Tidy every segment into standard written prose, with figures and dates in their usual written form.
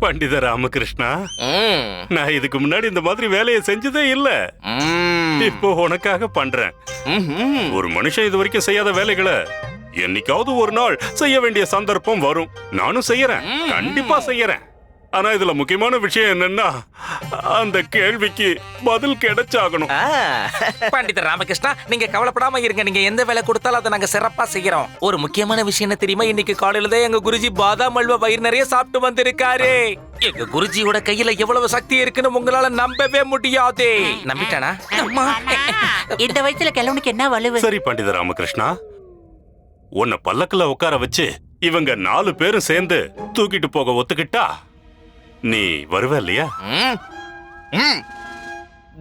பண்டித ராமகிருஷ்ணா, நான் இதுக்கு முன்னாடி இந்த மாதிரி வேலையை செஞ்சதே இல்ல. இப்போ உனக்காக பண்றேன். ஒரு மனுஷன் இது வரைக்கும் செய்யாத வேலைகளை என்னைக்காவது ஒரு நாள் செய்ய வேண்டிய சந்தர்ப்பம் வரும். நானும் செய்யறேன், கண்டிப்பா செய்யறேன். ஆனா இதுல முக்கியமான விஷயம் என்னன்னா, அந்த கேள்விக்கு பதில் கிடைச்சாகணும். பண்டிதர் ராமகிருஷ்ணா, நீங்க கவலைப்படாம இருங்க. நீங்க எந்த வேலை கொடுத்தாலும் அதை நாங்க சிறப்பா செய்யறோம். ஒரு முக்கியமான விஷயம் என்ன தெரியுமா? இன்னைக்கு காலையில தான் எங்க குருஜி பாதாம் அல்வா வயிறு நிறைய சாப்பிட்டு வந்திருக்காரு. எங்க குருஜியோட கையில எவ்வளவு சக்தி இருக்குன்னு உங்களால நம்பவே முடியாது. நம்பிட்டானா? இந்த வயசுல கிழவனுக்கு என்ன வலுவு? சரி பண்டித ராமகிருஷ்ணா, உன்னை பல்லக்குல உட்கார வச்சு இவங்க 4 பேரும் சேர்ந்து தூக்கிட்டு போக ஒத்துக்கிட்டா நீ வருவ இல்லையா?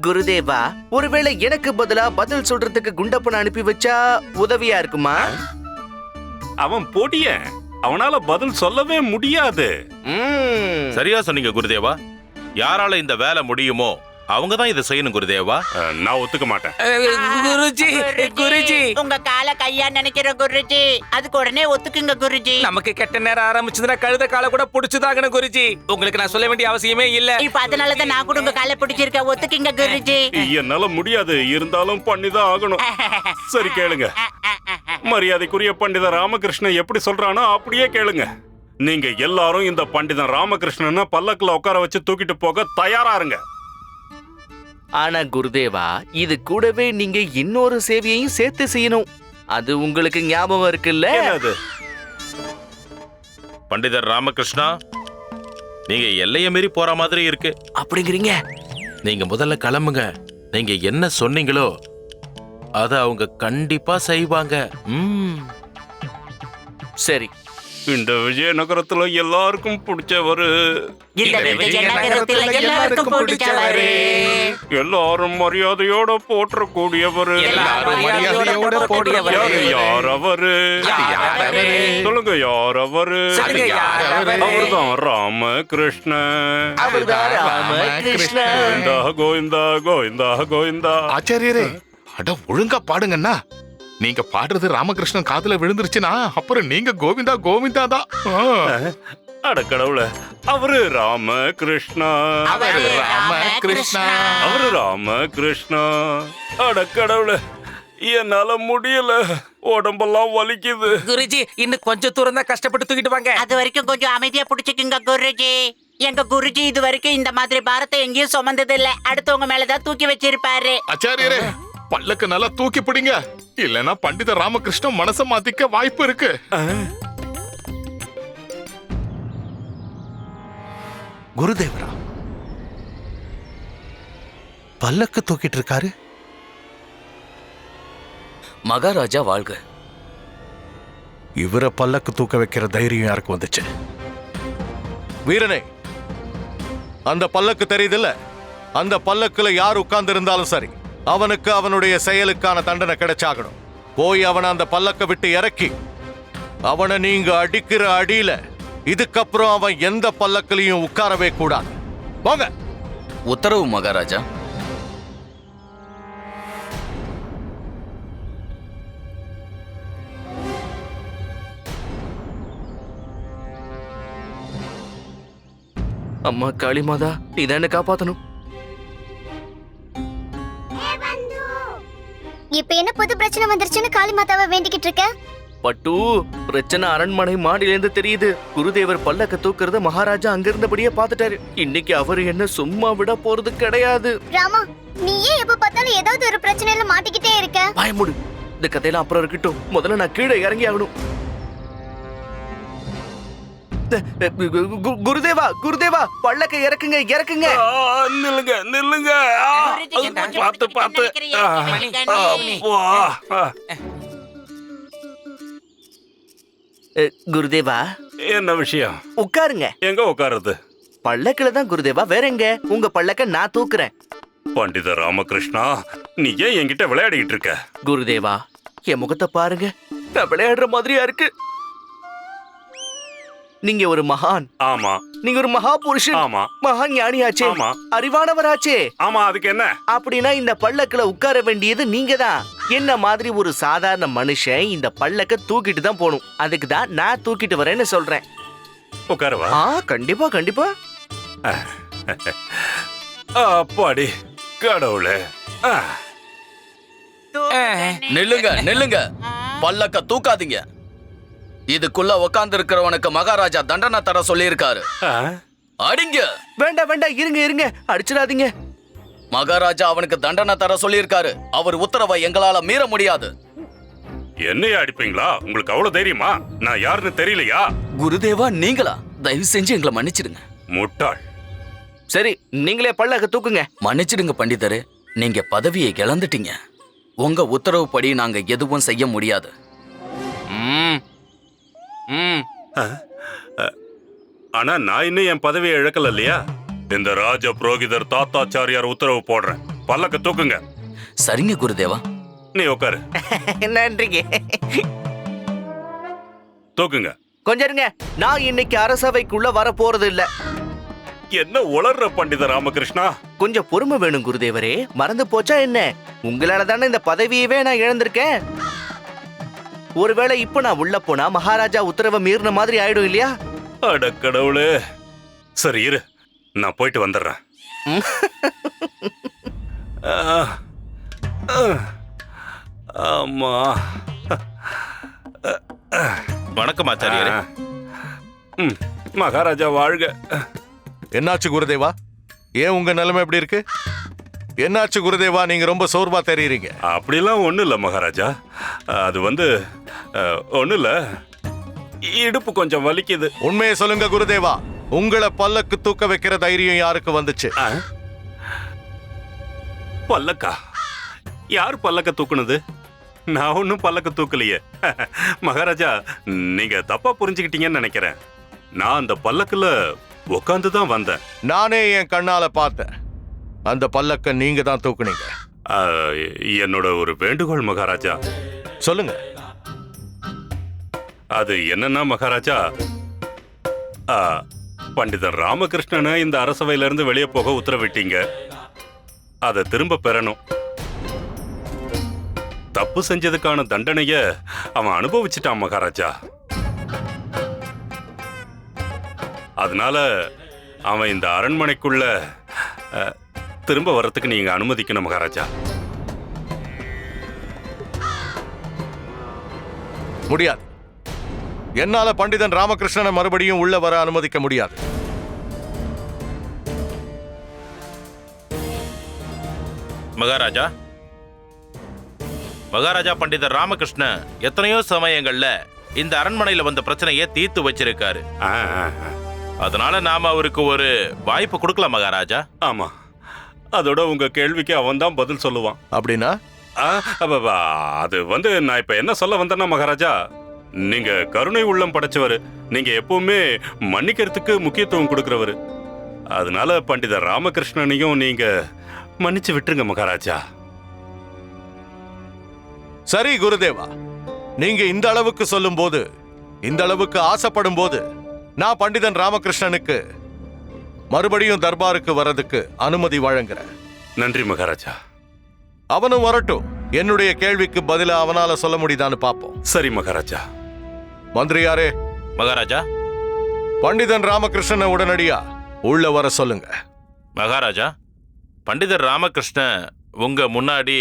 குருதேவா, ஒருவேளை எனக்கு பதிலா பதில் சொல்றதுக்கு குண்டப்பனை அனுப்பி வச்சா உதவியா இருக்குமா? அவன் பொடிய, அவனால பதில் சொல்லவே முடியாது. சரியா சொன்னீங்க குருதேவா. யாரால இந்த வேலை முடியுமோ அவங்க தான் இதை செய்யணும் குருதேவா. நான் ஒத்துக்க மாட்டேன். குருஜி, குருஜி, உங்க கால கையா நினைக்கிற குருஜி, அதுக்கு உடனே ஒத்துக்குங்க குருஜி. நமக்கு கெட்ட நேரம் ஆரம்பிச்சதுன்னா கழுத கால கூட புடிச்சுதாகணும் குருஜி. உங்களுக்கு நான் சொல்ல வேண்டிய அவசியமே இல்ல. இப்ப அதனாலதான் நான் கூட உங்க காலை பிடிச்சிருக்க. ஒத்துக்குங்க குருஜி. என்னால முடியாது, இருந்தாலும் பண்ணிதான் ஆகணும். சரி கேளுங்க. மரியாதைக்குரிய பண்டித ராமகிருஷ்ணன் எப்படி சொல்றானோ அப்படியே கேளுங்க. நீங்க எல்லாரும் இந்த பண்டிதன் ராமகிருஷ்ணனை பல்லக்குல உட்கார வச்சு தூக்கிட்டு போக தயாரா இருங்க. ஆனா குருதேவா, இது கூடவே நீங்க இன்னொரு சேவையையும் சேர்த்து செய்யணும். அது உங்களுக்கு ஞாபகம் இருக்குல்ல? என்னது? பண்டிதர் ராமகிருஷ்ணா, நீங்க எல்லையை மீறி போற மாதிரி இருக்கு. அப்படிங்கிறீங்க? நீங்க முதல்ல கிளம்புங்க. நீங்க என்ன சொன்னீங்களோ அத அவங்க கண்டிப்பா செய்வாங்க. சரி. இந்த விஜயநகரத்துல எல்லாருக்கும் பிடிச்சவரு, எல்லாருக்கும் பிடிச்சவரு, எல்லாரும் மரியாதையோட போற்றக்கூடியவரு. யார் அவரு? சொல்லுங்க, யார் அவரு? அவர்தான் ராமகிருஷ்ணன். கோவிந்தா கோவிந்தா கோவிந்தா கோவிந்தா. ஆச்சாரியரே, அட ஒழுங்கா பாடுங்கண்ணா. நீங்க பாடுறது ராமகிருஷ்ணன் காதுல விழுந்துருச்சுன்னா அப்புறம் நீங்க கோவிந்தா கோவிந்தா தான். அட கடவுள, அவரு ராமகிருஷ்ணா, அவரு ராமகிருஷ்ணா, அவரு ராமகிருஷ்ணா. அட கடவுள, என்னால முடியல, உடம்பெல்லாம் வலிக்குது. குருஜி, இன்னும் கொஞ்சம் தூரம் தான் கஷ்டப்பட்டு தூக்கிட்டு வாங்க. அது வரைக்கும் கொஞ்சம் அமைதியா பிடிச்சுக்குங்க குருஜி. எங்க குருஜி இது வரைக்கும் இந்த மாதிரி பாரத்தை எங்கேயும் சுமந்தது இல்ல. அடுத்தவங்க மேலதான் தூக்கி வச்சிருப்பாரு. ஆச்சாரியரே, பல்லக்கு நல்லா தூக்கி பிடிங்க, இல்லனா பண்டித ராமகிருஷ்ணன் மனச மாத்திக்க வாய்ப்பு இருக்கு. குருதேவரா, பல்லக்கு தூக்கிட்டு இருக்காரு. மகாராஜா வாழ்க. இவரை பல்லக்கு தூக்க வைக்கிற தைரியம் யாருக்கு வந்துச்சு? வீரனே, அந்த பல்லக்கு தெரியுதுல்ல? அந்த பல்லக்குல யார் உட்கார்ந்து இருந்தாலும் சரி, அவனுக்கு அவனுடைய செயலுக்கான தண்டனை கிடைச்சாகணும். போய் அவனை அந்த பல்லக்க விட்டு இறக்கி அவனை நீங்க அடிக்கிற அடியில இதுக்கப்புறம் அவன் எந்த பல்லக்கிலையும் உட்காரவே கூடாது. போங்க. உத்தரவு மகாராஜா. அம்மா காளிமாதா, நீதான் என்ன காப்பாத்தணும். இப்ப என்ன புது பிரச்சனை வந்துருச்சுன்னு காளி மாதாவை வேண்டிக்கிட்டு இருக்க? பட்டு, பிரச்சனை அரண்மனை மாடியிலேருந்து தெரியுது. குருதேவர் பல்லக்க தூக்குறத மகாராஜா அங்கிருந்தபடியே பாத்துட்டாரு. இன்னைக்கு அவரு என்ன சும்மா விட போறது கிடையாது. ராமா, நீ ஏன் எப்ப பார்த்தாலும் ஏதாவது ஒரு பிரச்சனையில மாட்டிக்கிட்டே இருக்க? பயமுடு, இந்த கதையெல்லாம் அப்புறம் இருக்கட்டும். முதல்ல நான் கீழே இறங்கி ஆகணும். குருதேவா, குருதேவா, பல்லக்க இறக்குங்க, இறக்குங்க. நில்லுங்க, நில்லுங்க. பார்த்து பார்த்து. குருதேவா, என்ன விஷயம்? உட்காருங்க. எங்க உட்காருது? பல்லக்குல தான் குருதேவா, வேற எங்க? உங்க பல்லக்க நான் தூக்குறேன். பண்டித ராமகிருஷ்ணா, நீ ஏன் என்கிட்ட விளையாடிட்டு இருக்க? குருதேவா, என் முகத்தை பாருங்க, நான் விளையாடுற மாதிரியா இருக்கு. நீங்க ஒரு மகான். ஆமா. நீங்க ஒரு மகா புருஷன். ஆமா. மகா ஞானியாச்சே. ஆமா. அறிவானவராச்சே. ஆமா, அதுக்கு என்ன? அப்படின்னா இந்த பல்லக்குல உட்கார வேண்டியது நீங்க தான். என்ன மாதிரி ஒரு சாதாரண மனுஷன் இந்த பல்லக்க தூக்கிட்டு தான் போகணும். அதுக்கு தான் நான் தூக்கிட்டு வரேன்னு சொல்றேன். உட்காருவா. கண்டிப்பா கண்டிப்பா. அப்பாடி கடவுளே. நில்லுங்க நில்லுங்க, பல்லக்க தூக்காதீங்க. இதுக்குள்ள உக்காந்து இருக்கிறவனுக்கு மகாராஜா தண்டனை தர சொல்லியிருக்காரு. அடிங்க. வேண்டாம் வேண்டாம், இருங்க இருங்க, அடிச்சிடாதீங்க. மகாராஜா அவனுக்கு தண்டனை தர சொல்லியிருக்காரு. அவர் உத்தரவை எங்களால மீற முடியாது. என்னைய அடிப்பீங்களா? உங்களுக்கு அவ்வளவு தைரியமா? நான் யாருன்னு தெரியலையா? குருதேவா, நீங்களா? தயவு செஞ்சு எங்களை மன்னிச்சிடுங்க. முட்டாள். சரி, நீங்களே பல்லக்க தூக்குங்க. மன்னிச்சிடுங்க பண்டிதரே, நீங்க பதவியை இழந்துட்டீங்க. உங்க உத்தரவுப்படி நாங்க எதுவும் செய்ய முடியாது. ஆனா நான் இன்னும் என் பதவியை இழக்கல இல்லையா? இந்த ராஜ புரோகிதர் தாத்தாச்சாரியார் உத்தரவு போடுறேன். பல்லக்க தூக்குங்க. சரிங்க குருதேவா. நீ உட்காரு. நன்றிங்க. தூக்குங்க. கொஞ்சம் இருங்க, நான் இன்னைக்கு அரசவைக்குள்ள வர போறது இல்ல. என்ன உளர்ற பண்டித ராமகிருஷ்ணா? கொஞ்சம் பொறுமை வேணும் குருதேவரே. மறந்து போச்சா என்ன? உங்களால தானே இந்த பதவியவே நான் இழந்திருக்கேன். ஒருவேளை இப்ப நான் உள்ள போனா மகாராஜா உத்தரவை மீறின மாதிரி ஆயிடும் இல்லையா? அட கடவுளே. சரி இரு, நான் போயிட்டு வந்துடுறேன். ஆமா. வணக்கம் ஆச்சாரியரே. மகாராஜா வாழ்க. என்னாச்சு குருதேவா? ஏன் உங்க நிலைமை எப்படி இருக்கு? என்னாச்சு குருதேவா, நீங்க ரொம்ப சோர்வா தெரியுறீங்க. அப்படிலாம் ஒண்ணும் இல்ல மகாராஜா. அது வந்து ஒண்ணும் இல்ல, இடுப்பு கொஞ்சம் வலிக்குது. உண்மையை சொல்லுங்க குருதேவா, உங்களை பல்லக்கு தூக்க வைக்கிற தைரியம் யாருக்கு வந்துச்சு? பல்லக்கா? யார் பல்லக்க தூக்குனது? நான் ஒன்னும் பல்லக்க தூக்கலையே. மகாராஜா, நீங்க தப்பா புரிஞ்சுக்கிட்டீங்கன்னு நினைக்கிறேன். நான் அந்த பல்லக்குல உட்காந்து தான் வந்தேன். நானே என் கண்ணால பார்த்தேன். அந்த பல்லக்க நீங்க தான் தூக்குனீங்க. என்னோட ஒரு வேண்டுகோள் மகாராஜா. சொல்லுங்க. அது என்னன்னா மகாராஜா, பண்டிதர் ராமகிருஷ்ணனை இந்த அரசவையில இருந்து வெளியே போக உத்தரவிட்டீங்க. அதை திரும்ப பெறணும். தப்பு செஞ்சதுக்கான தண்டனைய அவன் அனுபவிச்சுட்டான் மகாராஜா. அதனால அவன் இந்த அரண்மனைக்குள்ள திரும்ப வர்றதுக்கு நீங்க அனுமதிக்கணும் மகாராஜா. முடியாது. என்னால பண்டிதன் ராமகிருஷ்ணனை மறுபடியும் உள்ள வர அனுமதிக்க முடியாது. மகாராஜா, மகாராஜா பண்டிதர் ராமகிருஷ்ணன் எத்தனையோ சமயங்கள்ல இந்த அரண்மனையில வந்த பிரச்சனையை தீர்த்து வச்சிருக்காரு. அதனால நாம அவருக்கு ஒரு வாய்ப்பு கொடுக்கலாம் மகாராஜா. ஆமா, அதோட உங்க கேள்விக்கு அவன் தான் பதில் சொல்லுவான். அப்படின்னா அது வந்து நான் இப்ப என்ன சொல்ல வந்தேன்னா மகாராஜா, நீங்க கருணை உள்ளம் படைச்சவரு. நீங்க எப்பவுமே மன்னிக்கிறதுக்கு முக்கியத்துவம் கொடுக்கிறவரு. அதனால பண்டிதர் ராமகிருஷ்ணனையும் நீங்க மன்னிச்சு விட்டுருங்க மகாராஜா. சரி குருதேவா, நீங்க இந்த அளவுக்கு சொல்லும் போது, இந்த அளவுக்கு ஆசைப்படும் போது, நான் பண்டிதன் ராமகிருஷ்ணனுக்கு மறுபடியும் தர்பாருக்கு வர்றதுக்கு அனுமதி வழங்குறேன். நன்றி மகாராஜா. அவனும் வரட்டும். என்னுடைய கேள்விக்கு பதிலா அவனால சொல்ல முடியுதான்னு பாப்போம். சரி மகாராஜா. மந்திரியாரே. மகாராஜா, பண்டிதன் ராமகிருஷ்ணனை உடனடியா உள்ள வர சொல்லுங்க. மகாராஜா, பண்டிதர் ராமகிருஷ்ணன் உங்க முன்னாடி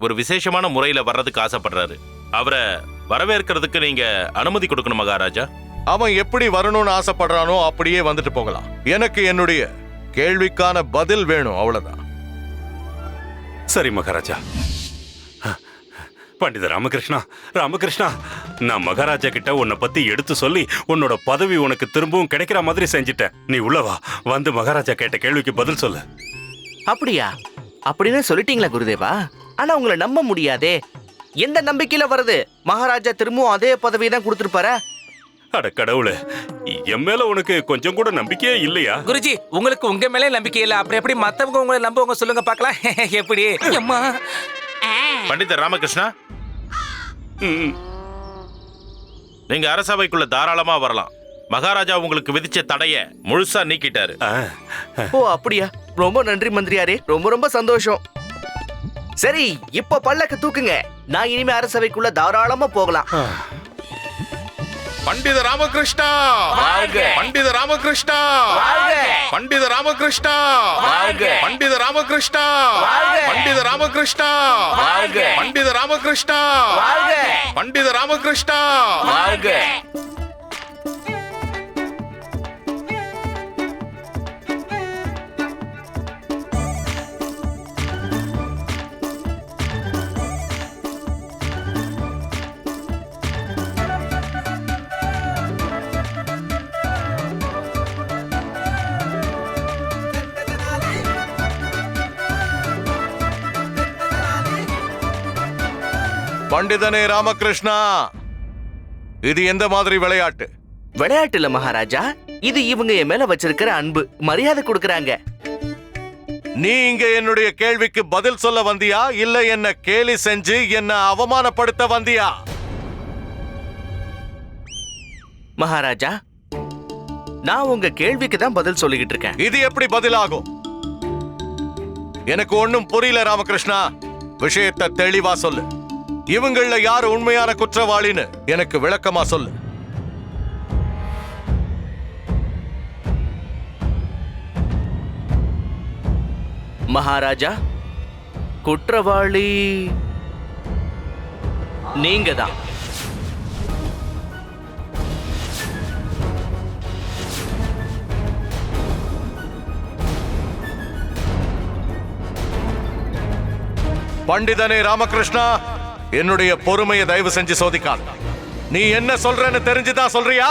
ஒரு விசேஷமான முறையில வர்றதுக்கு ஆசைப்படுறாரு. அவரை வரவேற்கிறதுக்கு நீங்க அனுமதி கொடுக்கணும் மகாராஜா. அவன் எப்படி வரணும்னு ஆசைப்படுறானோ அப்படியே வந்துட்டு போகலாம். எனக்கு என்னுடைய கேள்விக்கான பதில் வேணும், அவ்வளவுதான். சரி மகாராஜா. பண்டித ராமகிருஷ்ணா, ராமகிருஷ்ணா, நான் மகாராஜா கிட்ட உன்னை பத்தி எடுத்து சொல்லி உன்னோட பதவி உனக்கு திரும்பவும் கிடைக்கிற மாதிரி செஞ்சுட்டேன். நீ உள்ளவா, வந்து மகாராஜா கேட்ட கேள்விக்கு பதில் சொல்லு. அப்படியா? அப்படின்னு சொல்லிட்டீங்களா குருதேவா? ஆனா உங்களை நம்ப முடியாதே. எந்த நம்பிக்கையில வருது? மகாராஜா திரும்பவும் அதே பதவியை தான் கொடுத்திருப்பாரா? அட கடவுளே, என் மேல உனக்கு கொஞ்சம் கூட நம்பிக்கையே இல்லையா? குருஜி, உங்களுக்கு உங்க மேலே நம்பிக்கை இல்ல, அப்புறம் எப்படி மத்தவங்க உங்களை நம்புவாங்க சொல்லுங்க பார்க்கலாம். எப்படி? அம்மா, பண்டிதர் ராமகிருஷ்ணா, நீங்க அரசவைக்குள்ள தாராளமா வரலாம். மகாராஜா உங்களுக்கு விதிச்ச தடைய முழுசா நீக்கிட்டாரு. ஓ அப்படியா? ரொம்ப நன்றி மந்திரியாரே, ரொம்ப ரொம்ப சந்தோஷம். சரி, இப்ப பல்லக்க தூக்குங்க. நான் இனிமே அரசவைக்குள்ள தாராளமா போகலாம். பண்டித ராமகிருஷ்ணா பண்டித ராமகிருஷ்ணா பண்டித ராமகிருஷ்ணா பண்டித ராமகிருஷ்ணா பண்டித ராமகிருஷ்ணா பண்டித ராமகிருஷ்ணா பண்டித ராமகிருஷ்ணா பண்டிதனே ராமகிருஷ்ணா, இது எந்த மாதிரி விளையாட்டு? விளையாட்டு இல்ல மகாராஜா, இது இவங்க என் மேல வச்சிருக்கிற அன்பு, மரியாதை கொடுக்கறாங்க. நீ இங்க என்னுடைய கேள்விக்கு பதில் சொல்ல வந்தியா, இல்ல என்ன கேலி செஞ்சு என்ன அவமானப்படுத்த வந்தியா? மகாராஜா, நான் உங்க கேள்விக்கு தான் பதில் சொல்லிக்கிட்டு இருக்கேன். இது எப்படி பதிலாகும்? எனக்கு ஒண்ணும் புரியல ராமகிருஷ்ணா. விஷயத்தை தெளிவா சொல்லு. இவங்கள யாரு உண்மையான குற்றவாளின்னு எனக்கு விளக்கமா சொல்லு. மகாராஜா, குற்றவாளி நீங்க தான். பண்டிதனே ராமகிருஷ்ணா, என்னுடைய பொறுமையை தயவு செஞ்சு சோதிக்காத. நீ என்ன சொல்றன்னு தெரிஞ்சுதான் சொல்றியா?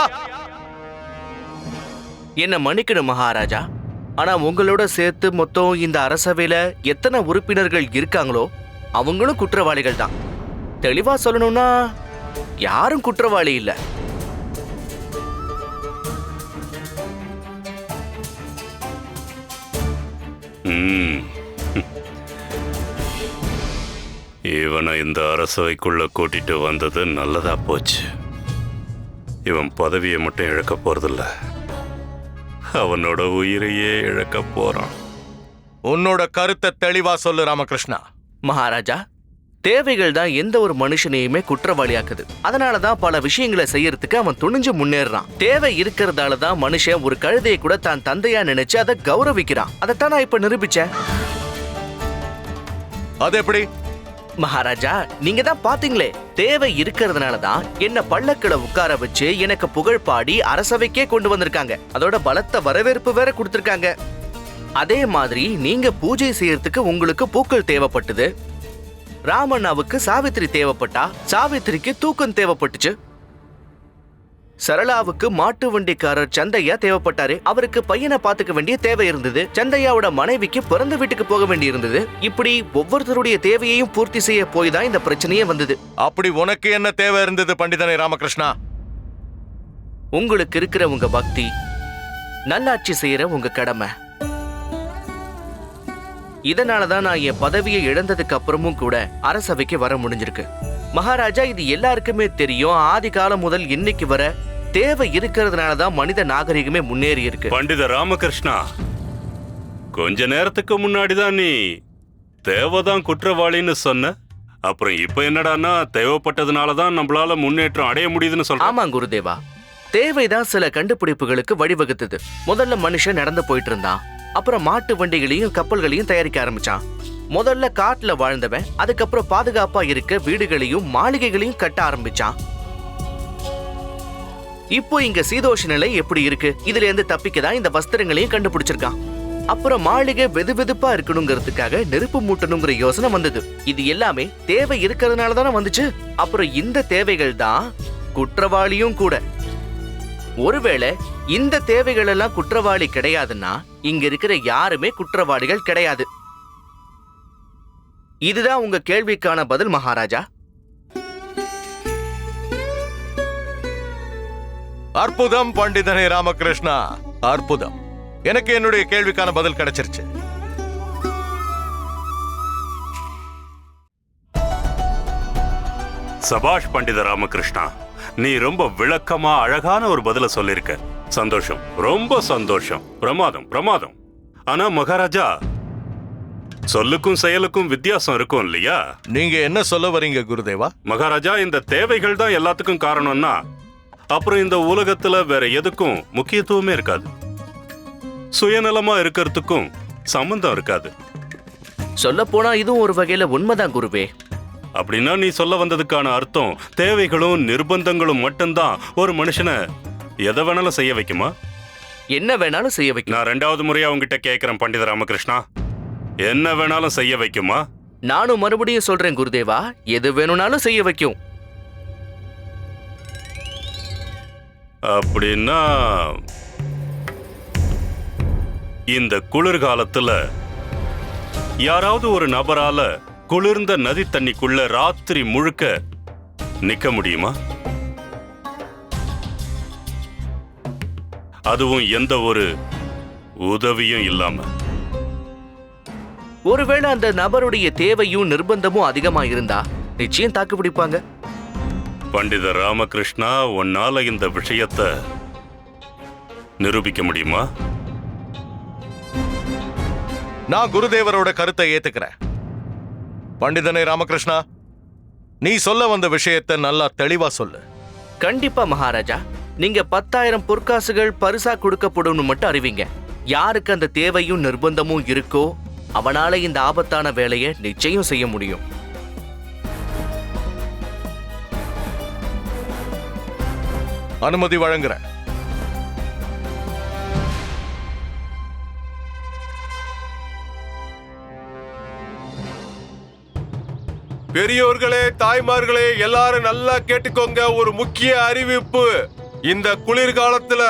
என்ன மன்னிக்கணும் மகாராஜா, ஆனா உங்களோட சேர்த்து மொத்தம் இந்த அரசவையில எத்தனை உறுப்பினர்கள் இருக்காங்களோ அவங்களும் குற்றவாளிகள் தான். தெளிவா சொல்லணும்னா யாரும் குற்றவாளி இல்ல. இவனை இந்த அரசவைக்குள்ள கூட்டிட்டு வந்தது நல்லதா போச்சு. இவன் பதவியை மட்டும் இழக்க போறதில்ல, அவனோட உயிரையே இழக்க போறான். உன்னோட கருத்தை தெளிவா சொல்லு ராமகிருஷ்ணா. மகாராஜா, தேவைகள் தான் எந்த ஒரு மனுஷனையுமே குற்றவாளியாக்குது. அதனாலதான் பல விஷயங்களை செய்யறதுக்கு அவன் துணிஞ்சு முன்னேறான். தேவை இருக்கிறதால தான் மனுஷன் ஒரு கழுதையை கூட தான் தந்தையா நினைச்சு அதை கௌரவிக்கிறான். அதைத்தான் நான் இப்ப நிரூபிச்சேன். அது எப்படி? மகாராஜா, நீங்க தான் பாத்தீங்களே, தேவை இருக்கிறதுனால தான் என்ன பல்லக்கில உட்கார வச்சு எனக்கு புகழ் பாடி அரசவைக்கே கொண்டு வந்திருக்காங்க. அதோட பலத்த வரவேற்பு வேற கொடுத்திருக்காங்க. அதே மாதிரி நீங்க பூஜை செய்யறதுக்கு உங்களுக்கு பூக்கள் தேவைப்பட்டது. ராமண்ணாவுக்கு சாவித்திரி தேவைப்பட்டா, சாவித்திரிக்கு தூக்கம் தேவைப்பட்டுச்சு. சரளாவுக்கு மாட்டு வண்டிக்காரர் சந்தையா தேவைப்பட்டாரு, அவருக்கு பையனை பாத்துக்க வேண்டிய தேவை இருந்தது. சந்தையாவோட மனைவிக்கு பிறந்த வீட்டுக்கு போக வேண்டி இருந்தது. இப்படி ஒவ்வொருத்தருடைய தேவையையும் பூர்த்தி செய்ய போய் தான் இந்த பிரச்சனையே வந்தது. அப்படி உனக்கு என்ன தேவை இருந்தது பண்டிதனே ராமகிருஷ்ணா? உங்களுக்கு இருக்கிற உங்க பக்தி, நல்லாட்சி செய்யற உங்க கடமை. இதனாலதான் நான் என் பதவியை இழந்ததுக்கு அப்புறமும் கூட அரசவைக்கு வர முடிஞ்சிருக்கு. மகாராஜா, இது எல்லாருக்குமே தெரியும். ஆதி காலம் முதல் இன்னைக்கு வர தேவை இருக்கிறதுனாலதான் மனித நாகரிகமே முன்னேறி இருக்கு. பண்டித ராமகிருஷ்ணா, கொஞ்ச நேரத்துக்கு முன்னாடிதான் நீ தேவைதான் குற்றவாளின்னு சொன்ன. அப்புறம் இப்ப என்னடான்னா தேவைப்பட்டதுனாலதான் நம்மளால முன்னேற்றம் அடைய முடியுதுன்னு சொல்ற. ஆமா குருதேவா, தேவைதான் சில கண்டுபிடிப்புகளுக்கு வழிவகுத்தது. முதல்ல மனுஷன் நடந்து போயிட்டு இருந்தான், அப்புறம் மாட்டு வண்டிகளையும் கப்பல்களையும் தயாரிக்க ஆரம்பிச்சான். முதல்ல காட்டுல வாழ்ந்தவன் அதுக்கப்புறம் பாதுகாப்பா இருக்க வீடுகளையும் மாளிகைகளையும் கட்ட ஆரம்பிச்சான். இப்போ இங்க சீதோஷ நிலை எப்படி இருக்கு, இதுல இருந்து தப்பிக்கதான் இந்த வஸ்திரங்களையும் கண்டுபிடிச்சிருக்கான். அப்புறம் மாளிகை வெதுவெதுப்பா இருக்கணுங்கிறதுக்காக நெருப்பு மூட்டணுங்கிற யோசனை வந்தது. இது எல்லாமே தேவை இருக்கிறதுனால தானே வந்துச்சு. அப்புறம் இந்த தேவைகள் தான் குற்றவாளியும் கூட. ஒருவேளை இந்த தேவைகள் எல்லாம் குற்றவாளி கிடையாதுன்னா இங்க இருக்கிற யாருமே குற்றவாளிகள் கிடையாது. இதுதான் உங்க கேள்விக்கான பதில் மகாராஜா. அற்புதம் பண்டிதனே ராமகிருஷ்ணா, அற்புதம். எனக்கு என்னுடைய கேள்விக்கான பதில் கிடைச்சிருச்சு. சபாஷ் பண்டித ராமகிருஷ்ணா, நீ ரொம்ப விளக்கமா அழகான ஒரு பதில சொல்லிருக்க. சந்தோஷம், ரொம்ப சந்தோஷம். பிரமாதம் பிரமாதம். ஆனா மகாராஜா, சொல்லுக்கும் செயலுக்கும் வித்தியாசம் இருக்கும் இல்லையா? நீங்க என்ன சொல்ல வரீங்க குருதேவா? மகாராஜா, இந்த தேவைகள் தான் எல்லாத்துக்கும் காரணம்னா அப்புறம் இந்த உலகத்துல வேற எதுக்கும் முக்கியத்துவமே இருக்காது. சுயநலமா இருக்கிறதுக்கும் சம்பந்தம் இருக்காது. சொல்ல போனா இதுவும் ஒரு வகையில உண்மைதான் குருவே. அப்படின்னா நீ சொல்ல வந்ததுக்கான அர்த்தம் தேவைகளும் நிர்பந்தங்களும் மட்டும்தான் ஒரு மனுஷனை எதை வேணாலும் செய்ய வைக்குமா? என்ன வேணாலும் செய்ய வைக்கும். நான் 2வது முறையா உங்ககிட்ட கேட்கிறேன் பண்டித ராமகிருஷ்ணா, என்ன வேணாலும் செய்ய வைக்குமா? நானும் மறுபடியும் சொல்றேன் குருதேவா, எது வேணும்னாலும் செய்ய வைக்கும். அப்படின்னா இந்த குளிர்காலத்துல யாராவது ஒரு நபரால குளிர்ந்த நதி தண்ணிக்குள்ள ராத்திரி முழுக்க நிக்க முடியுமா? அதுவும் எந்த ஒரு உதவியும் இல்லாம. ஒருவேளை அந்த நபருடைய தேவையும் நிர்பந்தமும் அதிகமா இருந்தா நிச்சயம் தாக்கு பிடிப்பாங்க. பண்டித ராமகிருஷ்ணா, உன்னால இந்த விஷயத்தை நிரூபிக்க முடியுமா? நான் குருதேவரோட கருத்தை ஏத்துக்கிறேன். பண்டிதனே ராமகிருஷ்ணா, நீ சொல்ல வந்த விஷயத்தை நல்லா தெளிவா சொல்லு. கண்டிப்பா மகாராஜா. நீங்க 10,000 பொற்காசுகள் பரிசா கொடுக்கப்படும் மட்டும் அறிவிங்க. யாருக்கு அந்த தேவையும் நிர்பந்தமும் இருக்கோ அவனால இந்த ஆபத்தான வேலையை நிச்சயம் செய்ய முடியும். அனுமதி வழங்குறேன். பெரியோர்களே, தாய்மார்களே, எல்லாரும் நல்லா கேட்டுக்கோங்க. ஒரு முக்கிய அறிவிப்பு. இந்த குளிர்காலத்துல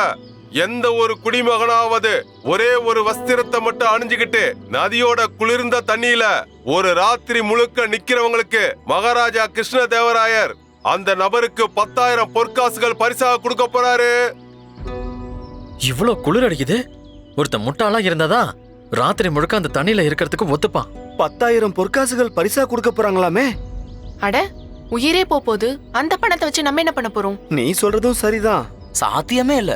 எந்த ஒரு குடிமகனாவது ஒரே ஒரு வஸ்திரத்தை மட்டும் அணிஞ்சுக்கிட்டு நதியோட குளிர்ந்த தண்ணியில ஒரு ராத்திரி முழுக்க நிக்கிறவங்களுக்கு மகாராஜா கிருஷ்ணதேவராயர் அந்த நபருக்கு 10,000 பொற்காசுகள் பரிசாக கொடுக்க போறாரு. இவ்வளவு குளிர் அடிக்குது. ஒருத்த முட்டாளா இருந்தாதா ராத்திரி முழுக்க அந்த தண்ணியில இருக்கிறதுக்கு ஒத்துப்பான். 10,000 பொற்காசுகள் பரிசா கொடுக்க போறாங்களாமே. அட, உயிரே போகுது. அந்த பணத்தை வச்சு நம்ம என்ன பண்ண போறோம்? நீ சொல்றதும் சரிதான். சாத்தியமே இல்ல.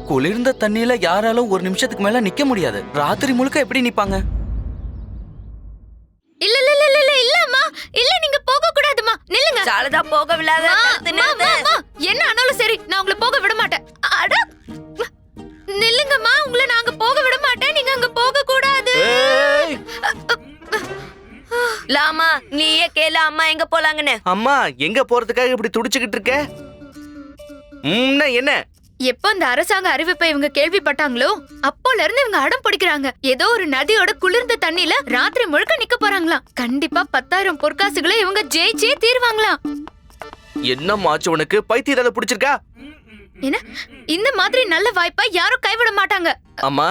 குளிர்ந்த தண்ணியில யாராலும் ஒரு நிமிஷத்துக்கு மேல நிக்க முடியாது. ராத்திரி முழுக்க எப்படி நிப்பாங்க? இல்ல இல்ல இல்ல இல்ல இல்லம்மா, இல்ல நீங்க போக கூடாதுமா. நில்லுங்க. சாலதா போக விடாத. என்ன ஆனாலும் சரி, நான் உங்களை போக விட மாட்டேன். அட நில்லுங்கம்மா, உங்களை நாங்க போக விட மாட்டேன். நீங்க அங்க போக கூடாது. லாமா, நீயே கேளு அம்மா எங்க போலாங்கன்னு. அம்மா எங்க போறதுக்காக இப்படி துடிச்சுக்கிட்டு இருக்க? என்ன? எப்ப அந்த அரசாங்க அறிவிப்பை இவங்க கேள்விப்பட்டாங்களோ அப்போல இருந்து இவங்க அடம் பிடிக்கிறாங்க. ஏதோ ஒரு நதியோட குளிர்ந்த தண்ணியில ராத்திரி முழுக்க நிக்க போறாங்களாம். கண்டிப்பா 10,000 பொற்காசுகளை இவங்க ஜெயிச்சே தீர்வாங்களாம். என்ன மாச்சு, உனக்கு பைத்தியம் ஏதாவது பிடிச்சிருக்கா? என்ன, இந்த மாதிரி நல்ல வாய்ப்பா யாரும் கைவிட மாட்டாங்க. அம்மா,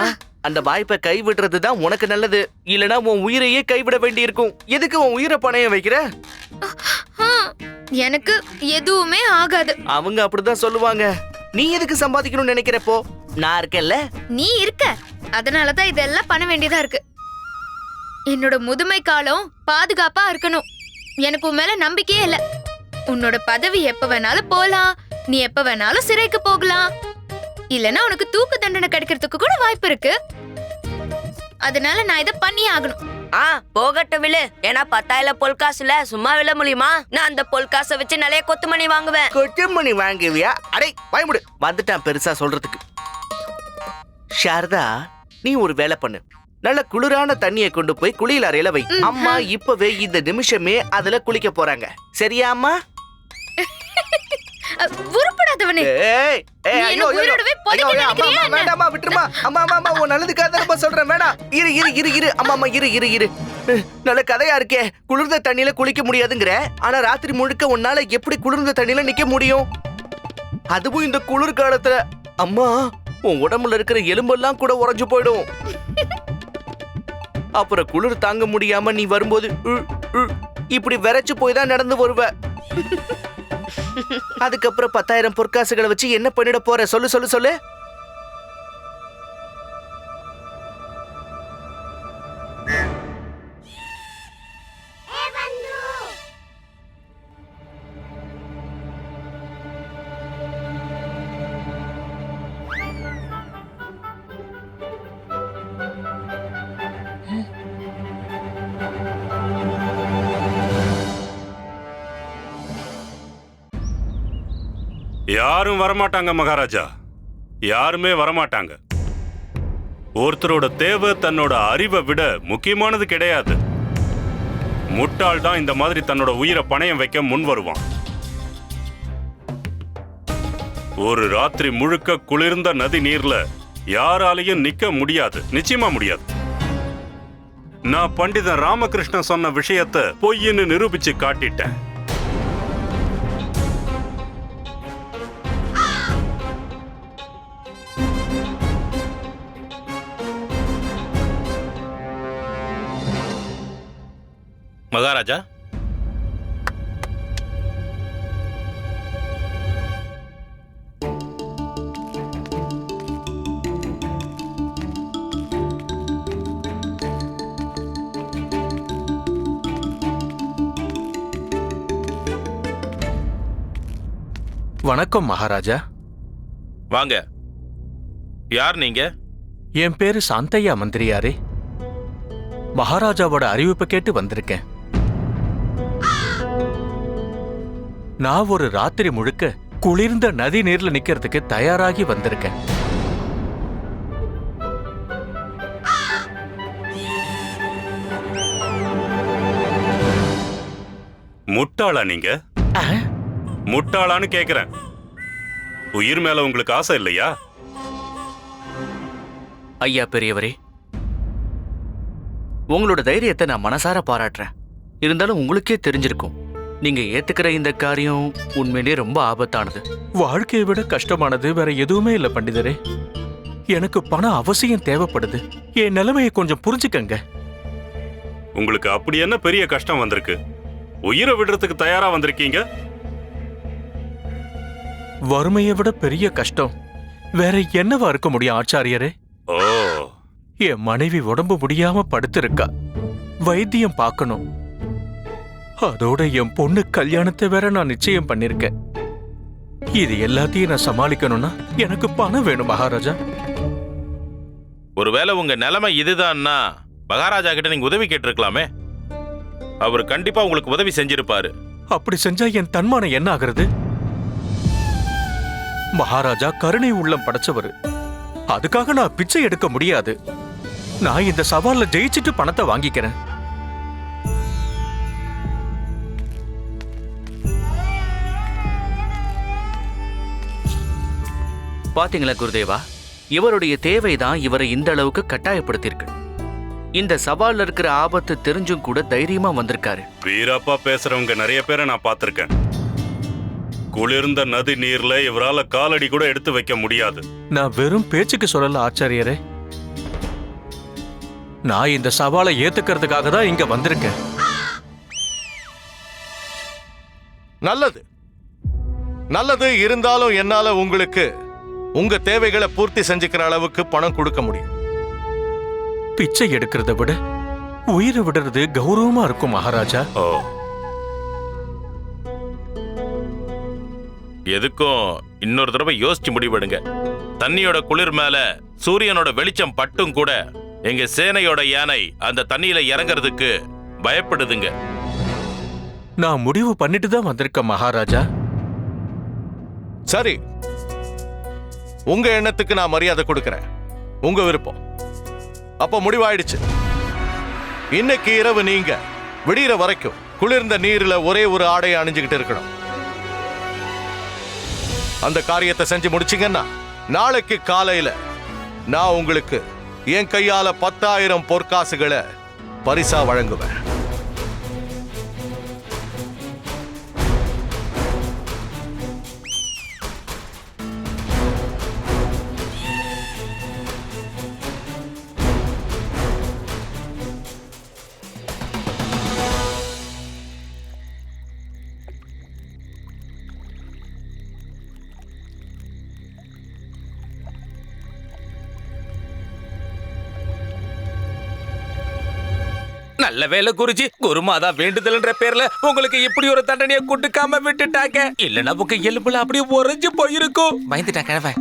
அந்த வாய்ப்பை கைவிடுறதுதான் உனக்கு நல்லது. இல்லனா உன் உயிரையே கைவிட வேண்டி இருக்கும். எதுக்கு உன் உயிரை பணையம் வைக்கிற? எனக்கு எதுவுமே ஆகாது. அவங்க அப்படிதான் சொல்லுவாங்க. நீ எதுக்கு சம்பாதிக்கணும்னு நினைக்கிறப்போ நான் இருக்கேன்ல. நீ இருக்க, அதனாலதான் இதெல்லாம் பண்ண வேண்டியதா இருக்கு. என்னோட முதுமை காலம் பாதுகாப்பா இருக்கணும். எனக்கு உன் மேல நம்பிக்கையே இல்ல. உன்னோட பதவி எப்ப வேணாலும் போலாம். நீ எப்ப வேணாலும் சிறைக்கு போகலாம். இல்லனா உனக்கு தூக்கு தண்டனை கிடைக்கிறதுக்கு கூட வாய்ப்பு இருக்கு. அதனால நான் இதை பண்ணியே ஆகணும். போகட்டும் விழு. ஏன்னா 10,000 பொற்காசுல சும்மா விழ முடியுமா? நான் அந்த பொற்காசை வச்சு நிறைய கொத்துமணி வாங்குவேன். கொத்துமணி வாங்குவியா? அடே பயமுடு, வந்துட்டான் பெருசா சொல்றதுக்கு. சாரதா, நீ ஒரு வேலை பண்ணு. நல்ல குளிரான தண்ணியை கொண்டு போய் குளியல் அறையில வை. அம்மா இப்பவே இந்த நிமிஷமே அதுல குளிக்க போறாங்க. சரியா அம்மா? உருப்படாதவனே. வேண்டாமா, விட்டுருமா. அம்மா அம்மா, உன் நல்லதுக்காக தான் சொல்றேன். வேணாம், இரு அம்மா, இரு. நல்ல கதையா இருக்கே. குளிர்ந்த தண்ணியில குளிக்க முடியாதுங்கிற, ஆனா ராத்திரி முழுக்க உன்னால எப்படி குளிர்ந்த தண்ணியில நிக்க முடியும்? அதுவும் இந்த குளிர் காலத்துல. அம்மா, உன் உடம்புல இருக்கிற எலும்பெல்லாம் கூட உறைஞ்சு போயிடும். அப்புறம் குளிர் தாங்க முடியாம நீ வரும்போது இப்படி விரைச்சு போய் தான் நடந்து வருவ. அதுக்கப்புறம் 10,000 பொற்காசுகளை வச்சு என்ன பண்ணிட போற? சொல்லு. யாரும் வரமாட்டாங்க மகாராஜா, யாருமே வரமாட்டாங்க. ஒருத்தரோட தேவை தன்னோட அறிவை விட முக்கியமானது கிடையாது. முட்டாள் தான் இந்த மாதிரி தன்னோட உயிரை பணயம் வைக்க முன் வருவான். ஒரு ராத்திரி முழுக்க குளிர்ந்த நதி நீர்ல யாராலையும் நிக்க முடியாது, நிச்சயமா முடியாது. நான் பண்டிதன் ராமகிருஷ்ணன் சொன்ன விஷயத்தை பொய்ன்னு நிரூபிச்சு காட்டிட்டேன். மகாராஜா, வணக்கம் மகாராஜா. வாங்க. யார் நீங்க? என் பேரு சாந்தையா மந்திரியாரே. மகாராஜாவோட அறிவிப்பை கேட்டு வந்திருக்கேன். நான் ஒரு ராத்திரி முழுக்க குளிர்ந்த நதி நீர்ல நிக்கிறதுக்கு தயாராகி வந்திருக்கேன். முட்டாளா நீங்க? முட்டாளான்னு கேக்குறேன். உயிர் மேல உங்களுக்கு ஆசை இல்லையா? ஐயா பெரியவரே, உங்களோட தைரியத்தை நான் மனசார பாராட்டுறேன். இருந்தாலும் உங்களுக்கே தெரிஞ்சிருக்கும், நீங்க ஏத்துக்கிற இந்த காரியம் உண்மையிலேயே ரொம்ப ஆபத்தானது. வாழ்க்கையை விட கஷ்டமானது வேற எதுவுமே இல்ல பண்டிதரே. எனக்கு பணம் அவசியம் தேவைப்படுது. என் நிலைமையை கொஞ்சம் புரிஞ்சுக்கங்க. உங்களுக்கு அப்படி என்ன பெரிய கஷ்டம் வந்திருக்கு? உயிரை விடுறதுக்கு தயாரா வந்திருக்கீங்க? வறுமையை விட பெரிய கஷ்டம் வேற என்னவா இருக்க முடியும் ஆச்சாரியரே? ஓ, என் மனைவி உடம்பு முடியாம படுத்திருக்கா, வைத்தியம் பார்க்கணும். அதோட என் பொண்ணு கல்யாணத்தை வேற நான் நிச்சயம் பண்ணிருக்கேன். இது எல்லாத்தையும் நான் சமாளிக்கணும்னா எனக்கு பணம் வேணும் மகாராஜா. ஒருவேளை உங்க நிலைமை இதுதான்னா மகாராஜா கிட்ட நீங்க உதவி கேட்டிருக்கலாமே. அவர் கண்டிப்பா உங்களுக்கு உதவி செஞ்சிருப்பாரு. அப்படி செஞ்சா என் தன்மானம் என்ன ஆகுறது? மகாராஜா கருணை உள்ளம் படைச்சவரு. அதுக்காக நான் பிச்சை எடுக்க முடியாது. நான் இந்த சவால்ல ஜெயிச்சிட்டு பணத்தை வாங்கிக்கிறேன். பாத்தீங்களா குருதேவா, இவருடைய தேவைதான் இவரை இந்த அளவுக்கு கட்டாயப்படுத்தியிருக்கு. இந்த சவால்ல இருக்கிற ஆபத்து தெரிஞ்சும் கூட தைரியமா வந்திருக்காரு. வீரப்பா பேசுறவங்க நிறைய பேரை நான் பார்த்திருக்கேன். குளிர்ந்த நதி நீர்ல இவரால காலடி கூட எடுத்து வைக்க முடியாது. நான் வெறும் பேச்சுக்கு சொல்லல ஆச்சாரியரே. நான் இந்த சவாலை ஏத்துக்கிறதுக்காக தான் இங்க வந்திருக்கேன். நல்லது நல்லது. இருந்தாலும் என்னால உங்களுக்கு உங்க தேவைகளை பூர்த்தி செஞ்சுக்கிற அளவுக்கு பணம் கொடுக்க முடியும். பிச்சை எடுக்கிறத விட உயிரை விடுறது கௌரவமா இருக்கும் மகாராஜா. ஓ, எதுக்கும் இன்னொரு தடவை யோசிச்சு முடிவெடுங்க. தண்ணியோட குளிர் மேல சூரியனோட வெளிச்சம் பட்டும் கூட எங்க சேனையோட யானை அந்த தண்ணியில இறங்குறதுக்கு பயப்படுதுங்க. நான் முடிவு பண்ணிட்டு தான் வந்திருக்கேன் மகாராஜா. சரி, உங்க எண்ணத்துக்கு நான் மரியாதை கொடுக்கிறேன். உங்க விருப்பம். அப்ப முடிவாயிடுச்சு. இன்னைக்கு இரவு நீங்க விடிகிற வரைக்கும் குளிர்ந்த நீர்ல ஒரே ஒரு ஆடையை அணிஞ்சுக்கிட்டு இருக்கணும். அந்த காரியத்தை செஞ்சு முடிச்சிங்கன்னா நாளைக்கு காலையில நான் உங்களுக்கு என் கையால 10,000 பொற்காசுகளை பரிசா வழங்குவேன். நல்ல வேலை குருஜி, குருமாதா வேண்டுதல்ன்ற பேர்ல உங்களுக்கு இப்படி ஒரு தண்டனையை கொடுக்காம விட்டுட்டாங்க. இல்லனா உங்க எலும்புல அப்படியே உறைஞ்சு போயிருக்கும். பயந்துட்டேன் கிழவன்.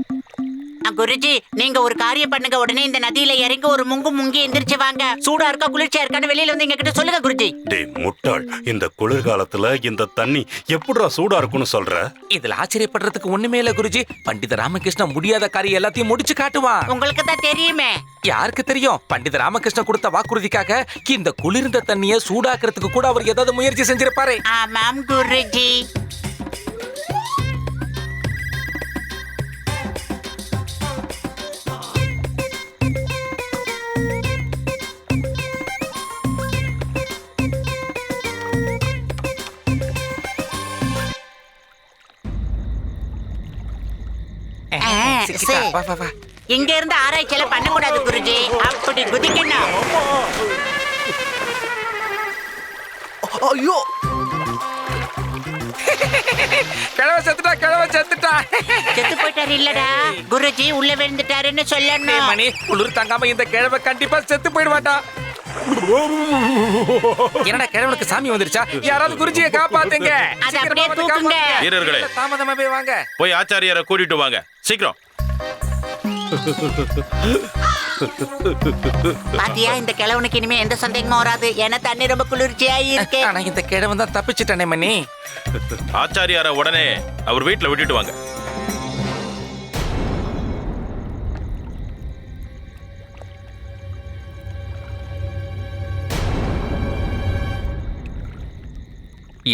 குருஜி நீங்க ஒரு காரியம் பண்ணுங்க, உடனே இந்த நதியில இறங்கி ஒரு முங்கி எந்திரிச்சு வாங்க. சூடா இருக்கா குளிர்ச்சியா இருக்கான்னு வெளியில வந்து எங்க கிட்ட சொல்லுங்க குருஜி. டேய் முட்டாள், இந்த குளிர்காலத்துல இந்த தண்ணி எப்படிடா சூடா இருக்கும்னு சொல்ற? இதுல ஆச்சரியப்படுறதுக்கு ஒண்ணுமே இல்ல குருஜி. பண்டித ராமகிருஷ்ணன் முடியாத காரியம் எல்லாத்தையும் முடிச்சு காட்டுவான். உங்களுக்கு தான் தெரியுமே. யாருக்கு தெரியும்? பண்டித ராமகிருஷ்ணன் கொடுத்த வாக்குறுதிக்காக இந்த குளிர்ந்த தண்ணியை சூடாக்குறதுக்கு கூட அவர் ஏதாவது முயற்சி செஞ்சிருப்பாரு. ஆமாம் குருஜி. வா, வா, வா. இங்க இருந்து ஆராய்ச்சியில பண்ணக்கூடாது குருஜி, அப்படி குதிக்கணும். ஐயோ, கிழவ செத்துட்டா. செத்து போயிட்டாரு இல்லடா குருஜி, உள்ள விழுந்துட்டாருன்னு சொல்லணும். மணி குளிர் தாங்காம இந்த கிழவ கண்டிப்பா செத்து போயிடுவாட்டா. என்னடா கிழவனுக்கு சாமி வந்துருச்சா? யாராவது குருஜியை காப்பாத்துங்க. அது அப்படியே தூக்குங்க. வீரர்களே, தாமதமா போய் வாங்க. போய் ஆச்சாரியரை கூட்டிட்டு வாங்க சீக்கிரம். பாத்தியா, இந்த கிழவனுக்கு இனிமே எந்த சந்தேகமும் வராது. ஏன்னா தண்ணி ரொம்ப குளிர்ச்சியா இருக்கு. ஆனா இந்த கிழவன் தான் தப்பிச்சிட்டானே மணி. ஆச்சாரியார உடனே அவர் வீட்டுல விட்டுட்டு வாங்க.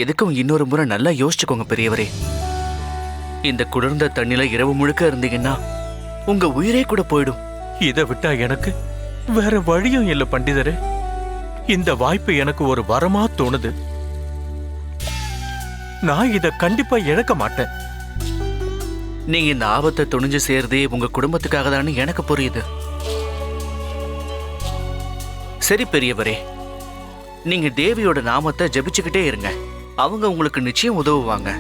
எதுக்கும் இன்னொரு முறை நல்லா யோசிச்சுக்கோங்க பெரியவரே. இந்த குளிர்ந்த தண்ணில இரவு முழுக்க இருந்தீங்கன்னா உங்க உயிரே கூட போயிடும். இதை விட்டா எனக்கு வேற வழியும் இல்ல பண்டிதரே. இந்த வாய்ப்பு எனக்கு ஒரு வரமா தோணுது. நான் இத கண்டிப்பா இழக்க மாட்டேன். நீங்க இந்த ஆபத்தை துணிஞ்சு சேர்றதே உங்க குடும்பத்துக்காக தானே எனக்கு புரியுது. சரி பெரியவரே, நீங்க தேவியோட நாமத்தை ஜபிச்சுக்கிட்டே இருங்க. அவங்க உங்களுக்கு நிச்சயம் உதவுவாங்க.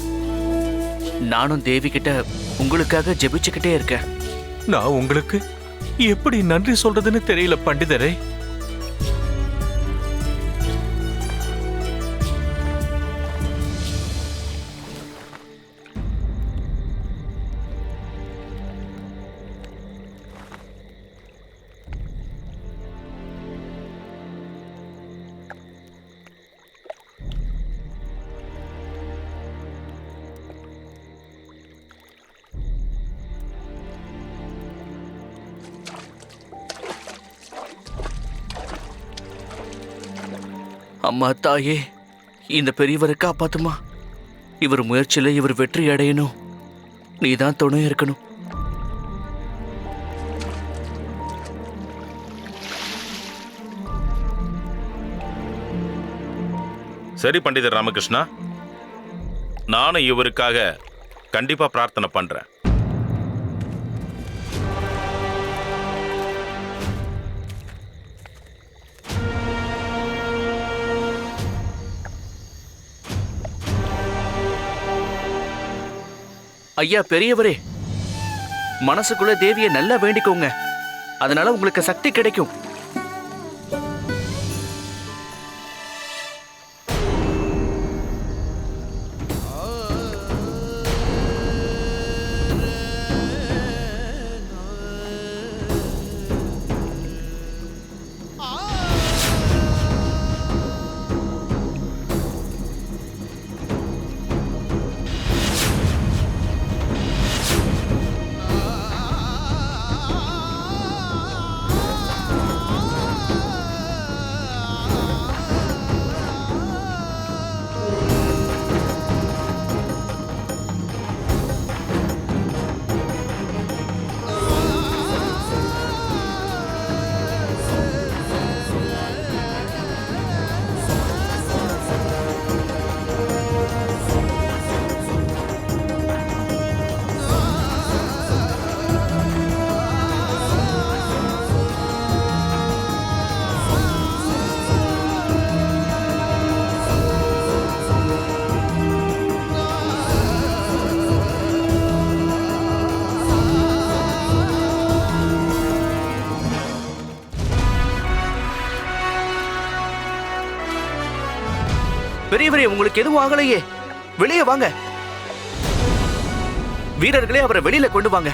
நானும் தேவி கிட்ட உங்களுக்காக ஜபிச்சுக்கிட்டே இருக்கேன். நான் உங்களுக்கு எப்படி நன்றி சொல்றதுன்னு தெரியல பண்டிதரே. அம்மா தாயே, இந்த பெரியவரை காப்பாத்துமா. இவர் முயற்சியில இவர் வெற்றி அடையணும். நீதான் துணை இருக்கணும். சரி பண்டிதர் ராமகிருஷ்ணா, நானும் இவருக்காக கண்டிப்பா பிரார்த்தனை பண்றேன். ஐயா பெரியவரே, மனசுக்குள்ள தேவியை நல்லா வேண்டிக்கோங்க. அதனால உங்களுக்கு சக்தி கிடைக்கும். பெரியவரே, உங்களுக்கு எதுவும் ஆகலையே. வெளியே வாங்க. வீரர்களே, அவரை வெளியில கொண்டு வாங்க.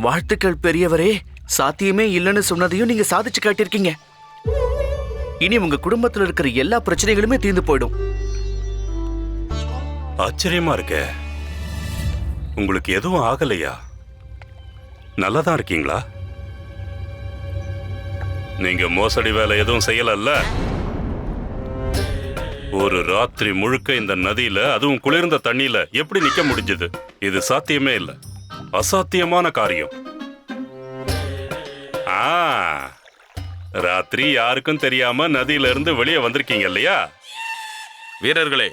வாழ்த்துக்கள் பெரியவரே. சாத்தியமே இல்லைன்னு சொன்னதையும் நீங்க சாதிச்சு காட்டியிருக்கீங்க. இனி உங்க குடும்பத்துல இருக்கிற எல்லா பிரச்சனைகளுமே தீர்ந்து போயிடும். ஆச்சரியமா இருக்க. உங்களுக்கு எதுவும் ஆகலையா? நல்லாதான் இருக்கீங்களா? நீங்க மோசடி வேலை எதுவும் செய்யலல்ல? ஒரு ராத்திரி முழுக்க இந்த நதியில, அதுவும் குளிர்ந்த தண்ணியில எப்படி நிக்க முடிஞ்சது? இது சாத்தியமே இல்ல, அசாத்தியமான காரியம். ராத்திரி யாருக்கும் தெரியாம நதியில இருந்து வெளியே வந்திருக்கீங்க இல்லையா? வீரர்களே,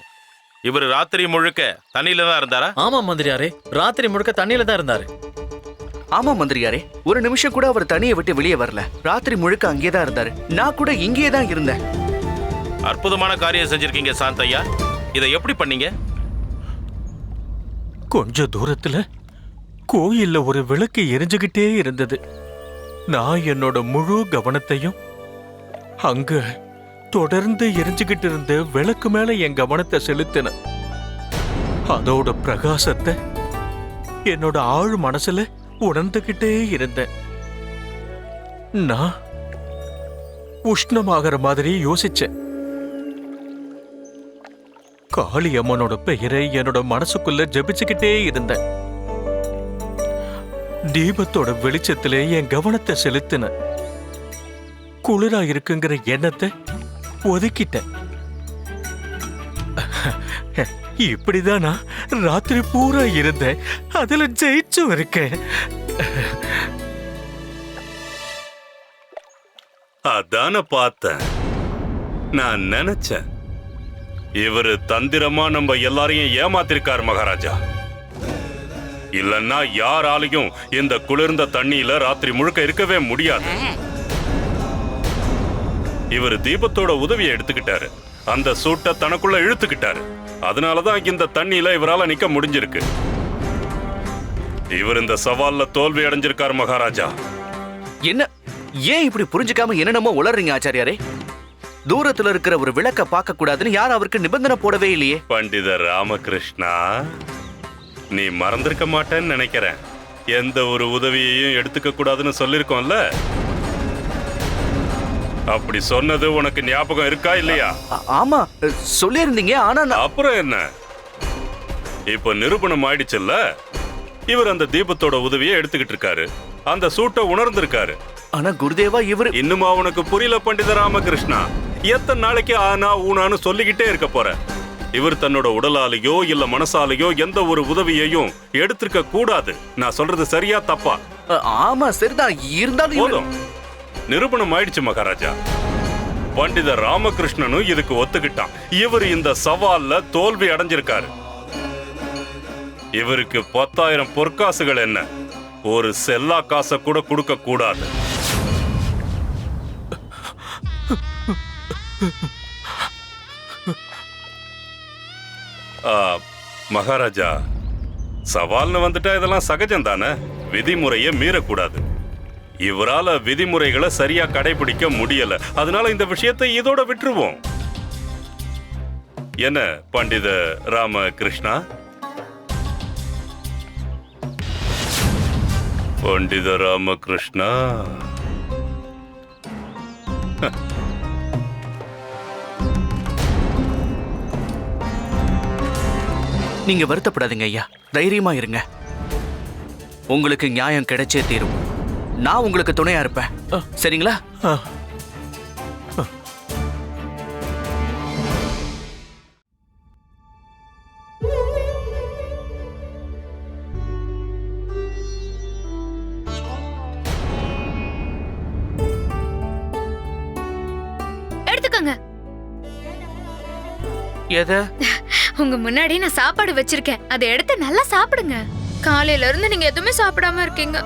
இவர் ராத்திரி முழுக்க தண்ணியில தான் இருந்தாரா? ஆமா மந்திரியாரே, ராத்திரி முழுக்க தண்ணியில தான் இருந்தாரு. ஆமா மந்திரியாரே, ஒரு நிமிஷம் கூட அவர் தனியை விட்டு வெளியே வரல. ராத்திரி முழுக்க அங்கேதான் இருந்தாரு. நான் கூட இங்கேயே தான் இருந்தேன். அற்புதமான காரியம் செஞ்சிருக்கீங்க சாந்தையா. இதை எப்படி பண்ணீங்க? கொஞ்ச தூரத்துல கோயில்ல ஒரு விளக்கு எரிஞ்சுகிட்டே இருந்தது. நான் என்னோட முழு கவனத்தையும் அங்க தொடர்ந்து எரிஞ்சுகிட்டு இருந்த விளக்கு மேல என் கவனத்தை செலுத்தின. அதோட பிரகாசத்தை என்னோட ஆழ் மனசுல உணர்ந்துகிட்டே இருந்தேன். நான் உஷ்ணமாகற மாதிரி யோசிச்சேன். காளியம்மனோட பெயரை என்னோட மனசுக்குள்ள ஜபிச்சுக்கிட்டே இருந்தேன். தீபத்தோட வெளிச்சத்திலே என் கவனத்தை செலுத்தின. குளிரா இருக்குங்கிற எண்ணத்தை ஒதுக்கிட்டேன். இப்படிதான் நான் ராத்திரி பூரா இருந்தேன். அதுல ஜெயிச்சும் இருக்கேன். அதான பார்த்தேன். நான் நினைச்சேன், இவரு தந்திரமா நம்ம எல்லாரையும் ஏமாத்திருக்காரு மகாராஜா. இல்லன்னா யாராலையும் இந்த குளிர்ந்த தண்ணியில ராத்திரி முழுக்க இருக்கவே முடியாது. இவர் தீபத்தோட உதவியை எடுத்துக்கிட்டாரு, அந்த சூட்டை தனக்குள்ள இழுத்துக்கிட்டாரு. அதனாலதான் இந்த தண்ணியில இவரால நிக்க முடிஞ்சிருக்கு. இவர் இந்த சவால்ல தோல்வி அடைஞ்சிருக்காரு மகாராஜா. என்ன, ஏன் இப்படி புரிஞ்சுக்காம என்னென்னமோ உளறீங்க ஆச்சாரியாரே? தூரத்துல இருக்கிற ஒரு விளக்க பார்க்க கூடாதுன்னு யாரும் அவருக்கு நிபந்தனை போடவே இல்லையே. பண்டிதர் ராமகிருஷ்ணா, நீ மறந்திருக்க மாட்டேன்னு நினைக்கிறேன். எந்த ஒரு உதவியையும் எடுத்துக்க கூடாதுன்னு சொல்லிருக்கோம்ல? அப்படி சொன்னது உனக்கு ஞாபகம் இருக்கா இல்லையா? ஆமா சொல்லியிருந்தீங்க. ஆனா அப்புறம் என்ன, இப்ப நிரூபணம் ஆயிடுச்சுல்ல. இவர் அந்த தீபத்தோட உதவியை எடுத்துக்கிட்டு இருக்காரு, அந்த சூட்டை உணர்ந்திருக்காரு. ஆனா குருதேவா, இவர் இன்னுமா உனக்கு புரியல பண்டித ராமகிருஷ்ணா? எத்தனை நாளைக்கு ஆனா ஊனான்னு சொல்லிக்கிட்டே இருக்க போற? இவர் தன்னோட உடலாலேயோ இல்ல மனசாலேயோ எந்த ஒரு உதவியையும் எடுத்திருக்க கூடாது. நான் சொல்றது சரியா தப்பா? ஆமா சரிதான். இருந்தாலும் போதும், நிரூபணம் ஆயிடுச்சு மகாராஜா. பண்டித ராமகிருஷ்ணனும் இதுக்கு ஒத்துக்கிட்டான். இவர் இந்த சவால்ல தோல்வி அடைஞ்சிருக்காரு. இவருக்கு 10,000 பொற்காசுகள் என்ன, ஒரு செல்லா காசை கூட கொடுக்க கூடாது. மகாராஜா, சவால்னு வந்துட்டா இதெல்லாம் சகஜம் தானே. விதிமுறையை மீறக்கூடாது. இவரால விதிமுறைகளை சரியா கடைபிடிக்க முடியல. அதனால இந்த விஷயத்தை இதோட விட்டுருவோம். என்ன பண்டித ராமகிருஷ்ணா? பண்டித ராமகிருஷ்ணா, நீங்க வருத்தப்படாதீங்க ஐயா, தைரியமா இருங்க. உங்களுக்கு நியாயம் கிடைச்சே தீரும். நான் உங்களுக்கு துணையா இருப்பேன், சரிங்களா? எடுத்துக்கங்க. எதை? உங்க முன்னாடி நான் சாப்பாடு வச்சிருக்கேன், அதை எடுத்து நல்லா சாப்பிடுங்க. காலையில இருந்து நீங்க எதுவுமே சாப்பிடாம இருக்கீங்க.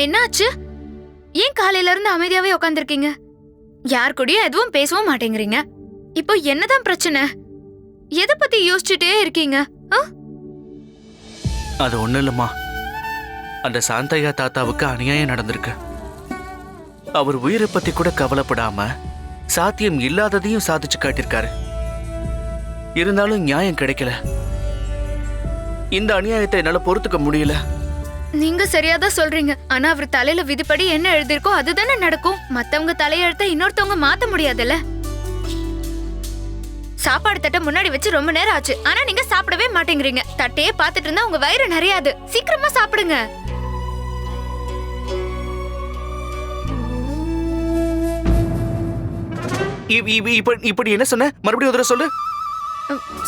என்னாச்சு? ஏன் காலையில இருந்து அமைதியாவே உட்காந்துருக்கீங்க? யார் கூடயும் எதுவும் பேசவும் மாட்டேங்கிறீங்க. இப்போ என்னதான் பிரச்சனை? எதை பத்தி யோசிச்சுட்டே இருக்கீங்க? அது ஒண்ணு இல்லம்மா, அந்த சாந்தையா தாத்தாவுக்கு அநியாயம் நடந்திருக்கு. அவர் உயிரை பத்தி கூட கவலைப்படாம சாத்தியம் இல்லாததையும் சாதிச்சு காட்டியிருக்காரு. இருந்தாலும் நியாயம் கிடைக்கல. இந்த அநியாயத்தை என்னால பொறுத்துக்க முடியல. நீங்க சரியாதான் சொல்றீங்க. ஆனா அவர் தலையில விதிப்படி என்ன எழுதிருக்கோ அதுதானே நடக்கும். மத்தவங்க தலையெழுத்த இன்னொருத்தவங்க மாத்த முடியாதுல்ல. சாப்பாடு தட்டை முன்னாடி வச்சு ரொம்ப நேரம் ஆச்சு, ஆனா நீங்க சாப்பிடவே மாட்டேங்கிறீங்க. தட்டையே பாத்துட்டு இருந்தா உங்க வயிறு நிறையாது. சீக்கிரமா சாப்பிடுங்க. இப்படி என்ன சொன்ன? மறுபடியும் ஒரு சொல்லு.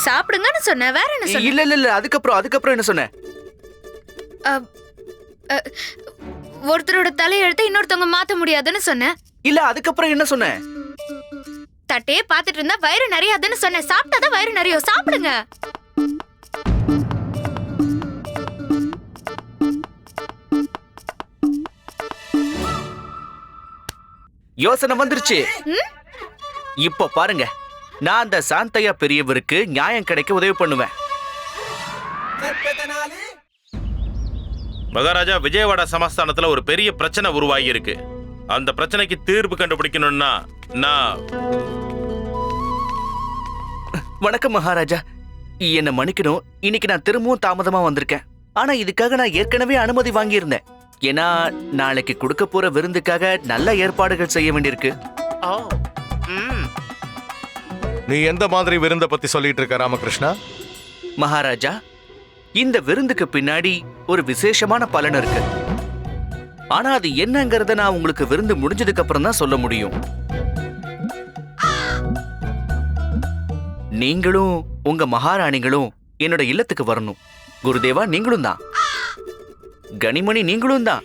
சாப்பிடுங்கன்னு சொன்னேன். வேற என்ன சொன்ன? இல்ல அதுக்கப்புறம் என்ன சொன்ன? ஒருத்தரோட தலையெழுத்த இன்னொருத்தவங்க மாத்த முடியாதுன்னு சொன்னேன். இல்ல அதுக்கப்புறம் என்ன சொன்ன? தட்டையே பாத்துட்டு இருந்தா வயிறு நிறையாதுன்னு சொன்னேன். சாப்பிட்டாதான் வயிறு நிறையும். சாப்பிடுங்க. யோசனை வந்துருச்சு. இப்ப பாருங்க, நான் அந்த சாந்தையா பெரியவருக்கு நியாயம் கிடைக்க உதவி பண்ணுவேன். மகாராஜா, விஜயவாடா சமஸ்தானத்துல ஒரு பெரிய பிரச்சனை உருவாகி இருக்கு. அந்த பிரச்சனைக்கு தீர்வு கண்டுபிடிக்கணும்னா நான்... வணக்கம் மகாராஜா, என்ன மன்னிக்கணும். இன்னைக்கு நான் திரும்பவும் தாமதமா வந்திருக்கேன். ஆனா இதுக்காக நான் ஏற்கனவே அனுமதி வாங்கியிருந்தேன். ஏன்னா நாளைக்கு கொடுக்க போற விருந்துக்காக நல்ல ஏற்பாடுகள் செய்ய வேண்டியிருக்கு. நீ எந்த மாதிரி விருந்த பத்தி சொல்லிட்டு இருக்க ராமகிருஷ்ணா? மகாராஜா, இந்த விருந்துக்கு பின்னாடி ஒரு விசேஷமான பலன் இருக்கு. ஆனா அது என்னங்கறத நான் உங்களுக்கு விருந்து முடிஞ்சதுக்கு அப்புறம் தான் சொல்ல முடியும். நீங்களும் உங்க மகாராணிகளும் என்னோட இல்லத்துக்கு வரணும். குருதேவா நீங்களும் தான். கனிமணி நீங்களும் தான்.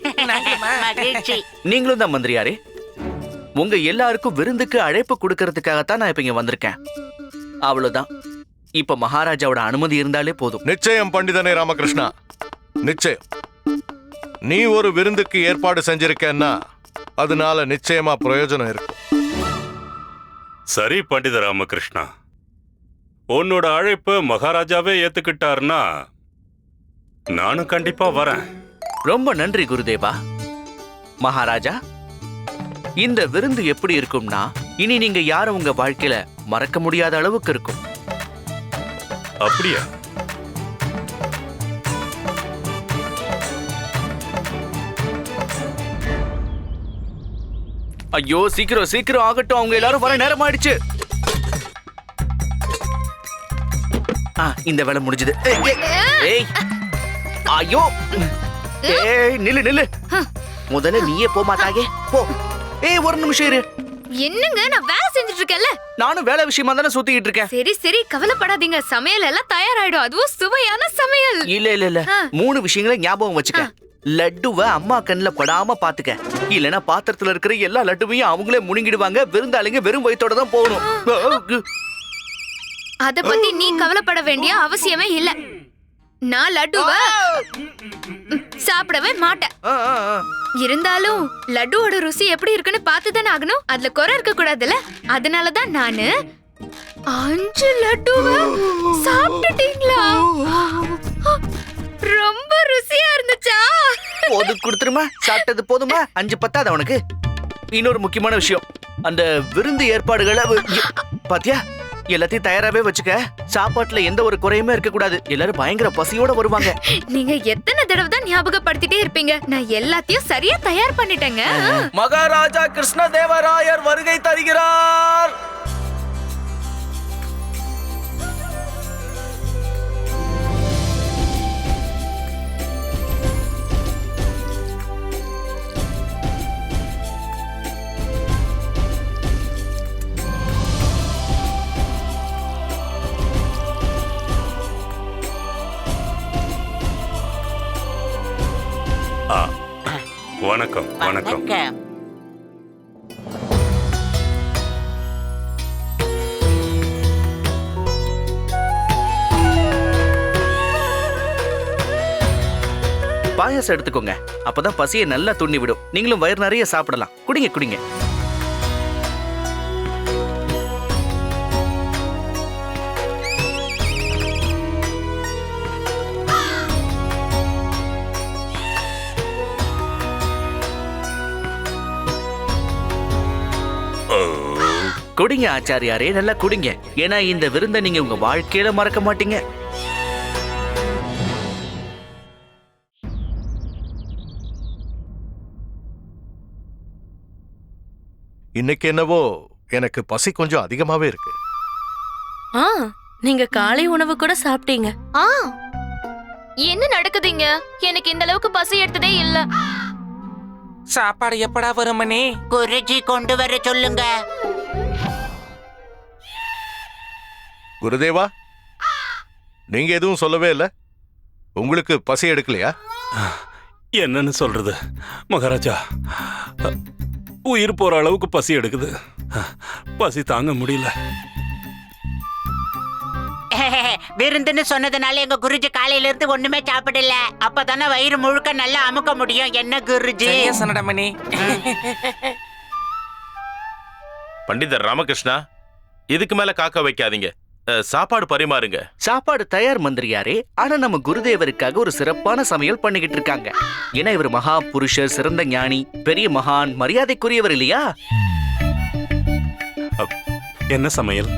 நீங்களும் தான் மந்திரியாரே. உங்க எல்லாருக்கும் விருந்துக்கு அழைப்பு கொடுக்கறதுக்காகத்தான் நான் இப்ப இங்க வந்திருக்கேன். அவ்வளவுதான். இப்ப மகாராஜாவோட அனுமதி இருந்தாலே போதும். நிச்சயம் பண்டிதனே ராமகிருஷ்ணா, நிச்சயம். நீ ஒரு விருந்துக்கு ஏற்பாடு செஞ்சிருக்கேன்னா அதனால நிச்சயமா பிரயோஜனம் இருக்கும். சரி பண்டித ராமகிருஷ்ணா, உன்னோட அழைப்பு மகாராஜாவே ஏத்துக்கிட்டாருன்னா நானும் கண்டிப்பா வரேன். ரொம்ப நன்றி குருதேவா. மகாராஜா, இந்த விருந்து எப்படி இருக்கும்னா இனி நீங்க யாரும் உங்க வாழ்க்கையில மறக்க முடியாத அளவுக்கு இருக்கும். அப்படியா? ஐயோ, சீக்கிரம் சீக்கிரம் ஆகட்டும், அவங்க எல்லாரும் வர நேரம் ஆயிடுச்சு. இந்த வேலை முடிஞ்சது. ஏய், ஐயோ, ஏய், நில்லு நில்லு. முதல்ல நீயே போ மாட்டாயே, போ. ஏய், ஒரு நிமிஷம் இரு. என்னங்க, நான் வேலை செஞ்சுட்டு இருக்கேன்ல. நானும் வேலை விஷயமா தானே சுத்திக்கிட்டு இருக்கேன். சரி சரி, கவலைப்படாதீங்க. சமையல் எல்லாம் தயாராயிடும். அதுவும் சுவையான சமையல். இல்ல 3 விஷயங்களை ஞாபகம் வச்சுக்க. லட்டுவை அம்மா கண்ணுல படாம பாத்துக்க. இல்லனா பாத்திரத்துல இருக்கிற எல்லா லட்டுவையும் அவங்களே முழுங்கிடுவாங்க. விருந்தாளிங்க வெறும் வயித்தோட தான் போகணும். அத பத்தி நீ கவலைப்பட வேண்டிய அவசியமே இல்ல. நான் லட்டுவை சாப்பிடவே மாட்டேன். இருந்தாலும் லட்டுவோட ருசி எப்படி இருக்குன்னு பார்த்துதானே ஆகணும். அதுல குறை இருக்க கூடாதுல்ல. அதனாலதான் நானு 5 லட்டுவை சாப்பிட்டுட்டீங்களா? ரொம்ப ருசியா இருந்துச்சா? போது கொடுத்துருமா, சாப்பிட்டது போதுமா? 5 பத்தாத உனக்கு? இன்னொரு முக்கியமான விஷயம், அந்த விருந்து ஏற்பாடுகளை பாத்தியா, எல்லாத்தையும் தயாராவே வச்சுக்க. சாப்பாட்டுல எந்த ஒரு குறையுமே இருக்க கூடாது. எல்லாரும் பயங்கர பசியோட வருவாங்க. நீங்க எத்தனை தடவை தான் ஞாபகப்படுத்திட்டே இருப்பீங்க. நான் எல்லாத்தையும் சரியா தயார் பண்ணிட்டேங்க. மகாராஜா கிருஷ்ணதேவராயர் வருகை தருகிறார். வணக்கம் வணக்கம். பாயாசம் எடுத்துக்கோங்க. அப்பதான் பசியை நல்லா துண்ணி விடும். நீங்களும் வயிறு நிறைய சாப்பிடலாம். குடிங்க குடிங்க. குடிங்க ஆச்சாரியாரே, நல்லா குடிங்க. ஏன்னா இந்த விருந்தை நீங்க உங்க வாழ்க்கையில மறக்க மாட்டீங்க. இன்னைக்கு என்னவோ எனக்கு பசி கொஞ்சம் அதிகமாவே இருக்கு. ஆ, நீங்க காலை உணவு கூட சாப்பிட்டீங்க. ஆ என்ன நடக்குதுங்க? எனக்கு இந்த அளவுக்கு பசி எடுத்ததே இல்ல. சாப்பாடு எப்படா வருமனே? குருஜி கொண்டு வர சொல்லுங்க. குருதேவா, நீங்க எதுவும் சொல்லவே இல்ல. உங்களுக்கு பசி எடுக்கலையா? என்னன்னு சொல்றது மகாராஜா, உயிர் போற அளவுக்கு பசி எடுக்குது. பசி தாங்க முடியல. விருந்துன்னு சொன்னதுனால எங்க குருஜி காலையில இருந்து ஒண்ணுமே சாப்பிடல. அப்பதானே வயிறு முழுக்க நல்லா அமுக்க முடியும். என்ன குருஜி? சரியா சொன்னடமணி. பண்டிதர் ராமகிருஷ்ணா, இதுக்கு மேல காக்க வைக்காதீங்க. சாப்பாடு பரிமாறுங்க. சாப்பாடு தயார் மந்திரியாரே. ஆனா நம்ம குருதேவருக்காக ஒரு சிறப்பான சமையல் பண்ணிக்கிட்டு இருக்காங்க. ஏன்னா இவர் மகா புருஷர், சிறந்த ஞானி, பெரிய மகான், மரியாதைக்குரியவர் இல்லையா? என்ன சமையல்?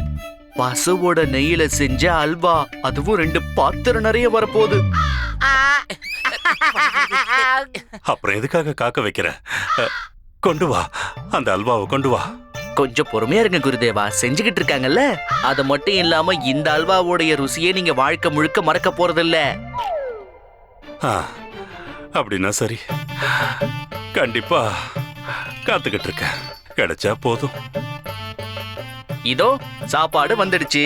பசுவோட நெய்யில செஞ்ச அல்வா, அதுவும் 2 பாத்திரம் நிறைய வரப்போகுது. அப்புறம் எதுக்காக காக்க வைக்கிற? கொண்டு வா, அந்த அல்வாவை கொண்டு வா. கொஞ்சம் பொறுமையா இருங்க குருதேவா, செஞ்சுக்கிட்டு இருக்காங்கல்ல. அது மட்டும் இல்லாம இந்த அல்வாவோடைய ருசியை நீங்க வாழ்க்கை முழுக்க மறக்க போறதில்ல. அப்படின்னா சரி, கண்டிப்பா காத்துக்கிட்டு இருக்கேன். கிடைச்சா போதும். இதோ சாப்பாடு வந்துடுச்சு.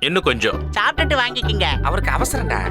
இன்னும் கொஞ்சம் சாப்பிட்டுட்டு வாங்கிக்கிங்க. அவருக்கு அவசரம்டா.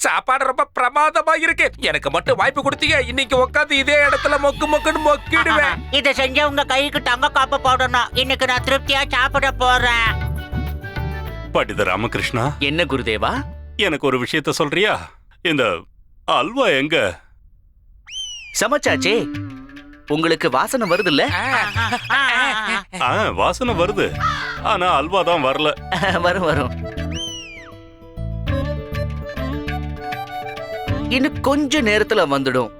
சாப்பாடு ரொம்ப பிரமாதமா இருக்கு. எனக்கு மட்டும் வாய்ப்பு கொடுத்தீங்க, இன்னைக்கு உட்காந்து இதே இடத்துல மொக்கு மொக்குன்னு மொக்கிடுவேன். இத செஞ்ச உங்க கைக்கு தங்க காப்பு போடணும். இன்னைக்கு நான் திருப்தியா சாப்பிட போறேன். பண்டிதர் ராமகிருஷ்ணா. என்ன குருதேவா? எனக்கு ஒரு விஷயத்த சொல்றியா? இந்த அல்வா எங்க? சமைச்சாச்சே. உங்களுக்கு வாசனை வருது இல்ல? வாசனை வருது, ஆனா அல்வா தான் வரல. வரும் வரும். இன்னும் கொஞ்ச நேரத்துல வந்துடும்.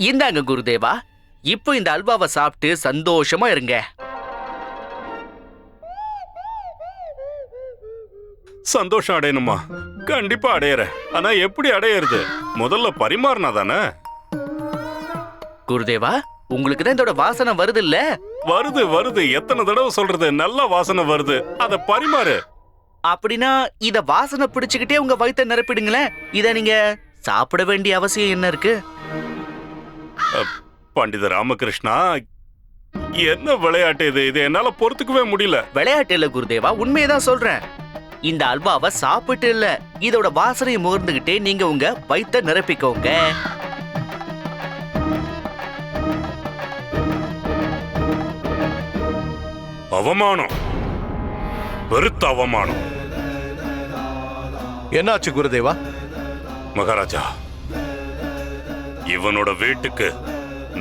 இந்தாங்க குருதேவா, இப்போ இந்த அல்வாவை சாப்பிட்டு சந்தோஷமா இருங்க. சந்தோஷம் அடையணுமா? கண்டிப்பா அடையறேன். ஆனா எப்படி அடையறது? முதல்ல பரிமாறினா தானே. குருதேவா, உங்களுக்கு தான் இதோட வாசனை வருது இல்ல? வருது வருது, எத்தனை தடவை சொல்றது? நல்ல வாசனை வருது, அத பரிமாறு. அப்படின்னா இத வாசனை பிடிச்சுக்கிட்டே உங்க வயித்தை நிரப்பிடுங்களேன். இத நீங்க சாப்பிட வேண்டிய அவசியம் என்ன இருக்கு? பண்டிதர் ராமகிருஷ்ணா, என்ன விளையாட்டு இது? இது என்னால பொறுத்துக்கவே முடியல. விளையாட்டு இல்ல குருதேவா, உண்மையதான் சொல்றேன். இந்த அல்வாவை சாப்பிட்டு இல்ல, இதோட வாசனையை முகர்ந்துகிட்டே நீங்க உங்க வயித்தை நிரப்பிக்கோங்க. அவமானம், பெருத்த அவமானம். என்னாச்சு குருதேவா? மகாராஜா, இவனோட வீட்டுக்கு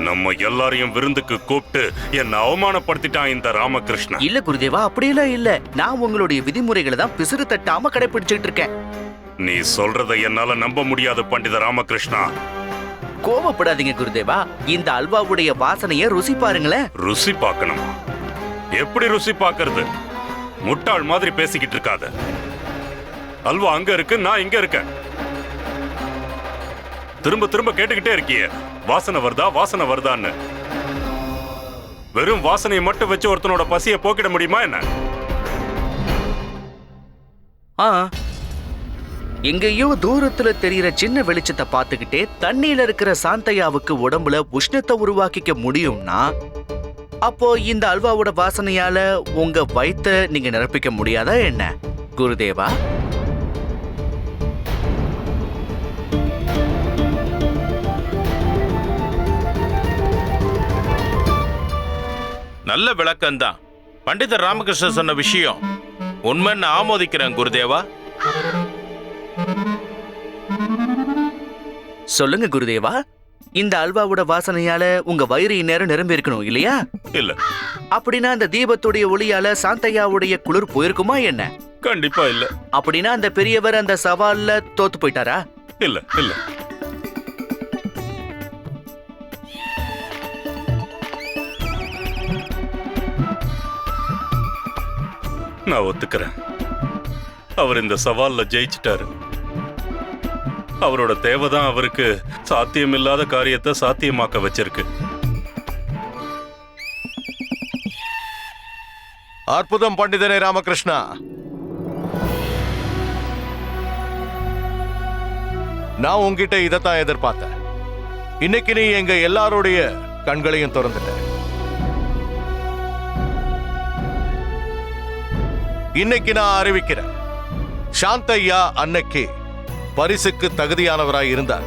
நம்ம எல்லாரையும் விருந்துக்கு கூப்பிட்டு என்ன அவமானப்படுத்திட்டான் இந்த ராமகிருஷ்ணன். இல்ல குருதேவா, அப்படியெல்லாம் இல்ல. நான் உங்களுடைய விதிமுறைகளை தான் பிசுறு தட்டாம கடைபிடிச்சிட்டு இருக்கேன். நீ சொல்றதை என்னால நம்ப முடியாது பண்டித ராமகிருஷ்ணா. கோபப்படாதீங்க குருதேவா, இந்த அல்வாவுடைய வாசனைய ருசி பாருங்களேன். ருசி பார்க்கணுமா? எப்படி ருசி பார்க்கறது? முட்டாள் மாதிரி பேசிக்கிட்டு இருக்காத. அல்வா அங்க இருக்கு, நான் இங்க இருக்கேன். திரும்ப திரும்ப கேட்டுக்கிட்டே இருக்கியே, வாசனை வருதா வாசனை வருதான்னு. வெறும் வாசனையை மட்டும் வச்சு ஒருத்தனோட பசியை போக்கிட முடியுமா என்ன? எங்கேயோ தூரத்துல தெரியற சின்ன வெளிச்சத்தை பார்த்துக்கிட்டே தண்ணியில இருக்கிற சாந்தையாவுக்கு உடம்புல உஷ்ணத்தை உருவாக்கிக்க முடியும்னா, அப்போ இந்த அல்வாவோட வாசனையால உங்க வயித்தை நீங்க நிரப்பிக்க முடியாதா என்ன குருதேவா? நல்ல விளக்கம்தான். பண்டிதர் ராமகிருஷ்ணன் சொன்ன விஷயம் உண்மைன்னு ஆமோதிக்கிறேன் குருதேவா. சொல்லுங்க குருதேவா, இந்த அல்வாவோட வாசனையால உங்க வயிறு இந்நேரம் நிரம்பி இருக்கணும் இல்லையா? இல்ல. அப்படின்னா அந்த தீபத்துடைய ஒளியால சாந்தையாவுடைய குளிர் போயிருக்குமா என்ன? கண்டிப்பா இல்ல. அப்படின்னா அந்த பெரியவர் அந்த சவால்ல தோத்து போயிட்டாரா? இல்ல இல்ல. நான் ஒத்துக்கிறேன், அவர் இந்த சவால்ல ஜெயிச்சிட்டாரு. அவரோட தேவைதான் அவருக்கு சாத்தியமில்லாத காரியத்தை சாத்தியமாக்க வச்சிருக்கு. அற்புதம் பண்டிதனே ராமகிருஷ்ணா. நான் உங்ககிட்ட இதைத்தான் எதிர்பார்த்தேன். இன்னைக்கு நீ எங்க எல்லாருடைய கண்களையும் திறந்துட்ட. இன்னைக்கு நான் அறிவிக்கிறேன், சாந்தையா அன்னைக்கு பரிசுக்கு தகுதியானவராய் இருந்தார்.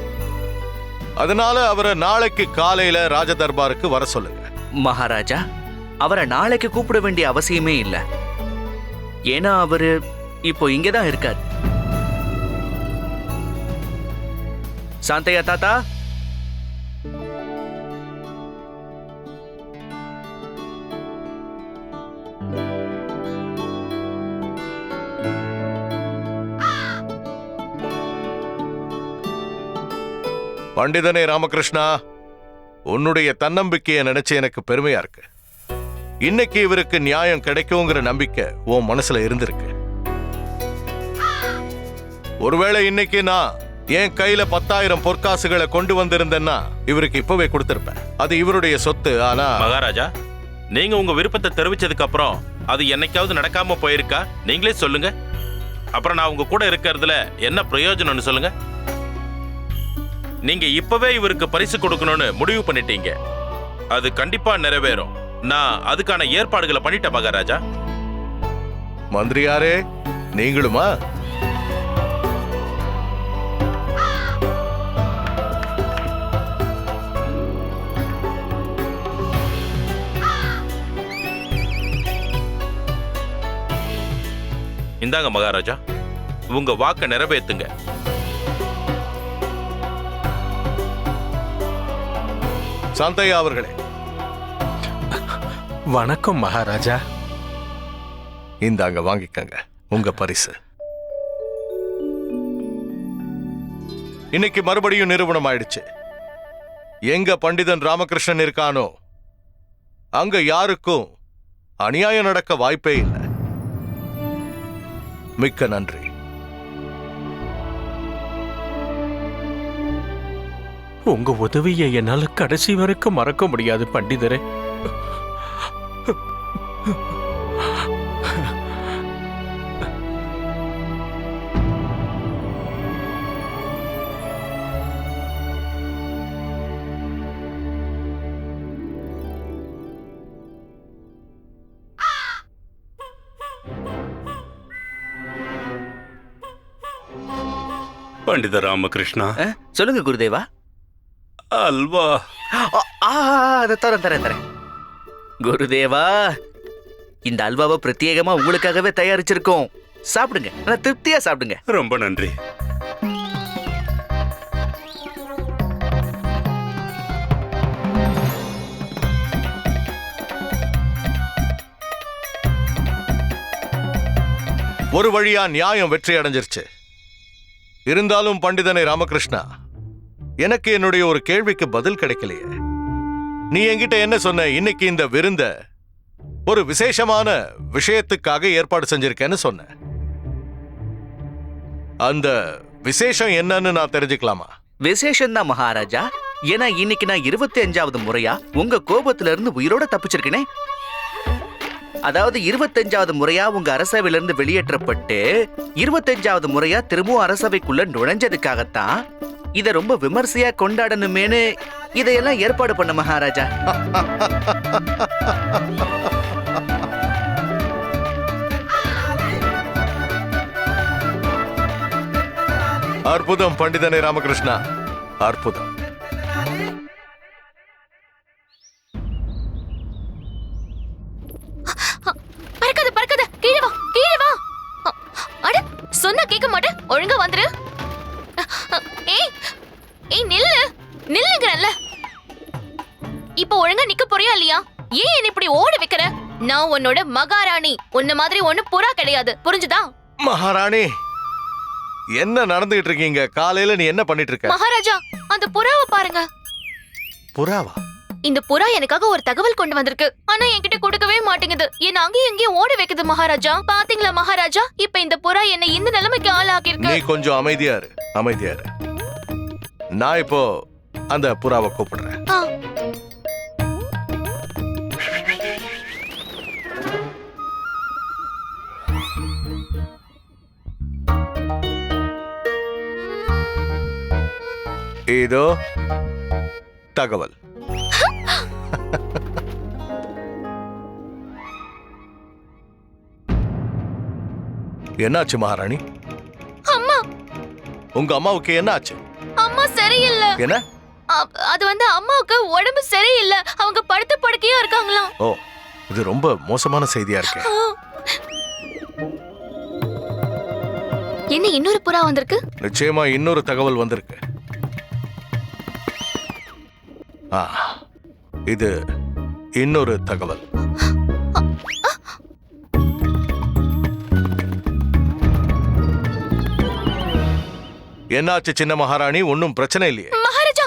அதனால அவரை நாளைக்கு காலையில ராஜ தர்பாருக்கு வர சொல்லுங்க. மகாராஜா, அவரை நாளைக்கு கூப்பிட வேண்டிய அவசியமே இல்ல. ஏன்னா அவரு இப்போ இங்கதான் இருக்கார். சாந்தையா தாத்தா, பண்டிதனே ராமகிருஷ்ணா, உன்னுடைய தன்னம்பிக்கையை நினைச்சு எனக்கு பெருமையா இருக்கு. இன்னைக்கு இவருக்கு நியாயம் கிடைக்குங்கிற நம்பிக்கை உன் மனசுல இருந்திருக்கு. ஒருவேளை இன்னைக்கு நான் என் கையில 10,000 பொற்காசுகளை கொண்டு வந்திருந்தேன்னா இவருக்கு இப்பவே கொடுத்திருப்பேன். அது இவருடைய சொத்து. ஆனா மகாராஜா, நீங்க உங்க விருப்பத்தை தெரிவிச்சதுக்கு அப்புறம் அது என்னைக்காவது நடக்காம போயிருக்கா? நீங்களே சொல்லுங்க. அப்புறம் நான் உங்க கூட இருக்கிறதுல என்ன பிரயோஜனம்னு சொல்லுங்க. நீங்க இப்பவே இவருக்கு பரிசு கொடுக்கணும்னு முடிவு பண்ணிட்டீங்க. அது கண்டிப்பா நிறைவேறும். நான் அதுக்கான ஏற்பாடுகளை பண்ணிட்டேன் மகாராஜா. மந்திரியாரே, நீங்களுமா? இந்தாங்க மகாராஜா, உங்க வாக்க நிறைவேத்துங்க. சாந்தையா அவர்களே. வணக்கம் மகாராஜா. இந்தாங்க, வாங்கிக்கங்க உங்க பரிசு. இன்னைக்கு மறுபடியும் நிரூபணம் ஆயிடுச்சு, எங்க பண்டிதன் ராமகிருஷ்ணன் இருக்கானோ அங்க யாருக்கும் அநியாயம் நடக்க வாய்ப்பே இல்லை. மிக்க நன்றி. உங்க உதவியை என்னால கடைசி வரைக்கும் மறக்க முடியாது பண்டிதரே. பண்டித ராமகிருஷ்ணா. சொல்லுங்க குருதேவா. அல்வா. அதை தரேன். குருதேவா, இந்த அல்வாவை பிரத்யேகமா உங்களுக்காகவே தயாரிச்சிருக்கோம். சாப்பிடுங்க, நல்லா திருப்தியா சாப்பிடுங்க. ரொம்ப நன்றி. ஒரு வழியா நியாயம் வெற்றி அடைஞ்சிருச்சு. இருந்தாலும் பண்டிதனை ராமகிருஷ்ணா, எனக்கு என்னுடைய ஒரு கேள்விக்கு பதில் கிடைக்கலையே. நீ என்கிட்ட என்ன சொன்ன? இன்னைக்கு இந்த விருந்த ஒரு விசேஷமான விஷயத்துக்காக ஏற்பாடு செஞ்சிருக்கேன்னு சொன்னேன். அந்த விசேஷம் என்னன்னு நான் தெரிஞ்சுக்கலாமா? விசேஷம் தான் மகாராஜா. ஏன்னா இன்னைக்கு நான் 25வது முறையா உங்க கோபத்துல இருந்து உயிரோட தப்பிச்சிருக்கேனே. அதாவது 25வது முறையா உங்க அரசவையில இருந்து வெளியேற்றப்பட்டு 25வது முறையா திரும்பவும் அரசவைக்குள்ள நுழைஞ்சதுக்காகத்தான் இத ரொம்ப விமர்சையா கொண்டாடணுமேனு இதையெல்லாம் ஏற்பாடு பண்ண மகாராஜா. அற்புதம் பண்டிதனே ராமகிருஷ்ணா, அற்புதம். பறக்காத பறக்காத, கீழே வா கீழே வா. அட சொன்னா கேட்க மாட்டேன், ஒழுங்கா வந்துரு. ஏய் ஏய் நில்லு நில்லுங்கறல்ல. இப்போ ஒழுங்கா நிக்க போறியா இல்லையா? ஏன் என்ன இப்படி ஓட வைக்கிற? நான் உன்னோட மகாராணி, உன்ன மாதிரி ஒண்ணு புறா கிடையாது, புரிஞ்சுதா? மகாராணி, என்ன நடந்துகிட்டு இருக்கீங்க? காலையில நீ என்ன பண்ணிட்டு இருக்க? மகாராஜா, அந்த புறாவை பாருங்க. புறாவா? இந்த புறா எனக்காக ஒரு தகவல் கொண்டு வந்திருக்கு. ஆனா என்கிட்ட கொடுக்கவே மாட்டேங்குது. என்ன அங்கேயும் எங்கேயும் ஓட வைக்குது மகாராஜா. பாத்தீங்களா மகாராஜா, இப்ப இந்த புறா என்ன இந்த நிலைமைக்கு ஆளாக்கிருக்கு. நீ கொஞ்சம் அமைதியா இரு, அமைதியா இரு. நான் இப்போ அந்த புறாவை கூப்பிடுறேன். இதோ தகவல். என்னாச்சு மகாராணி? அம்மா, உங்க அம்மாவுக்கு என்னாச்சு? அம்மா சரியில்லை. என்ன? அது வந்து அம்மாவுக்கு உடம்பு சரியில்லை. அவங்க படுத்த படுக்கையா இருக்காங்களாம். ஓ, இது ரொம்ப மோசமான செய்தியா இருக்கு. என்ன இன்னொரு புறா வந்திருக்கு? நிச்சயமா இன்னொரு தகவல் வந்திருக்கு. இது இன்னொரு தகவல். என்னாச்சு சின்ன மகாராணி? ஒன்னும் பிரச்சனை இல்லையே? மகாராஜா,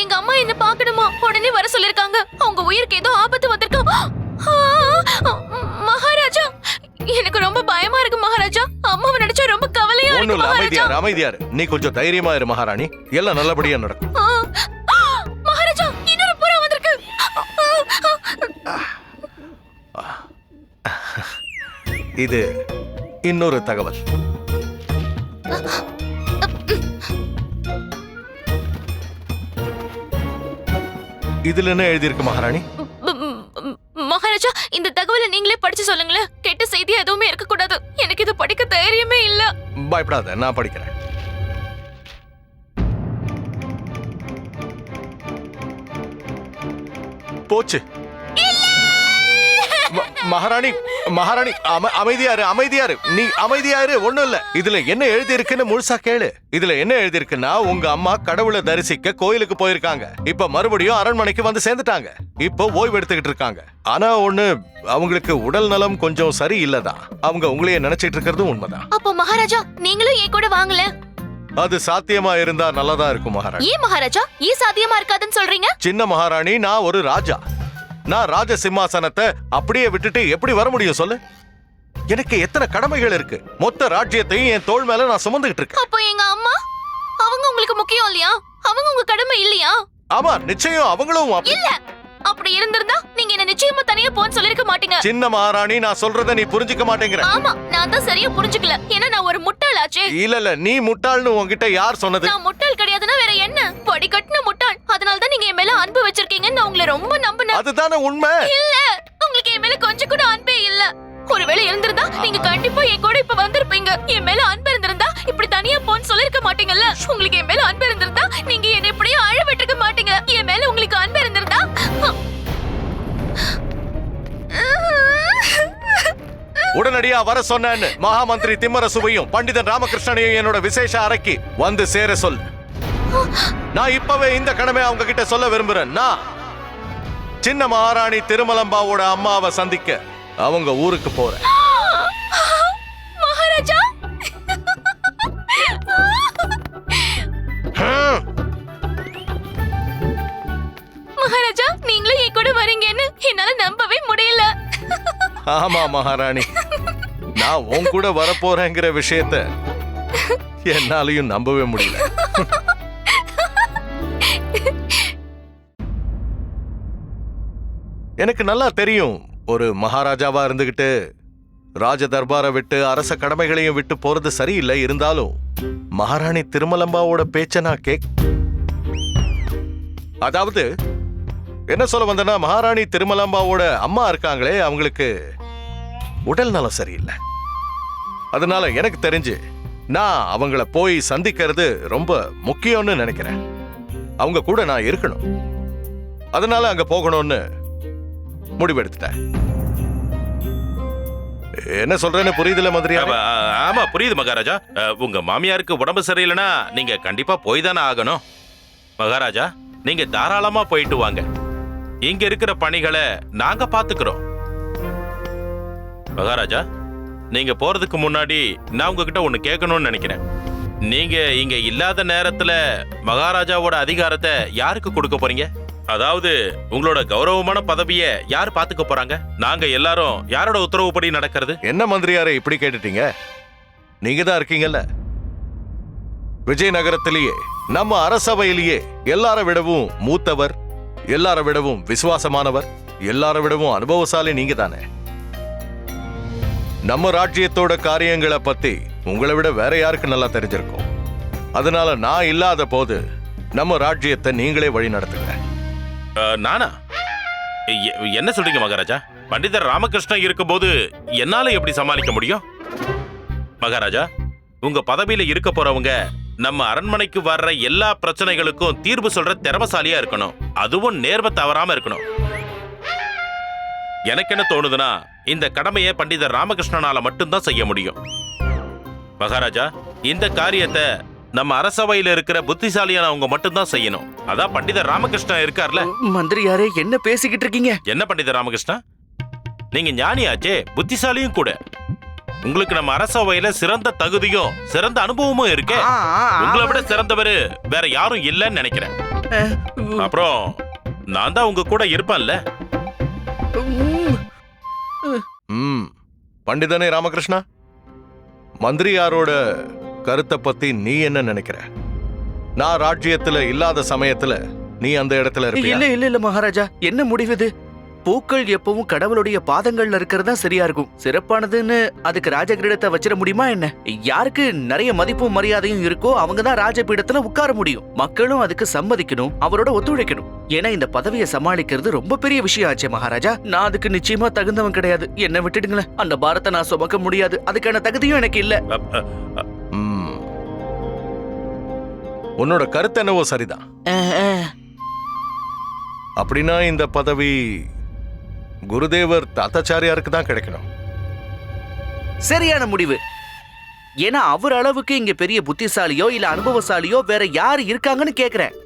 எங்க அம்மா என்ன பார்க்கணுமா? உடனே வர சொல்லிருக்காங்க. அவங்க உயிருக்கு ஏதோ ஆபத்து வந்திருக்கு. மகாராஜா, எனக்கு ரொம்ப பயமா இருக்கு மகாராஜா. அம்மாவை நினைச்சா ரொம்ப கவலையா இருக்கு மகாராஜா. அமைதியாரு, அமைதியாரு. நீ கொஞ்சம் தைரியமா இரு மகாராணி. எல்லாம் நல்லபடியா நடக்கும். மகாராஜா, இன்னொரு புறா வந்திருக்கு. இது இன்னொரு தகவல். இதுல என்ன எழுதியிருக்கு மகாராணி? மகாராஜா, இந்த தகவலை நீங்களே படிச்சு சொல்லுங்களேன். கெட்ட செய்தி எதுவுமே இருக்க கூடாது. எனக்கு இது படிக்க தைரியமே இல்ல. பயப்படாத, நான் படிக்கிறேன். போச்சு. மகாராணி, மகாராணி, அமைதியாரு, அமைதியாரு. நீ அமைதியாரு. ஒண்ணும் இல்ல. இதுல என்ன எழுதி இருக்குன்னு முழுசா கேளு. இதுல என்ன எழுதி இருக்குன்னா, உங்க அம்மா கடவுளை தரிசிக்க கோயிலுக்கு போயிருக்காங்க. இப்ப மறுபடியும் அரண்மனைக்கு வந்து சேர்ந்துட்டாங்க. இப்போ ஓய்வு எடுத்துக்கிட்டு இருக்காங்க. ஆனா ஒண்ணு, அவங்களுக்கு உடல் நலம் கொஞ்சம் சரி இல்லதான். அவங்க உங்களையே நினைச்சிட்டு இருக்கிறதும் உண்மைதான். அப்போ மகாராஜா, நீங்களும் என் கூட வாங்கல. அது சாத்தியமா இருந்தா நல்லதா இருக்கும் மகாராணி. ஏன் மகாராஜா, ஏன் சாத்தியமா இருக்காதுன்னு சொல்றீங்க? சின்ன மகாராணி, நான் ஒரு ராஜா. நான் ராஜ சிம்மாசனத்தை அப்படியே விட்டுட்டு எப்படி வர முடியும் சொல்லு? எனக்கு எத்தனை கடமைகள் இருக்கு. மொத்த ராஜ்யத்தையும் என் தோள் மேல நான் சுமந்துகிட்டு இருக்கேன். அப்போ எங்க அம்மா, அவங்க உங்களுக்கு முக்கியம் இல்லையா? அவங்க உங்க கடமை இல்லையா? ஆமா, நிச்சயம் அவங்களும் இல்ல. அப்படி இருந்திருந்தா நீங்க என்ன நிச்சயமா தனியா போன்னு சொல்லிருக்க மாட்டீங்க. சின்ன மகாராணி, நான் சொல்றத நீ புரிஞ்சுக்க மாட்டேங்கிற. ஆமா, நான் தான் சரியா புரிஞ்சுக்கல. ஏன்னா நான் ஒரு முட்டாளாச்சே. இல்ல, நீ முட்டாள்னு உன்கிட்ட யார் சொன்னது? நான் முட்டாள் கிடையாதுன்னா வேற என்ன? படி கட்டின முட்டாள். அதனாலதான் நீங்க என் மேல அன்பு வச்சிருக்கீங்கன்னு நான் உங்களை ரொம்ப நம்பினேன். அதுதானே உண்மை. இல்ல, உங்களுக்கு என் மேல கொஞ்சம் கூட அன்பே இல்ல. ஒருவேளை இருந்திருந்தா நீங்க கண்டிப்பா என் கூட இப்ப வந்திருப்பீங்க. என் மேல அன்பு இருந்திருந்தா இப்படி தனியா போன்னு சொல்லிருக்க மாட்டீங்கல்ல. உங்களுக்கு என் மேல அன்பு இருந்திருந்தா நீங்க என்ன இப்படியே அழ விட்டுருக்க மாட்டீங்க. என் மேல உங்களுக்கு அன்பு இருந்திருந்தா உடனடியா வர சொன்னேன்னு மகாமந்திரி திம்மரசுவையும் பண்டிதன் ராமகிருஷ்ணனையும் என்னோட விசேஷ அறைக்கு வந்து சேர சொல். நான் இப்பவே இந்த கடமை அவங்க கிட்ட சொல்ல விரும்புறேன். நான் சின்ன மகாராணி திருமலம்பாவோட அம்மாவை சந்திக்க அவங்க ஊருக்கு போறேன். மகாராஜா, மகாராஜா, நீங்களும் என் கூட வரீங்கன்னு என்னால நம்பவே முடியல. ஆமா மகாராணி, நான் உன் கூட வரப்போறேங்கிற விஷயத்த என்னாலையும் நம்பவே முடியல. எனக்கு நல்லா தெரியும், ஒரு மகாராஜாவா இருந்துகிட்டு ராஜ தர்பாரை விட்டு அரச கடமைகளையும் விட்டு போறது சரியில்லை. இருந்தாலும் மகாராணி திருமலம்பாவோட பேச்ச நான் அதாவது என்ன சொல்ல வந்தேன்னா, மகாராணி திருமலம்பாவோட அம்மா இருக்காங்களே, அவங்களுக்கு உடல் நலம் சரியில்லை. அதனால எனக்கு தெரிஞ்சு நான் அவங்கள போய் சந்திக்கிறது ரொம்ப முக்கியம்னு நினைக்கிறேன். அவங்க கூட நான் இருக்கணும். அதனால அங்க போகணும்னு முடிவெடுத்துட்டேன். என்ன சொல்றேன்னு புரியுதுல மந்திரியா? ஆமா புரியுது மகாராஜா. உங்க மாமியாருக்கு உடம்பு சரியில்லைன்னா நீங்க கண்டிப்பா போய் தானே ஆகணும். மகாராஜா, நீங்க தாராளமா போயிட்டு வாங்க. இங்க இருக்கிற பணிகளை நாங்க பாத்துக்கிறோம். மகாராஜா, நீங்க போறதுக்கு முன்னாடி நான் உங்ககிட்ட ஒண்ணு கேட்கணும்னு நினைக்கிறேன். நீங்க இங்க இல்லாத நேரத்துல மகாராஜாவோட அதிகாரத்தை யாருக்கு கொடுக்க போறீங்க? அதாவது உங்களோட கௌரவமான பதவிய யார் பாத்துக்க போறாங்க? நாங்க எல்லாரும் யாரோட உத்தரவுப்படி நடக்கிறது? என்ன மந்திரியாரே இப்படி கேட்டுட்டீங்க? நீங்க தான் இருக்கீங்கல்ல. விஜயநகரத்திலேயே நம்ம அரசவையிலேயே எல்லார விடவும் மூத்தவர், எல்லார விடவும் விசுவாசமானவர், எல்லார விடவும் அனுபவசாலி நீங்க தானே. நம்ம ராஜ்யத்தோட காரியங்களை பத்தி உங்களை விட வேற யாருக்கு நல்லா தெரிஞ்சிருக்கும். அதனால நான் இல்லாத போது நம்ம ராஜ்யத்தை நீங்களே வழி நடத்துங்க. நானா? என்ன சொல்றீங்க மகாராஜா? பண்டிதர் ராமகிருஷ்ணன் இருக்கும்போது என்னால எப்படி சமாளிக்க முடியும்? மகாராஜா, உங்க பதவியில இருக்க போறவங்க நம்ம அரண்மனைக்கு வர்ற எல்லா பிரச்சனைகளுக்கும் தீர்வு சொல்ற திறமசாலியா இருக்கணும். அதுவும் நேர்மை தவறாம இருக்கணும். எனக்கு என்ன தோணுதுன்னா, இந்த கடமையை பண்டிதர் ராமகிருஷ்ணனால மட்டும்தான் செய்ய முடியும். மகாராஜா, இந்த காரியத்தை நம்ம அரசவையில இருக்கிற புத்திசாலியானவங்க மட்டும்தான் செய்யணும். அதான் பண்டிதர் ராமகிருஷ்ணன் இருக்கார்ல. மந்திரியாரே, என்ன பேசிக்கிட்டு இருக்கீங்க? என்ன பண்டிதர் ராமகிருஷ்ணா, நீங்க ஞானியாச்சே, புத்திசாலியும் கூட. உங்களுக்கு நம்ம அரசவையில சிறந்த தகுதியும் சிறந்த அனுபவமும் இருக்கு. உங்களை விட சிறந்தவர் வேற யாரும் இல்லைன்னு நினைக்கிறேன். அப்புறம் நான் தான் உங்க கூட இருப்பேன்ல. பண்டிதனே ராமகிருஷ்ணா, மந்திரியாரோட கருத்தை பத்தி நீ என்ன நினைக்கிற? நான் ராஜ்யத்துல இல்லாத சமயத்துல நீ அந்த இடத்துல இருப்பியா? இல்ல மகாராஜா, என்ன முடிவுது? பூக்கள் எப்பவும் கடவுளுடைய பாதங்கள்ல இருக்கிறதா சரியா இருக்கும். சிறப்பானதுன்னு அதுக்கு ராஜகிரீடத்தை வச்சிட முடியுமா என்ன? யாருக்கு நிறைய மதிப்பும் மரியாதையும் இருக்கோ அவங்கதான் ராஜபீடத்துல உட்கார முடியும். மக்களும் அதுக்கு சம்மதிக்கணும், அவரோட ஒத்துழைக்கணும். ஏன்னா இந்த பதவியை சமாளிக்கிறது ரொம்ப பெரிய விஷயம் ஆச்சே மகாராஜா. நான் அதுக்கு நிச்சயமா தகுந்தவன் கிடையாது. என்ன விட்டுடுங்களேன். அந்த பாரத்தை நான் சுமக்க முடியாது. அதுக்கான தகுதியும் எனக்கு இல்ல. உன்னோட கருத்து என்னவோ சரிதான். அப்படின்னா இந்த பதவி குருதேவர் தாத்தாச்சாரியாருக்கு தான் கிடைக்கணும். சரியான முடிவு. ஏன்னா அவர் அளவுக்கு இங்க பெரிய புத்திசாலியோ இல்ல அனுபவசாலியோ வேற யாரு இருக்காங்கன்னு கேக்குறேன்.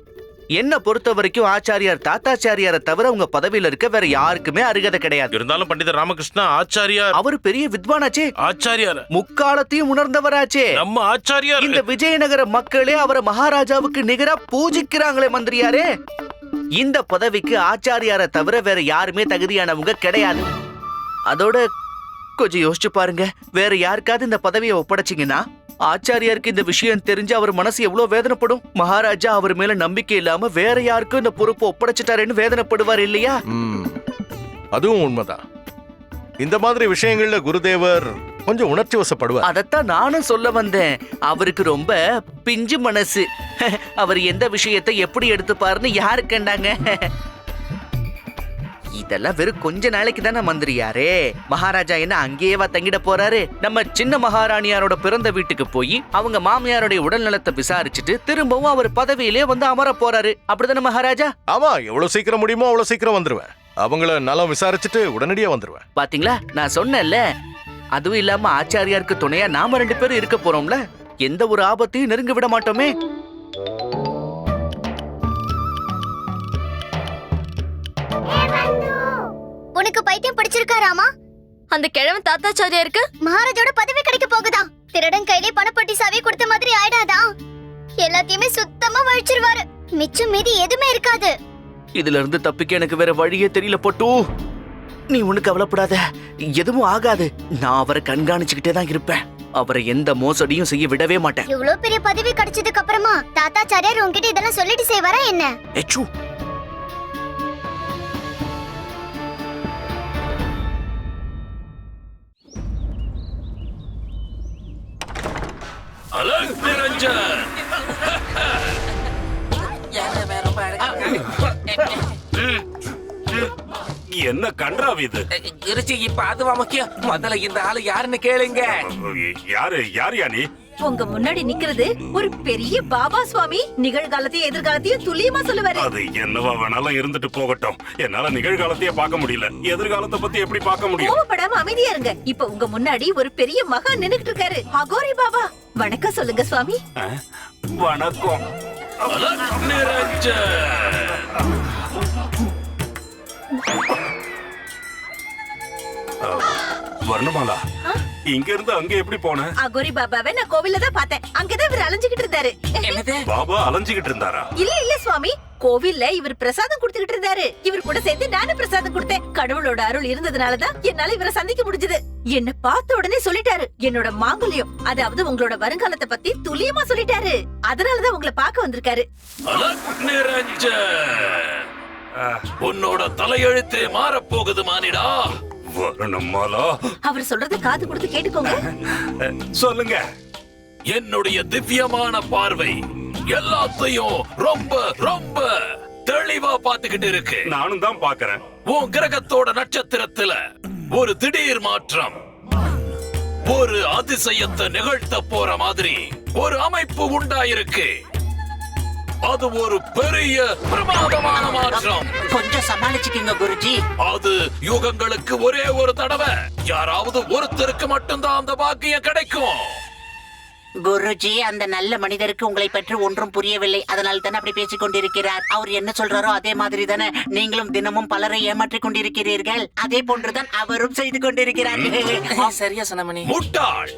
என்ன பொறுத்த வரைக்கும் ஆச்சாரியார் தாத்தாச்சாரியாரை தவிர உங்க பதவியில இருக்க வேற யாருக்குமே அருகதை கிடையாது. இருந்தாலும் பண்டிதர் ராமகிருஷ்ணா ஆச்சாரியார் அவர் பெரிய வித்வானாச்சே. ஆச்சாரியார் முக்காலத்தையும் உணர்ந்தவராச்சே. நம்ம ஆச்சாரியார். இந்த விஜயநகர மக்களே அவரை மகாராஜாவுக்கு நிகரா பூஜிக்கிறாங்களே மந்திரியாரே. இந்த பதவிக்கு ஆச்சாரியாரை தவிர வேற யாருமே தகுதியானவங்க கிடையாது. அதோட கொஞ்சம் யோசிச்சு பாருங்க, வேற யாருக்காவது இந்த பதவியை ஒப்படைச்சிங்கன்னா ஆச்சாரியாருக்கு இந்த விஷயம் தெரிஞ்சு அவர் மனசு எவ்வளவு வேதனைப்படும். மகாராஜா அவர் மேல நம்பிக்கை இல்லாம வேற யாருக்கும் இந்த பொறுப்பு ஒப்படைச்சிட்டாருன்னு வேதனைப்படுவார் இல்லையா? அதுவும் உண்மைதான். இந்த மாதிரி விஷயங்கள்ல குருதேவர் கொஞ்சம் உணர்ச்சி வசப்படுவார். அதத்தான் நானும் சொல்ல வந்தேன். அவருக்கு ரொம்ப பிஞ்சு மனசு. அவர் எந்த விஷயத்தை எப்படி எடுத்துப்பாருன்னு யாரு கண்டாங்க? இதெல்லாம் வெறும் கொஞ்ச நாளைக்கு தானே மந்திரியாரே. மகாராஜா என்ன அங்கேயேவா தங்கிட போறாரு? நம்ம சின்ன மகாராணியாரோட பிறந்த வீட்டுக்கு போய் அவங்க மாமியாருடைய உடல் நலத்தை விசாரிச்சுட்டு திரும்பவும் அவர் பதவியிலே வந்து அமர போறாரு. அப்படிதானே மகாராஜா? ஆமா, எவ்வளவு சீக்கிரம் முடியுமோ அவ்வளவு சீக்கிரம் வந்துருவேன். அவங்கள நலம் விசாரிச்சுட்டு உடனடியா வந்துருவேன். பாத்தீங்களா, நான் சொன்னேன்ல. அதுவும் இல்லாம ஆச்சாரியாருக்கு துணையா நாம 2 பேரும் இருக்க போறோம்ல. எந்த ஒரு ஆபத்தையும் நெருங்க விட மாட்டோமே. உனக்கு பைத்தியம் பிடிச்சிருக்காராமா? அந்த கிழவன் தாத்தாச்சாரியாருக்கு மகாராஜோட பதவி கிடைக்க போகுதா? திருடன் கையிலே பணப்பட்டி சாவி கொடுத்த மாதிரி ஆயிடாதா? எல்லாத்தையுமே சுத்தமா வழிச்சிருவாரு. மிச்சம் மீதி எதுவுமே இருக்காது. இதுல இருந்து தப்பிக்க எனக்கு வேற வழியே தெரியல பொட்டு. நீ ஒண்ணு கவலைப்படாத, எதுவும் ஆகாது. நான் அவரை கண்காணிச்சுக்கிட்டே தான் இருப்பேன். அவரை எந்த மோசடியும் செய்ய விடவே மாட்டேன். இவ்வளவு பெரிய பதவி கிடைச்சதுக்கு அப்புறமா தாத்தாச்சாரியார் உன்கிட்ட இதெல்லாம் சொல்லிட்டு செய்வாரா என்ன? எச்சு, அலக் நிரஞ்சன். என்ன கன்றாவி இது? குருஜி இப்ப அதுவா முக்கியம். முதல்ல இந்த ஆளு யாருன்னு கேளுங்க. யார் நீ? உங்க முன்னாடி நிக்கிறது ஒரு பெரிய பாபா சுவாமி. நிகழ்காலத்தையும் எதிர்காலத்தையும் துல்லியமா சொல்லுவாரு. அது என்னவா வேணாலும் இருந்துட்டு போகட்டும். என்னால நிகழ்காலத்தையே பார்க்க முடியல, எதிர்காலத்தை பத்தி எப்படி பார்க்க முடியும்? கோவப்படாம அமைதியா இருங்க. இப்ப உங்க முன்னாடி ஒரு பெரிய மகான் நின்னுட்டு இருக்காரு, அகோரி பாபா. வணக்கம் சொல்லுங்க சுவாமி. வணக்கம். அலக் நிரஞ்சன். வர்ணமாலா, இங்க இருந்து அங்க எப்படி போன? அகோரி பாபாவை நான் கோவில்ல தான் பார்த்தேன். அங்கதான் இவர் அலைஞ்சுகிட்டு இருந்தாரு. பாபா அலைஞ்சுகிட்டு இருந்தாரா? இல்ல சுவாமி, கோவில்ல இவர் பிரசாதம் கொடுத்துக்கிட்டு இருந்தாரு. இவர் கூட சேர்ந்து நானும் பிரசாதம் கொடுத்தேன். கடவுளோட அருள் இருந்ததுனாலதான் என்னால இவரை சந்திக்க முடிஞ்சது. என்ன பார்த்த உடனே சொல்லிட்டாரு என்னோட மாங்கல்யம், அதாவது உங்களோட வருங்காலத்தை பத்தி துல்லியமா சொல்லிட்டாரு. அதனாலதான் உங்களை பார்க்க வந்திருக்காரு. அலக் நிரஞ்சன், உன்னோட தலையெழுத்தே மாறப்போகுது மானிடா. வர்ணமாலா, அவர் சொல்றத காது கொடுத்து கேட்டுக்கோங்க. சொல்லுங்க. என்னுடைய திவ்யமான பார்வை எல்லாத்தையும் ரொம்ப ரொம்ப தெளிவா பாத்துக்கிட்டு இருக்கு. நானும் தான் பாக்குறேன். உன் கிரகத்தோட நட்சத்திரத்துல ஒரு திடீர் மாற்றம், ஒரு அதிசயத்தை நிகழ்த்த போற மாதிரி ஒரு அமைப்பு உண்டாயிருக்கு. அது ஒரு பெரிய பிரமாதமான மாற்றம். கொஞ்சம் சமாளிச்சுக்கீங்க குருஜி. அது யுகங்களுக்கு ஒரே ஒரு தடவை, யாராவது ஒருத்தருக்கு மட்டும்தான் அந்த பாக்கியம் கிடைக்கும். குருஜி, அந்த நல்ல மனிதருக்கு உங்களை பற்றி ஒன்றும் புரியவில்லை. அதனால தானே அப்படி பேசிக் கொண்டிருக்கிறார். அவர் என்ன சொல்றாரோ அதே மாதிரி தானே நீங்களும் தினமும் பலரை ஏமாற்றிக் கொண்டிருக்கிறீர்கள். அதே போன்றுதான் அவரும் செய்து கொண்டிருக்கிறார். சரியா சொன்னமணி. முட்டாள்,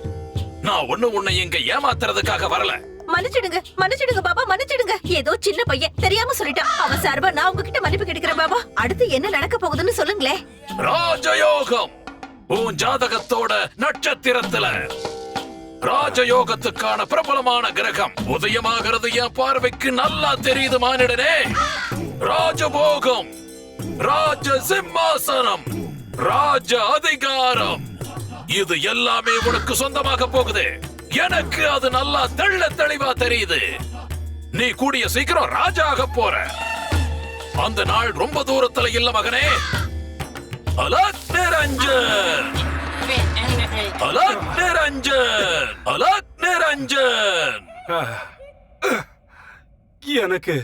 நான் உன்னை எங்க ஏமாத்துறதுக்காக வரல. மன்னிச்சிடுங்க பாபா, மன்னிச்சிடுங்க. ஏதோ சின்ன பையன் தெரியாம சொல்லிட்டான். அவன் சார்பா நான் உங்ககிட்ட மன்னிப்பு கேட்கிறேன் பாபா. அடுத்து என்ன நடக்க போகுதுன்னு சொல்லுங்களே. ராஜயோகம் உன் ஜாதகத்தோட நட்சத்திரத்துல ராஜயோகத்துக்கான பிரபலமான கிரகம் உதயமாகிறது. என் பார்வைக்கு நல்லா தெரியுது மானிடனே. ராஜபோகம், ராஜ சிம்மாசனம், ராஜ அதிகாரம், இது எல்லாமே உனக்கு சொந்தமாக போகுது. எனக்கு அது நல்லா தெள்ள தெளிவா தெரியுது. நீ கூடிய சீக்கிரம் ராஜா ஆக போற. அந்த நாள் ரொம்ப தூரத்துல இல்ல மகனே. அலக் நிரஞ்சன், அலக் நிரஞ்சன், அலக் நிரஞ்சன். எனக்கு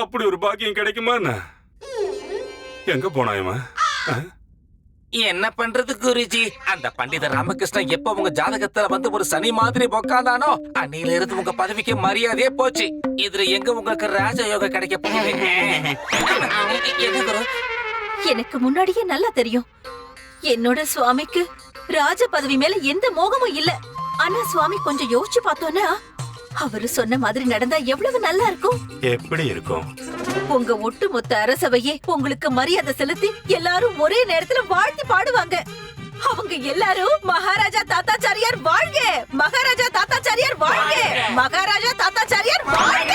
அப்படி ஒரு பாக்கியம் கிடைக்குமா என்ன? எங்க போனாயமா? என்ன பண்றது குருஜி, அந்த பண்டிதர் ராமகிருஷ்ணன் எப்ப உங்க ஜாதகத்துல வந்து ஒரு சனி மாதிரி பொக்காதானோ அன்னையில இருந்து உங்க பதவிக்கு மரியாதையே போச்சு. இதுல எங்க உங்களுக்கு ராஜயோகம் கிடைக்க போகுது? எனக்கு முன்னாடியே நல்லா தெரியும் என்னோட சுவாமிக்கு ராஜ பதவி மேல எந்த மோகமும் இல்ல. ஆனா சுவாமி கொஞ்சம் யோசிச்சு பார்த்தோன்னா அவரு சொன்ன மாதிரி நடந்தா எவ்வளவு நல்லா இருக்கும். எப்படி இருக்கும்? உங்க ஒட்டுமொத்த அரசவையே உங்களுக்கு மரியாதை செலுத்தி எல்லாரும் ஒரே நேரத்துல வாழ்த்தி பாடுவாங்க. அவங்க எல்லாரும் மகாராஜா தாத்தாச்சாரியார் வாழ்க, மகாராஜா தாத்தாச்சாரியார் வாழ்க, மகாராஜா தாத்தாச்சாரியார் வாழ்க.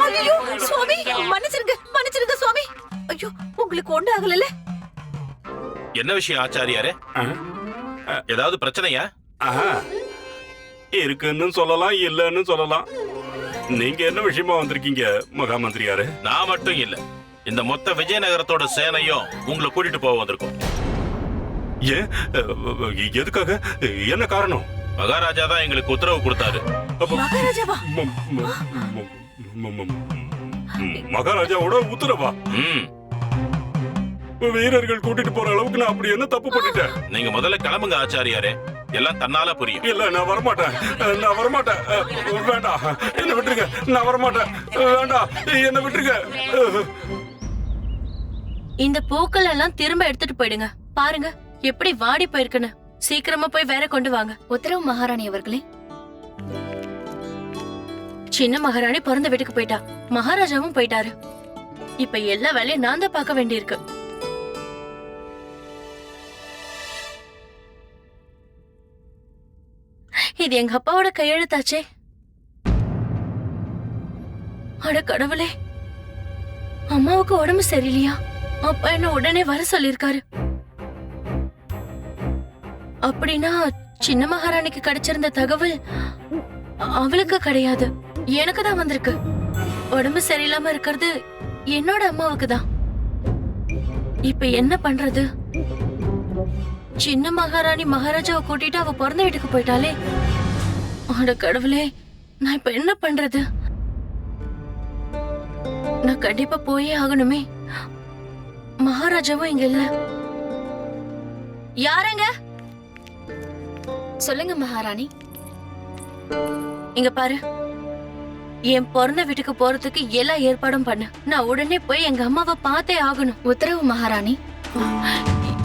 ஐயோ சுவாமி, மன்னிச்சிருங்க சுவாமி. ஐயோ, உங்களுக்கு ஒண்ணு ஆகல? என்ன விஷயம் ஆச்சாரியாரே? ஏதாவது பிரச்சனையா? இருக்குன்னு சொல்லலாம், இல்லன்னு சொல்லலாம். நீங்க என்ன விஷயமா வந்திருக்கீங்க மகா மந்திரியாரு? நான் மட்டும் இல்ல, இந்த மொத்த விஜயநகரத்தோட சேனையும் உங்களை கூட்டிட்டு போக வந்திருக்கோம். ஏன்? எதுக்காக? என்ன காரணம்? மகாராஜா தான் எங்களுக்கு உத்தரவு கொடுத்தாரு. மகாராஜாவோட உத்தரவா? வீரர்கள் கூட்டிட்டு போற அளவுக்கு நான் அப்படி என்ன தப்பு பண்ணிட்டேன்? நீங்க முதல்ல கிளம்புங்க ஆச்சாரியாரே, எல்லாம் தன்னால புரியும். இல்ல, நான் வரமாட்டேன். வேண்டாம், என்ன விட்டுருங்க. நான் வரமாட்டேன். வேண்டாம், என்ன விட்டுருங்க. இந்த பூக்கள் எல்லாம் திரும்ப எடுத்துட்டு போயிடுங்க. பாருங்க எப்படி வாடி போயிருக்குன்னு. சீக்கிரமா போய் வேற கொண்டு வாங்க. உத்தரவு மகாராணி அவர்களே. சின்ன மகாராணி பிறந்த வீட்டுக்கு போயிட்டா, மகாராஜாவும் போயிட்டாரு. இப்ப எல்லா வேலையும் நான் தான் பார்க்க வேண்டியிருக்கு. இது எங்க அப்பாவோட கையெழுத்தாச்சே. அட கடவுளே, அம்மாவுக்கு உடம்பு சரியில்லையா? அப்பா என்ன உடனே வர சொல்லிருக்காரு. அப்படின்னா சின்ன மகாராணிக்கு கிடைச்சிருந்த தகவல் அவளுக்கு கிடையாது, எனக்கு தான் வந்திருக்கு. உடம்பு சரியில்லாம இருக்கிறது என்னோட அம்மாவுக்கு தான். இப்ப என்ன பண்றது? சின்ன மகாராணி மகாராஜாவை கூட்டிட்டு அவ பிறந்த வீட்டுக்கு போயிட்டாலே. அட கடவுளே, நான் இப்ப என்ன பண்றது? நான் கண்டிப்பா போயே ஆகணுமே. மகாராஜாவும் இங்க இல்ல. யாரங்க? சொல்லுங்க மகாராணி. இங்க பாரு, என் பிறந்த வீட்டுக்கு போறதுக்கு எல்லா ஏற்பாடும் பண்ணு. நான் உடனே போய் எங்க அம்மாவை பார்த்தே ஆகணும். உத்தரவு மகாராணி.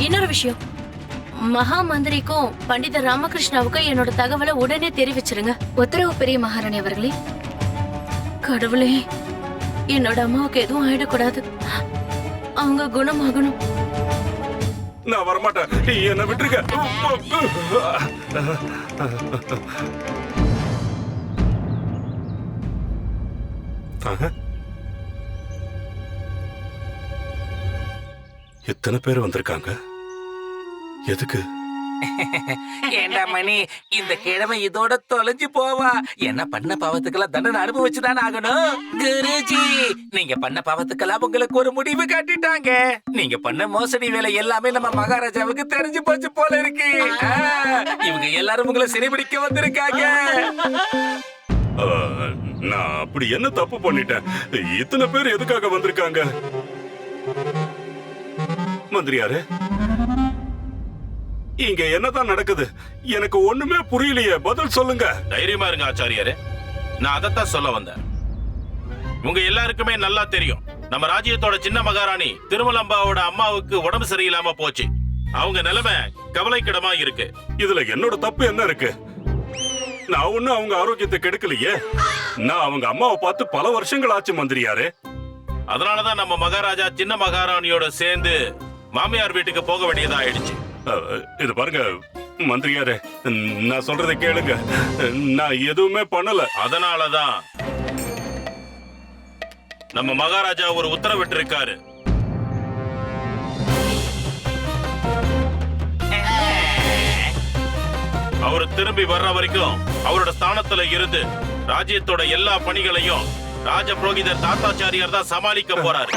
இன்னொரு விஷயம், மகா மந்திரிக்கும் பண்டித ராமகிருஷ்ணாவுக்கும் என்னோட தகவலை உடனே தெரிவிச்சிருங்க. உத்தரவு பெரிய மகாராணி அவர்களே. கடவுளே, என்னோட அம்மாவுக்கு எதுவும் ஆயிடக்கூடாது. அவங்க குணமாகணும். நான் வரமாட்டேன், என்ன விட்டுருக்க. எத்தனை பேர் வந்திருக்காங்க? எதுக்கு? ஏண்டா மணி, இந்த கிழமை இதோட தொலைஞ்சு போவா. என்ன பண்ண பாவத்துக்கெல்லாம் தண்டனை அனுபவிச்சுதானே ஆகணும். குருஜி, நீங்க பண்ண பாவத்துக்கெல்லாம் உங்களுக்கு ஒரு முடிவு காட்டிட்டாங்க. நீங்க பண்ண மோசடி வேலை எல்லாமே நம்ம மகாராஜாவுக்கு தெரிஞ்சு போச்சு போல இருக்கு. இவங்க எல்லாரும் உங்களை சிறைபிடிக்க வந்திருக்காங்க. நான் அப்படி என்ன தப்பு பண்ணிட்டேன்? இத்தனை பேர் எதுக்காக வந்திருக்காங்க? மந்திரியாரு, இங்க என்னதான் நடக்குது? எனக்கு ஒண்ணுமே புரியலையே, பதில் சொல்லுங்க. தைரியமா இருங்க ஆச்சாரியாரே, நான் அதைத்தான் சொல்ல வந்தேன். உங்க எல்லாருக்குமே நல்லா தெரியும், நம்ம ராஜ்யத்தோட சின்ன மகாராணி திருமலம்பாவோட அம்மாவுக்கு உடம்பு சரியில்லாம போச்சு. அவங்க நிலைமை கவலைக்கிடமா இருக்கு. இதுல என்னோட தப்பு என்ன இருக்கு? நான் ஒண்ணு அவங்க ஆரோக்கியத்தை கெடுக்கலையே. நான் அவங்க அம்மாவை பார்த்து பல வருஷங்கள் ஆச்சு மந்திரியாரே. அதனாலதான் நம்ம மகாராஜா சின்ன மகாராணியோட சேர்ந்து மாமியார் வீட்டுக்கு போக வேண்டியதா ஆயிடுச்சு. இது பாருங்க மந்திரியாரே, நான் சொல்றதை கேளுங்க. நான் எதுவுமே பண்ணல. அதனாலதான் நம்ம மகாராஜா ஒரு உத்தரவிட்டு இருக்காரு. அவரு திரும்பி வர்ற வரைக்கும் அவரோட ஸ்தானத்துல இருந்து ராஜ்யத்தோட எல்லா பணிகளையும் ராஜ புரோகிதர் தாத்தாச்சாரியார் தான் சமாளிக்க போறாரு.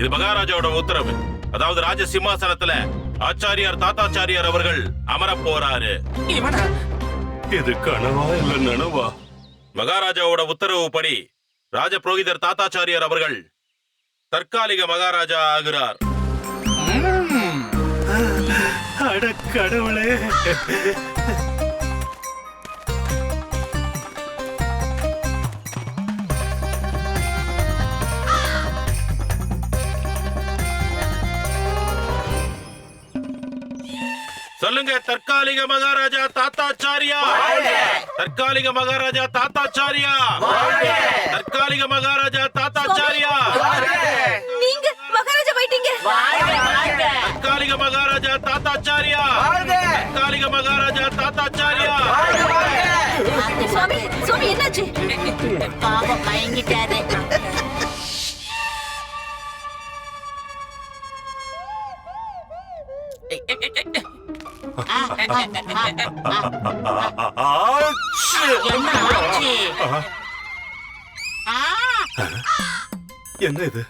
இது மகாராஜாவோட உத்தரவு. அதாவது ராஜ சிம்மாசனத்துல ஆச்சாரியார் தாத்தாச்சாரியார் அவர்கள் அமர போறாரு. இது கனவா இல்ல நனவா? மகாராஜாவோட உத்தரவு படி ராஜ புரோகிதர் தாத்தாச்சாரியார் அவர்கள் தற்காலிக மகாராஜா ஆகிறார். அட கடவுளே! சொல்லுங்க, தற்காலிக மகாராஜா தாத்தாச்சாரியா, தற்காலிக மகாராஜா தாத்தாச்சாரியா, தற்காலிக மகாராஜா தாத்தாச்சாரியா. நீங்க மகாராஜா போயிட்டீங்க. தற்காலிக மகாராஜா தாத்தாச்சாரியா, தற்காலிக மகாராஜா தாத்தாச்சாரியா. சுவாமி, சுவாமி என்னாச்சு? பாவம் மயங்கிட்டாரு. என்ன இது?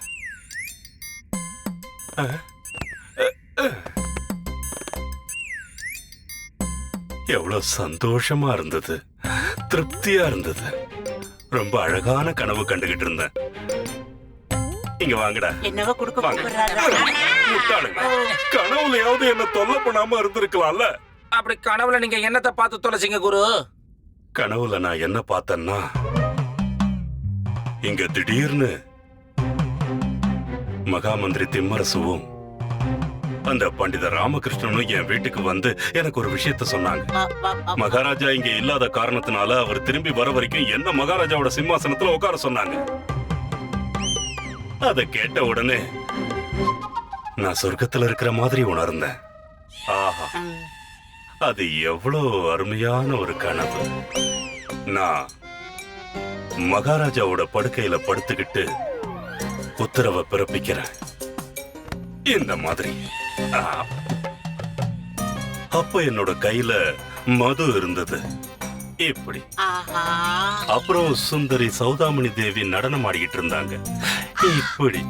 எவ்வளவு சந்தோஷமா இருந்தது, திருப்தியா இருந்தது. ரொம்ப அழகான கனவு கண்டுகிட்டு இருந்தேன். இங்க வாங்கடா. என்னவோ குடுக்க முட்டாளுங்க, கனவுலயாவது என்ன தொல்லை பண்ணாம இருந்திருக்கலாம்ல. அப்படி கனவுல நீங்க என்னத்தை பார்த்து தொலைச்சிங்க குரு? கனவுல நான் என்ன பார்த்தேன்னா, இங்க திடீர்னு மகாமந்திரி திம்மரசுவும் அந்த பண்டித ராமகிருஷ்ணனும் என் வீட்டுக்கு வந்து எனக்கு ஒரு விஷயத்த சொன்னாங்க. மகாராஜா இங்க இல்லாத காரணத்தினால அவர் திரும்பி வர வரைக்கும் என்ன மகாராஜாவோட சிம்மாசனத்துல உட்கார சொன்னாங்க. அத கேட்ட உடனே நான் சொர்க்கத்துல இருக்கிற மாதிரி உணர்ந்தேன். ஆஹா, அது எவ்வளவு அருமையான ஒரு கனவு. நான் மகாராஜாவோட படுக்கையில படுத்துக்கிட்டு உத்தரவை பிறப்பிக்கிறேன் இந்த மாதிரி. அப்ப என்னோட கையில மது இருந்தது இப்படி. அப்புறம் சுந்தரி சௌதாமணி தேவி நடனம் ஆடிக்கிட்டு இருந்தாங்க இப்படி.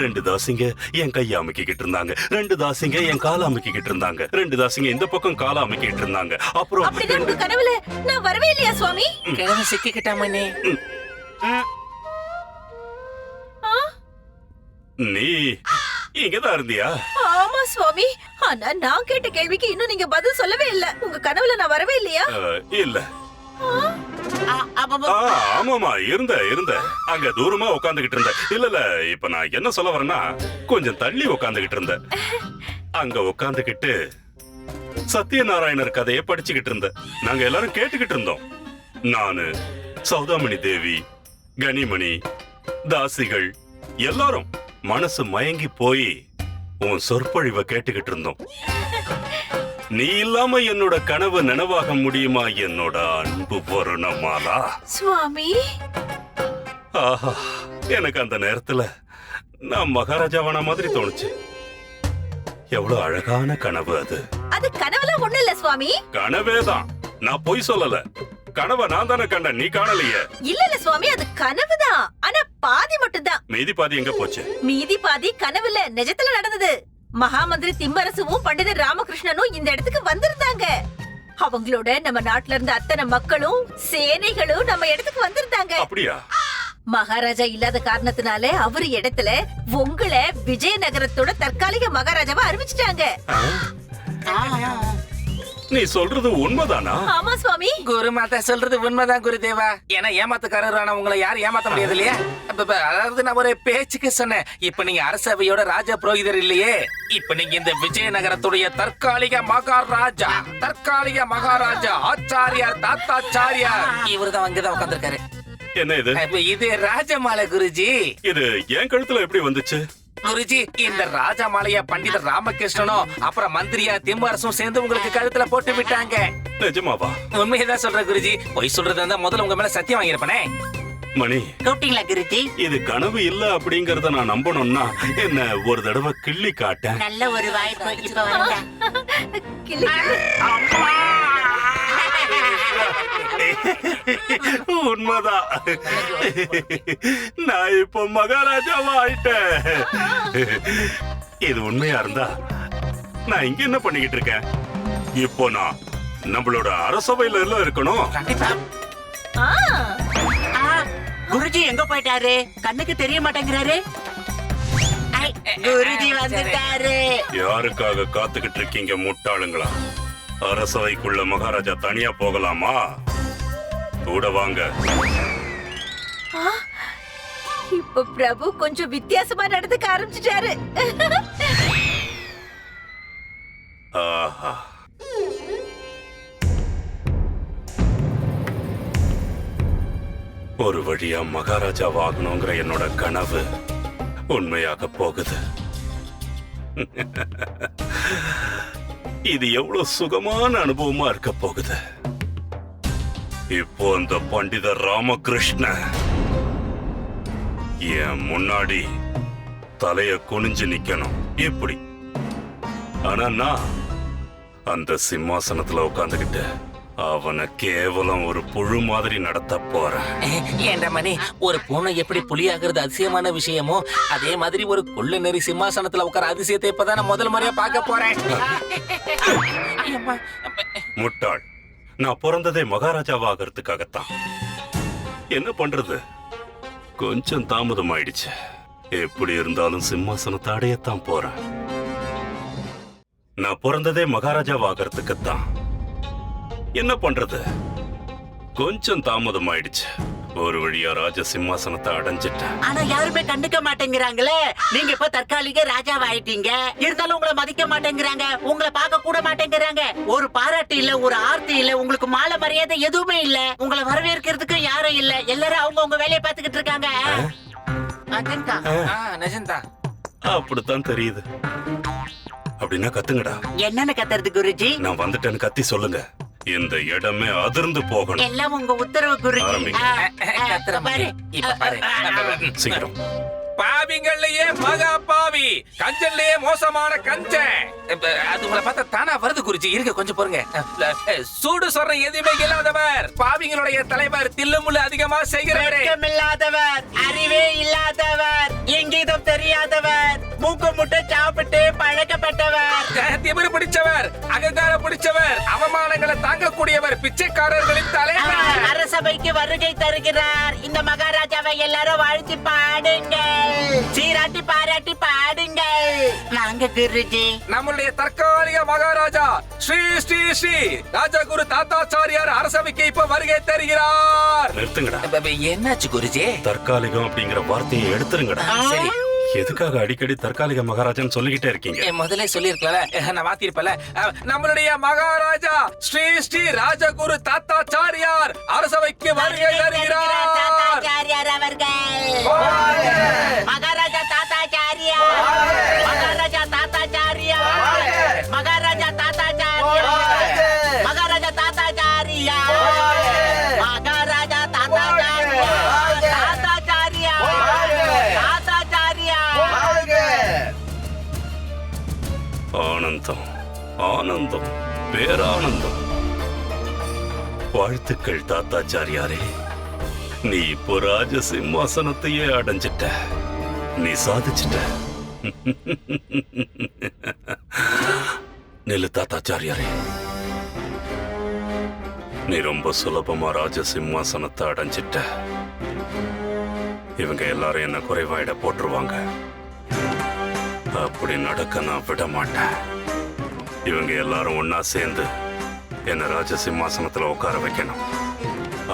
2 தாசிங்க என் கையை அமுக்கிக்கிட்டு இருந்தாங்க, 2 தாசிங்க என் காலை அமுக்கிக்கிட்டு இருந்தாங்க, 2 தாசிங்க இந்த பக்கம் காலை அமுக்கிட்டு இருந்தாங்க. அப்புறம் அப்படிதான் உங்க கனவுல நான் வரவே இல்லையா சுவாமி? கிழமை சிக்கிக்கிட்டாமனே. நீ இங்கதான் இருந்தியா? ஆமா சுவாமி. ஆனா நான் கேட்ட கேள்விக்கு இன்னும் நீங்க பதில் சொல்லவே இல்ல. உங்க கனவுல நான் வரவே இல்லையா? இல்ல. ஆமாமா, இருந்த அங்க தூரமா உட்காந்துகிட்டு இருந்த. இல்ல இப்ப நான் என்ன சொல்ல வரேன்னா, கொஞ்சம் தள்ளி உட்காந்துகிட்டு இருந்த. அங்க உட்காந்துகிட்டு சத்யநாராயணர் கதையை படிச்சுக்கிட்டு இருந்த. நாங்க எல்லாரும் கேட்டுக்கிட்டு இருந்தோம். நானு, சௌதாமணி தேவி, கனிமணி, தாசிகள் எல்லாரும் மனசு மயங்கி போய் உன் சொற்பொழிவை கேட்டுக்கிட்டு இருந்தோம். நீ இல்லாம என்னோட கனவு நனவாக முடியுமா என்னோட அன்பு வருணமாலா? சுவாமி, ஆஹா, எனக்கு அந்த நேரத்துல நான் மகாராஜாவான மாதிரி தோணுச்சு. எவ்வளவு அழகான கனவு அது. அது கனவுல ஒண்ணு இல்ல சுவாமி. கனவேதான், நான் பொய் சொல்லல. கனவை நான் தானே கண்டேன், நீ காணலையே. இல்ல சுவாமி, அது கனவுதான். ஆனா பாதி மட்டும் தான். மீதி பாதி எங்க போச்சு? மீதி பாதி கனவுல நிஜத்துல நடந்தது. மகாமந்திரி திம்மரசுவும் பண்டிதர் ராமகிருஷ்ணனும் இந்த இடத்துக்கு வந்திருந்தாங்க. அவங்களோட நம்ம நாட்டுல இருந்த அத்தனை மக்களும் சேனைகளும் நம்ம இடத்துக்கு வந்திருந்தாங்க. அப்படியா? மகாராஜா இல்லாத காரணத்தினால அவரு இடத்துல உங்களை விஜயநகரத்தோட தற்காலிக மகாராஜாவா அறிவிச்சிட்டாங்க. நீ சொல்றது உண்மைதானா? ஆமா சுவாமி. குருமாதா சொல்றது உண்மைதான் குருதேவா. ஏன்னா ஏமாத்துக்காரரான உங்களை யாரும் ஏமாத்த முடியாது இல்லையா? அதாவது நான் ஒரு பேச்சுக்கு சொன்னேன். இப்ப நீங்க அரசவையோட ராஜா புரோகிதர் இல்லையே, இப்ப நீங்க இந்த விஜயநகரத்துடைய தற்காலிக மகாராஜா. தற்காலிக மகாராஜா ஆச்சாரியார் தாத்தாச்சாரியார் இவருதான் அங்கதான் உட்கார்ந்திருக்காரு. என்ன இது? இது ராஜமாலை குருஜி. இது என் கழுத்துல எப்படி வந்துச்சு? குருஜி, இந்த ராஜா மாலையா பண்டிதர் ராமகிருஷ்ணனும் அப்புறம் மந்திரியா திம்மரசும் சேர்ந்து உங்களுக்கு கழுத்துல போட்டு விட்டாங்க. நிஜமாவா? உண்மையதான் சொல்ற குருஜி. பொய் சொல்றதா முதல்ல உங்க மேல சத்தியம் வாங்கிருப்பனே. மணி, கூப்பிட்டீங்களா குருஜி? இது கனவு இல்ல அப்படிங்கறத நான் நம்பணும்னா என்ன ஒரு தடவை கிள்ளி காட்ட. நல்ல ஒரு வாய்ப்பு. இப்ப வரேன். உண்மைதான், நான் இப்போ மகாராஜாவா ஆயிட்டேன். இது உண்மையா இருந்தா நான் இங்க என்ன பண்ணிக்கிட்டு இருக்கேன்? இப்போ நான் நம்மளோட அரசவையில எல்லாம் இருக்கணும். குருஜி எங்க போயிட்டாரு? கண்ணுக்கு தெரிய மாட்டேங்கிறாரு. குருஜி வந்துட்டாரு. யாருக்காக காத்துக்கிட்டு இருக்கீங்க முட்டாளுங்களா? அரசவைக்குள்ள மகாராஜா தனியா போகலாமா? கூட வாங்க. இப்ப பிரபு கொஞ்சம் வித்தியாசமா நடந்துக்க ஆரம்பிச்சிட்டாரு. ஆஹா, ஒரு வழியா மகாராஜா ஆகணுங்கிற என்னோட கனவு உண்மையாக போகுது. இது எவ்வளவு சுகமான அனுபவமா இருக்க போகுது. இப்போ அந்த பண்டிதர் ராமகிருஷ்ண என் முன்னாடி தலைய குனிஞ்சு நிக்கணும் இப்படி. ஆனா நான் அந்த சிம்மாசனத்துல உட்கார்ந்துகிட்டு அவனை கேவலம் ஒரு புழு மாதிரி நடத்த போறேன். ஏண்டா மணி, ஒரு பூனை எப்படி புலியாகிறது அதிசயமான விஷயமோ அதே மாதிரி ஒரு கொள்ளு நெறி சிம்மாசனத்துல உட்கார அதிசயத்தை இப்பதான் நான் முதல் முறையா பார்க்க போறேன். முட்டாள், நான் பிறந்ததே மகாராஜாவாகிறதுக்காகத்தான். என்ன பண்றது, கொஞ்சம் தாமதம் ஆயிடுச்சு. எப்படி இருந்தாலும் சிம்மாசனத்தை அடையத்தான் போறேன். நான் பிறந்ததே மகாராஜாவாகிறதுக்குத்தான். என்ன பண்றது, கொஞ்சம் தாமதம் ஆயிடுச்சு. ஒரு வழியா ராஜ சிம்மாசனத்தை அடைஞ்சிட்டேன். ஆனா யாருமே கண்டுக்க மாட்டேங்கிறாங்களே. நீங்க இப்ப தற்காலிக ராஜாவாயிட்டீங்க, இருந்தாலும் உங்களை மதிக்க மாட்டேங்கிறாங்க, உங்களை பார்க்க கூட மாட்டேங்கிறாங்க. ஒரு பாராட்டு இல்ல, ஒரு ஆர்த்தி இல்ல, உங்களுக்கு மாலை மரியாதை எதுவுமே இல்ல, உங்களை வரவேற்கிறதுக்கு யாரும் இல்ல. எல்லாரும் அவங்க உங்க வேலையை பார்த்துக்கிட்டு இருக்காங்க. நிஜம்தான். அப்படித்தான் தெரியுது. அப்படின்னா கத்துங்கடா. என்னன்னு கத்துறது குருஜி? நான் வந்துட்டேன்னு கத்தி சொல்லுங்க. இந்த இடமே அதிர்ந்து போகணும். எல்லாம் உங்க உத்தரவு குருஜி. ஆரம்பிங்க. பாரு. இப்ப பாரு. சீக்கிரம். பாவிங்கள்லயே மகா பாவி, கஞ்சன்லயே மோசமான கஞ்சன். அது உங்களை பார்த்தா தானா வருது குருஜி. இருக்க கொஞ்சம் பொறுங்க. சூடு சொல்ற எதுவுமே இல்லாதவர், பாவிங்களுடைய தலைவர், தில்லுமுள்ளு அதிகமா செய்கிறவரே, இல்லாதவர், அறிவே இல்லாதவர், இங்கீதம் தெரியாதவர், மூக்கு முட்டை சாப்பிட்டு பழக்கப்பட்டவர், திமிரு பிடிச்சவர், அகங்காரம் பிடிச்சவர், அவமானங்களை தாங்கக்கூடியவர், பிச்சைக்காரர்களின் தலைவர். அரசபைக்கு வருகை தருகிறார். இந்த மகாராஜாவை எல்லாரும் வாழ்த்தி பாடுங்கள், சீராட்டி பாராட்டி பாடுங்கள். நாங்க குருஜி. நம்முடைய தற்காலிக மகாராஜா ஸ்ரீ ஸ்ரீ ஸ்ரீ ராஜகுரு தாத்தாச்சாரியார் அரசவைக்கு இப்ப வருகை தருகிறார். நிறுத்துங்கடா. என்னாச்சு குருஜி? தற்காலிகம் அப்படிங்கிற வார்த்தையை எடுத்துருங்கடா. சரி. எதுக்காக அடிக்கடி தற்காலிக மகாராஜான்னு சொல்லிக்கிட்டே இருக்கீங்க? முதல்ல சொல்லிருக்கல, நான் மாத்திருப்பல. நம்மளுடைய மகாராஜா ஸ்ரீ ஸ்ரீ ராஜகுரு தாத்தாச்சாரியார் அரசவைக்கு வருகை தருகிறார். மகாராஜா தாத்தாச்சாரியார், மகாராஜா தாத்தாச்சாரியார், மகாராஜா தாத்தாச்சாரியார், மகாராஜா தாத்தாச்சாரியார், மகாராஜா தாத்தாச்சாரியார், தாத்தாச்சாரியார். ஆனந்தம், ஆனந்தம், பேரானந்தம். வாழ்த்துக்கள் தாத்தாச்சாரியாரே. நீ இப்போ ராஜ சிம்மாசனத்தையே அடைஞ்சிட்ட. நீ சாதிச்சிட்ட. நில்லு தாத்தாச்சாரியாரே. நீ ரொம்ப சுலபமா ராஜ சிம்மாசனத்தை அடைஞ்சிட்ட. இவங்க எல்லாரும் என்ன குறைவாயிட போட்டுருவாங்க. அப்படி நடக்க நான் விட மாட்டேன். இவங்க எல்லாரும் ஒன்னா சேர்ந்து என்ன ராஜ சிம்மாசனத்துல உட்கார வைக்கணும்.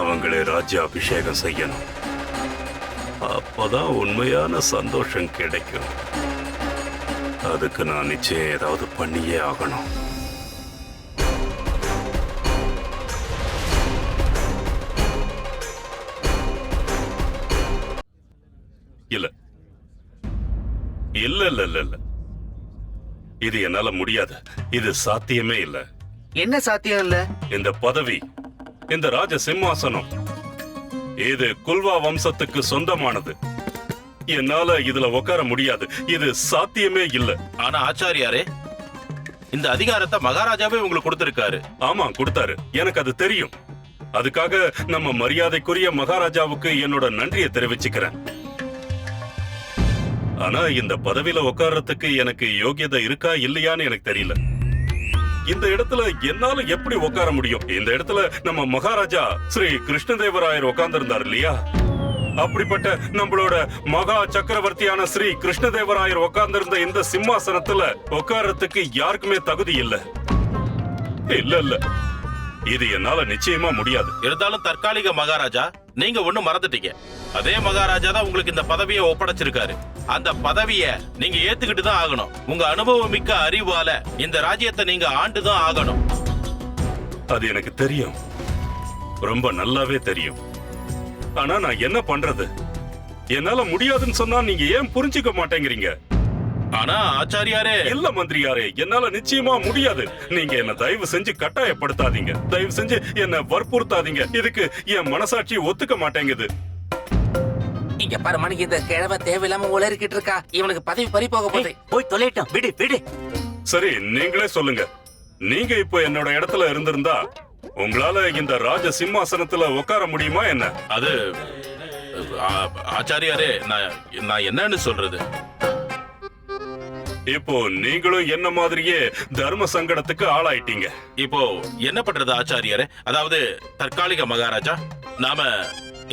அவங்களே ராஜ்ய அபிஷேகம் செய்யணும். அப்பதான் உண்மையான சந்தோஷம் கிடைக்கும். அதுக்கு நான் நிச்சயம் ஏதாவது பண்ணியே ஆகணும். இல்ல இல்ல இல்ல இல்ல இல்ல, இது என்னால முடியாது. இது சாத்தியமே இல்ல. என்ன சாத்தியம் இல்ல? இந்த பதவி, இந்த ராஜ சிம்மாசனம், இது குல்வா வம்சத்துக்கு சொந்தமானது. என்னால இதுல உட்கார முடியாது. இது சாத்தியமே இல்ல. ஆனா ஆச்சாரியாரே, இந்த அதிகாரத்தை மகாராஜாவே உங்களுக்கு கொடுத்திருக்காரு. ஆமா, கொடுத்தாரு. எனக்கு அது தெரியும். அதுக்காக நம்ம மரியாதைக்குரிய மகாராஜாவுக்கு என்னோட நன்றியை தெரிவிச்சுக்கிறேன். ஆனா இந்த பதவியில உட்கார்றதுக்கு எனக்கு யோகியதை இருக்கா இல்லையான்னு எனக்கு தெரியல. இந்த இடத்துல என்னால எப்படி உட்கார முடியும்? இந்த இடத்துல நம்ம மகாராஜா ஸ்ரீ கிருஷ்ணதேவராயர் உட்கார்ந்து இருந்தார் இல்லையா? அப்படிப்பட்ட நம்மளோட மகா சக்கரவர்த்தியான ஸ்ரீ கிருஷ்ணதேவராயர் உட்கார்ந்திருந்த இந்த சிம்மாசனத்துல உட்கார்றதுக்கு யாருக்குமே தகுதி இல்ல. இல்ல இல்ல, இது என்னால நிச்சயமா முடியாது. இருந்தாலும் தற்காலிக மகாராஜா, நீங்க ஒண்ணு மறந்துட்டீங்க. அதே மகாராஜா தான் உங்களுக்கு இந்த பதவியை ஒப்படைச்சிருக்காரு. அந்த பதவியை நீங்க ஏத்துக்கிட்டு தான் ஆகணும். உங்க அனுபவம் மிக்க அறிவால இந்த ராஜ்யத்தை நீங்க ஆண்டுதான் ஆகணும். அது எனக்கு தெரியும், ரொம்ப நல்லாவே தெரியும். ஆனா நான் என்ன பண்றது? என்னால முடியாதுன்னு சொன்னா நீங்க ஏன் புரிஞ்சுக்க மாட்டேங்கிறீங்க? ஆனா ஆச்சாரியாரே. இல்ல மந்திரியாரே, என்னால நிச்சயமா முடியாது. நீங்க என்ன தயவு செஞ்சு கட்டாயப்படுத்தாதீங்க. தயவு செஞ்சு என்ன வற்புறுத்தாதீங்க. இதுக்கு என் மனசாட்சி ஒத்துக்க மாட்டேங்குது. இங்க பாரு மணிக்கு, இந்த கிழமை தேவையில்லாம உளறிக்கிட்டு இருக்கா. இவனுக்கு பதவி பறி போக போகுது. போய் தொலைட்டும், விடு விடு. சரி, நீங்களே சொல்லுங்க. நீங்க இப்போ என்னோட இடத்துல இருந்திருந்தா உங்களால இந்த ராஜ சிம்மாசனத்துல உட்கார முடியுமா என்ன? அது ஆச்சாரியாரே, நான் என்னன்னு சொல்றது? இப்போ நீங்களும் என்ன மாதிரியே தர்ம சங்கடத்துக்கு ஆளாயிட்டீங்க. இப்போ என்ன பண்றது ஆச்சாரியாரே? அதாவது தற்காலிக மகாராஜா, நாம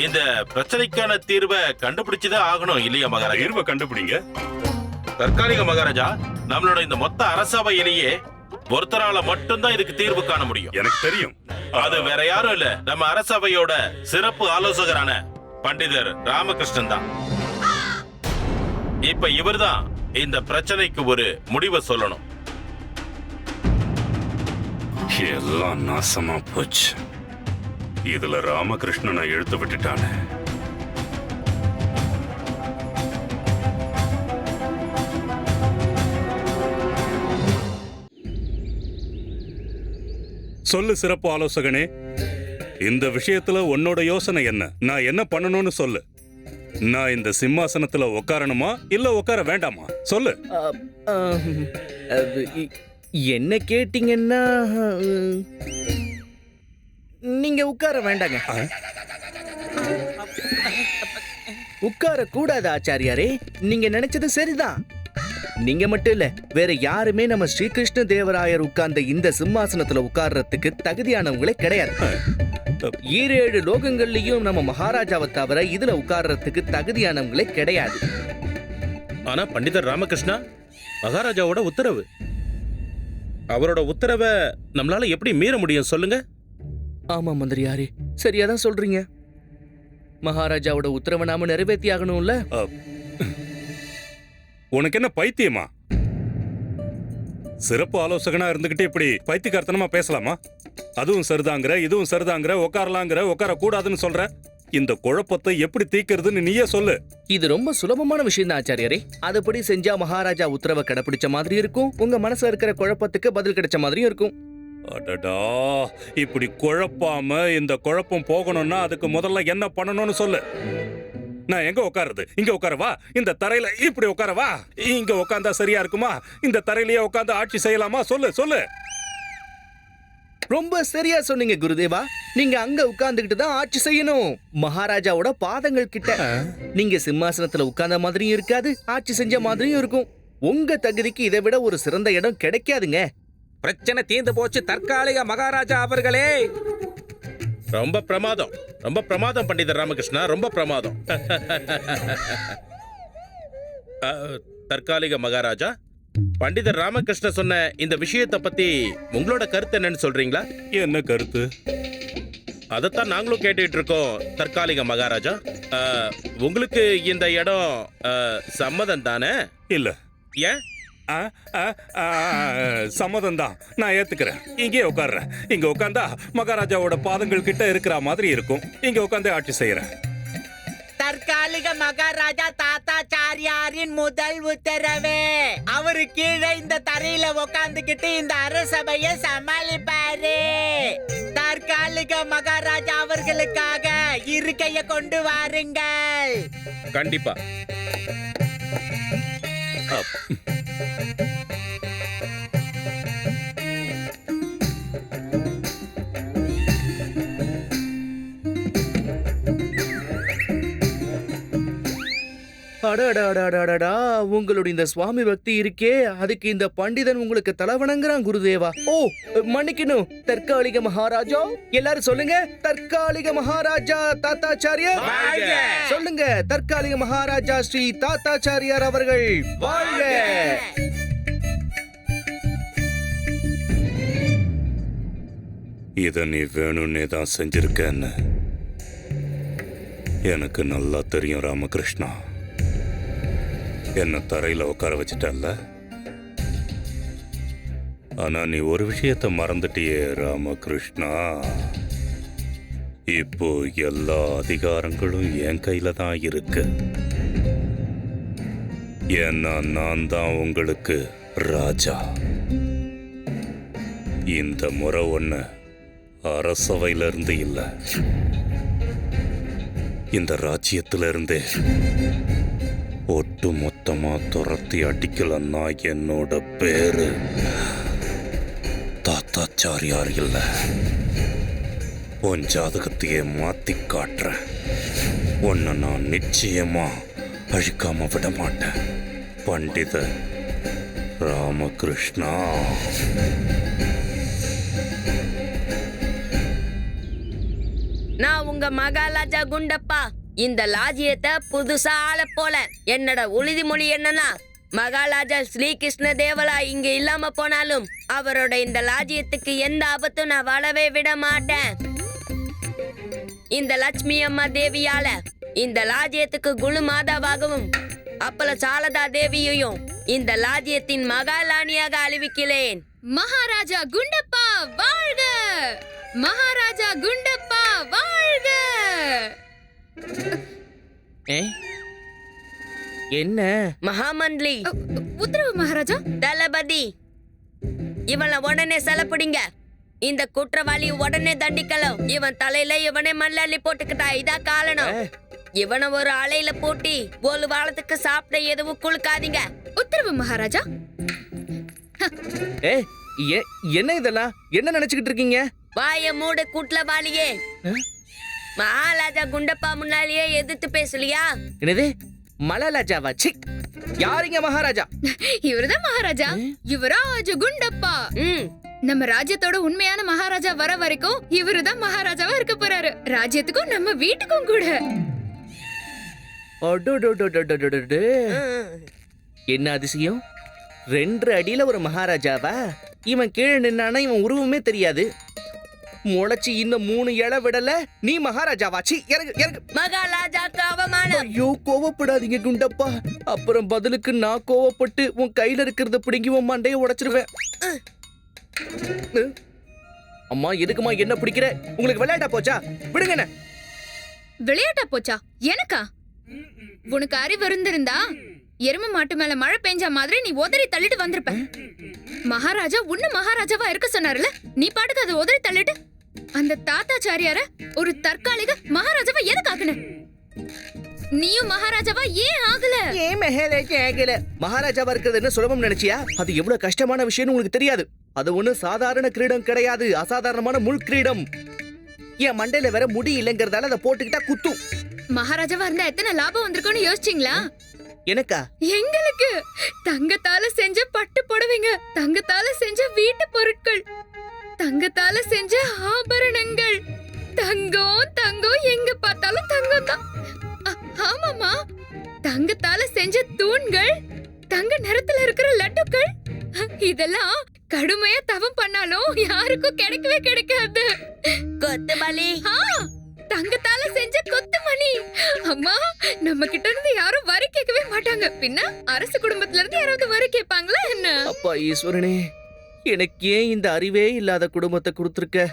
இந்த பிரச்சனைக்கான தீர்வை கண்டுபிடிச்சுதான் ஆகணும் இல்லையா மகாராஜா? தீர்வை கண்டுபிடிங்க. தற்காலிக மகாராஜா, நம்மளோட இந்த மொத்த அரசவையிலேயே ஒருத்தரால மட்டும்தான் இதுக்கு தீர்வு காண முடியும். எனக்கு தெரியும். அது வேற யாரும் இல்ல, நம்ம அரசவையோட சிறப்பு ஆலோசகரான பண்டிதர் ராமகிருஷ்ணன் தான். இப்ப இவர்தான் இந்த பிரச்சனைக்கு ஒரு முடிவை சொல்லணும். எல்லாம் நாசமா போச்சு. இதுல ராமகிருஷ்ணனை இழுத்து விட்டுட்டானே. சொல்லு சிறப்பு ஆலோசகனே, இந்த விஷயத்துல உன்னோட யோசனை என்ன? நான் என்ன பண்ணணும்னு சொல்லு. நான் இந்த சிம்மாசனத்துல உட்காரணுமா இல்ல உட்கார வேண்டாமா சொல்லு. என்ன கேட்டீங்கன்னா நீங்க உட்கார வேண்டாங்க. உட்கார கூடாது ஆச்சாரியாரே. நீங்க நினைச்சது சரிதான். நீங்க மட்டும் இல்ல, வேற யாருமே நம்ம ஸ்ரீகிருஷ்ண தேவராயர் உட்கார்ந்த இந்த சிம்மாசனத்துல உட்கார்றதுக்கு தகுதியானவங்களே கிடையாது. 7 லோகங்கள்லயும் நம்ம மகாராஜாவை தவிர இதுல உட்கார்றதுக்கு தகுதியானவங்களே கிடையாது. ஆனா பண்டிதர் ராமகிருஷ்ணா, மகாராஜாவோட உத்தரவு, அவரோட உத்தரவை நம்மளால எப்படி மீற முடியும் சொல்லுங்க? ஆமா மந்திரியாரே, சரியாதான் சொல்றீங்க. மகாராஜாவோட உத்தரவை நாம நிறைவேற்றி ஆகணும்ல. உனக்கு என்ன பைத்தியமா? சிறப்பு ஆலோசகனா இருந்துகிட்டு இப்படி பைத்தியக்காரத்தனமா பேசலாமா? அதுவும் சரிதாங்கிற, இதுவும் சரிதாங்கிற, உட்காரலாங்கிற, உட்கார கூடாதுன்னு சொல்ற. இந்த குழப்பத்தை எப்படி தீக்கிறதுன்னு நீயே சொல்லு. இது ரொம்ப சுலபமான விஷயம் தான் ஆச்சாரியரே. அதுபடி செஞ்சா மகாராஜா உத்தரவை கடைபிடிச்ச மாதிரி இருக்கும், உங்க மனசுல இருக்கிற குழப்பத்துக்கு பதில் கிடைச்ச மாதிரியும் இருக்கும். அடடா, இப்படி குழப்பாம இந்த குழப்பம் போகணும்னா அதுக்கு முதல்ல என்ன பண்ணணும்னு சொல்லு. நான் எங்க உட்காருது? இங்க உட்காரவா? இந்த தரையில இப்படி உட்காரவா? இங்க உட்கார்ந்தா சரியா இருக்குமா? இந்த தரையிலேயே உட்கார்ந்து ஆட்சி செய்யலாமா? சொல்லு சொல்லு. ரொம்ப சரியா சொன்னீங்க குருதேவா. நீங்க அங்க உட்கார்ந்துகிட்டு தான் ஆட்சி செய்யணும், மகாராஜாவோட பாதங்கள் கிட்ட. நீங்க சிம்மாசனத்துல உட்கார்ந்த மாதிரியும் இருக்காது, ஆட்சி செஞ்ச மாதிரியும் இருக்கும். உங்க தகுதிக்கு இதை விட ஒரு சிறந்த இடம் கிடைக்காதுங்க. பிரச்சனை தீர்ந்து போச்சு தற்காலிக மகாராஜா அவர்களே. ரொம்ப பிரமாதம், ரொம்ப பிரமாதம் பண்டிதர் ராமகிருஷ்ணா, ரொம்ப பிரமாதம். தற்காலிக மகாராஜா, பண்டிதர் ராமகிருஷ்ண சொன்ன இந்த விஷயத்தை பத்தி உங்களோட கருத்து என்னன்னு சொல்றீங்களா? என்ன கருத்து? அதைத்தான் நாங்களும் கேட்டுட்டு இருக்கோம் தற்காலிக மகாராஜா. உங்களுக்கு இந்த இடம் சம்மதம் தானே? இல்ல. ஏன்? சம்மதம் தான், நான் ஏத்துக்கிறேன். இங்கே உட்கார்றேன். இங்க உட்கார்ந்தா மகாராஜாவோட பாதங்கள் கிட்ட இருக்கிற மாதிரி இருக்கும். இங்க உட்கார்ந்து ஆட்சி செய்யறேன். தற்காலிக மகாராஜா தாத்தாச்சாரியாரின் முதல் உத்தரவு. அவரு கீழே இந்த தரையில உட்கார்ந்துகிட்டு இந்த அரசபையை சமாளிப்பாரு. தற்காலிக மகாராஜா அவர்களுக்காக இருக்கைய கொண்டு வாருங்கள். கண்டிப்பா. அடடா, உங்களுடைய இந்த சுவாமி பக்தி இருக்கே, அதுக்கு இந்த பண்டிதன் உங்களுக்கு தலவணங்குறான் குருதேவா. ஓ, மன்னிக்கணும் தற்காலிக மகாராஜா. எல்லாரும் சொல்லுங்க, தற்காலிக மகாராஜா தாத்தாச்சாரியார் சொல்லுங்க. தற்காலிக மகாராஜா ஸ்ரீ தாத்தாச்சாரியார் அவர்கள் வாழ்க. இத நீ வேணும்னே தான் செஞ்சிருக்கன்னு எனக்கு நல்லா தெரியும் ராமகிருஷ்ணா. என்ன தரையில உட்கார வச்சுட்டல்ல. ஆனா நீ ஒரு விஷயத்தை மறந்துட்டியே ராமகிருஷ்ணா. இப்போ எல்லா அதிகாரங்களும் என் கையில தான் இருக்கு. ஏன்னா நான் தான் உங்களுக்கு ராஜா. இந்த முறை ஒண்ணு அரசவையில இருந்து இல்ல, இந்த ராஜ்யத்துல இருந்தே ஒட்டு மொத்தமா துரத்தி அடிக்கலன்னா என்னோட பேரு தாத்தாச்சாரியார் இல்ல. உன் ஜாதகத்தையே மாத்தி காட்டுறேன். உன்னை நான் நிச்சயமா அழிக்காம விட மாட்டேன் பண்டித ராமகிருஷ்ணா. நான் உங்க மகாராஜா குண்டப்பா. இந்த லாஜியத்தை புதுசா ஆள போல. என்னோட உறுதிமொழி என்னன்னா, மகாராஜா ஸ்ரீகிருஷ்ண தேவலா இங்க இல்லாம போனாலும் அவரோட இந்த லாஜியத்துக்கு எந்த ஆபத்தும் நான் வரவே விட மாட்டேன். இந்த லட்சுமி அம்மா தேவியால இந்த லாஜியத்துக்கு குழு மாதாவாகவும் அப்பல சாரதா தேவியையும் இந்த லாஜியத்தின் மகாராணியாக அறிவிக்கிறேன். மகாராஜா குண்டப்பா வாழ்க! மகாராஜா குண்டப்பா வாழ்க! என்ன மகாமந்திரி உத்தரவு மகாராஜா. தளபதி, இவளை உடனே செலப்பிடுங்க. இந்த குற்றவாளி உடனே தண்டிக்கலாம். இவன் தலையில இவனே மண்ண அள்ளி போட்டுக்கிட்டா இதான் காரணம். இவனை ஒரு அலையில போட்டி ஒரு வாரத்துக்கு சாப்பிட எதுவும் குளுக்காதீங்க. உத்தரவு மகாராஜா. என்ன இதெல்லாம் என்ன நினைச்சுக்கிட்டு இருக்கீங்க? வாய மூட குற்றவாளியே. மகாராஜா குண்டப்பா முன்னாலேயே எதிர்த்து பேசலையா? என்னது மலாலாஜாவா? சிக், யாருங்க மகாராஜா? இவர்தான் மகாராஜா, யுவராஜ குண்டப்பா. நம்ம ராஜ்யத்தோட உண்மையான மகாராஜா வர வரைக்கும் இவருதான் மகாராஜாவா இருக்க போறாரு. ராஜ்யத்துக்கும் நம்ம வீட்டுக்கும் கூட. என்ன அதிசயம், 2 அடியில ஒரு மகாராஜாவா? இவன் கீழே நின்னானா இவன் உருவமே தெரியாது. முளைச்சி இன்னும் 3 இலை விடல, நீ மகாராஜாவாச்சி? இறங்கு இறங்கு. மகாராஜாக்கு அவமானம். ஐயோ, கோவப்படாதீங்க குண்டப்பா. அப்புறம் பதிலுக்கு நான் கோவப்பட்டு உன் கையில இருக்கிறத பிடிங்கி உன் மண்டையை உடைச்சிருவேன். அம்மா, எதுக்குமா என்ன பிடிக்கிற? உங்களுக்கு விளையாட்டா போச்சா? விடுங்க. என்ன விளையாட்டா போச்சா? எனக்கா? உனக்கு அறிவு இருந்திருந்தா எரும மாட்டு மேல மழை பெஞ்ச மாதிரி நீ உதறி தள்ளிட்டு வந்திருப்ப. மகாராஜா உன்ன மகாராஜாவா இருக்க சொன்னார்ல, நீ பாட்டுக்கு அதை உதறி தள்ளிட்டு அந்த தாத்தாச்சாரியார ஒரு தற்காலிக மகாராஜாவா எதுக்கு ஆக்குன? நீயும் மகாராஜாவா ஏன் ஆகல? ஏன் ஆகல? மகாராஜாவா இருக்கிறது என்ன சுலபம் நினைச்சியா? அது எவ்வளவு கஷ்டமான விஷயம்னு உங்களுக்கு தெரியாது. அது ஒண்ணு சாதாரண கிரீடம் கிடையாது, அசாதாரணமான முள் கிரீடம். என் மண்டையில வேற முடி இல்லைங்கிறதால அதை போட்டுக்கிட்டா குத்தும். மகாராஜாவா இருந்தா எத்தனை லாபம் வந்திருக்கும்னு யோசிச்சீங்களா? எனக்கா? எங்களுக்கு தங்கத்தால செஞ்ச பட்டு புடவைங்க, தங்கத்தால செஞ்ச வீட்டு பொருட்கள், தங்கத்தால செஞ்ச ஆபரணங்கள். தங்கம் தங்கம், எங்க பார்த்தாலும் தங்கம் தான். ஆமாமா, தங்கத்தால செஞ்ச தூண்கள், தங்க நிறத்துல இருக்கிற லட்டுக்கள், இதெல்லாம் கடுமையா தவம் பண்ணாலும் யாருக்கும் கிடைக்கவே கிடைக்காது. கொத்துமணி, தங்கத்தால செஞ்ச கொத்துமணி. அம்மா, நம்ம கிட்ட இருந்து யாரும் வரி கேட்கவே மாட்டாங்க. பின்ன அரசு குடும்பத்துல இருந்து யாராவது வரி கேட்பாங்களா என்ன? அப்பா ஈஸ்வரனே, எனக்கு ஏன் இந்த அறிவே இல்லாத குடும்பத்தை கொடுத்துருக்க?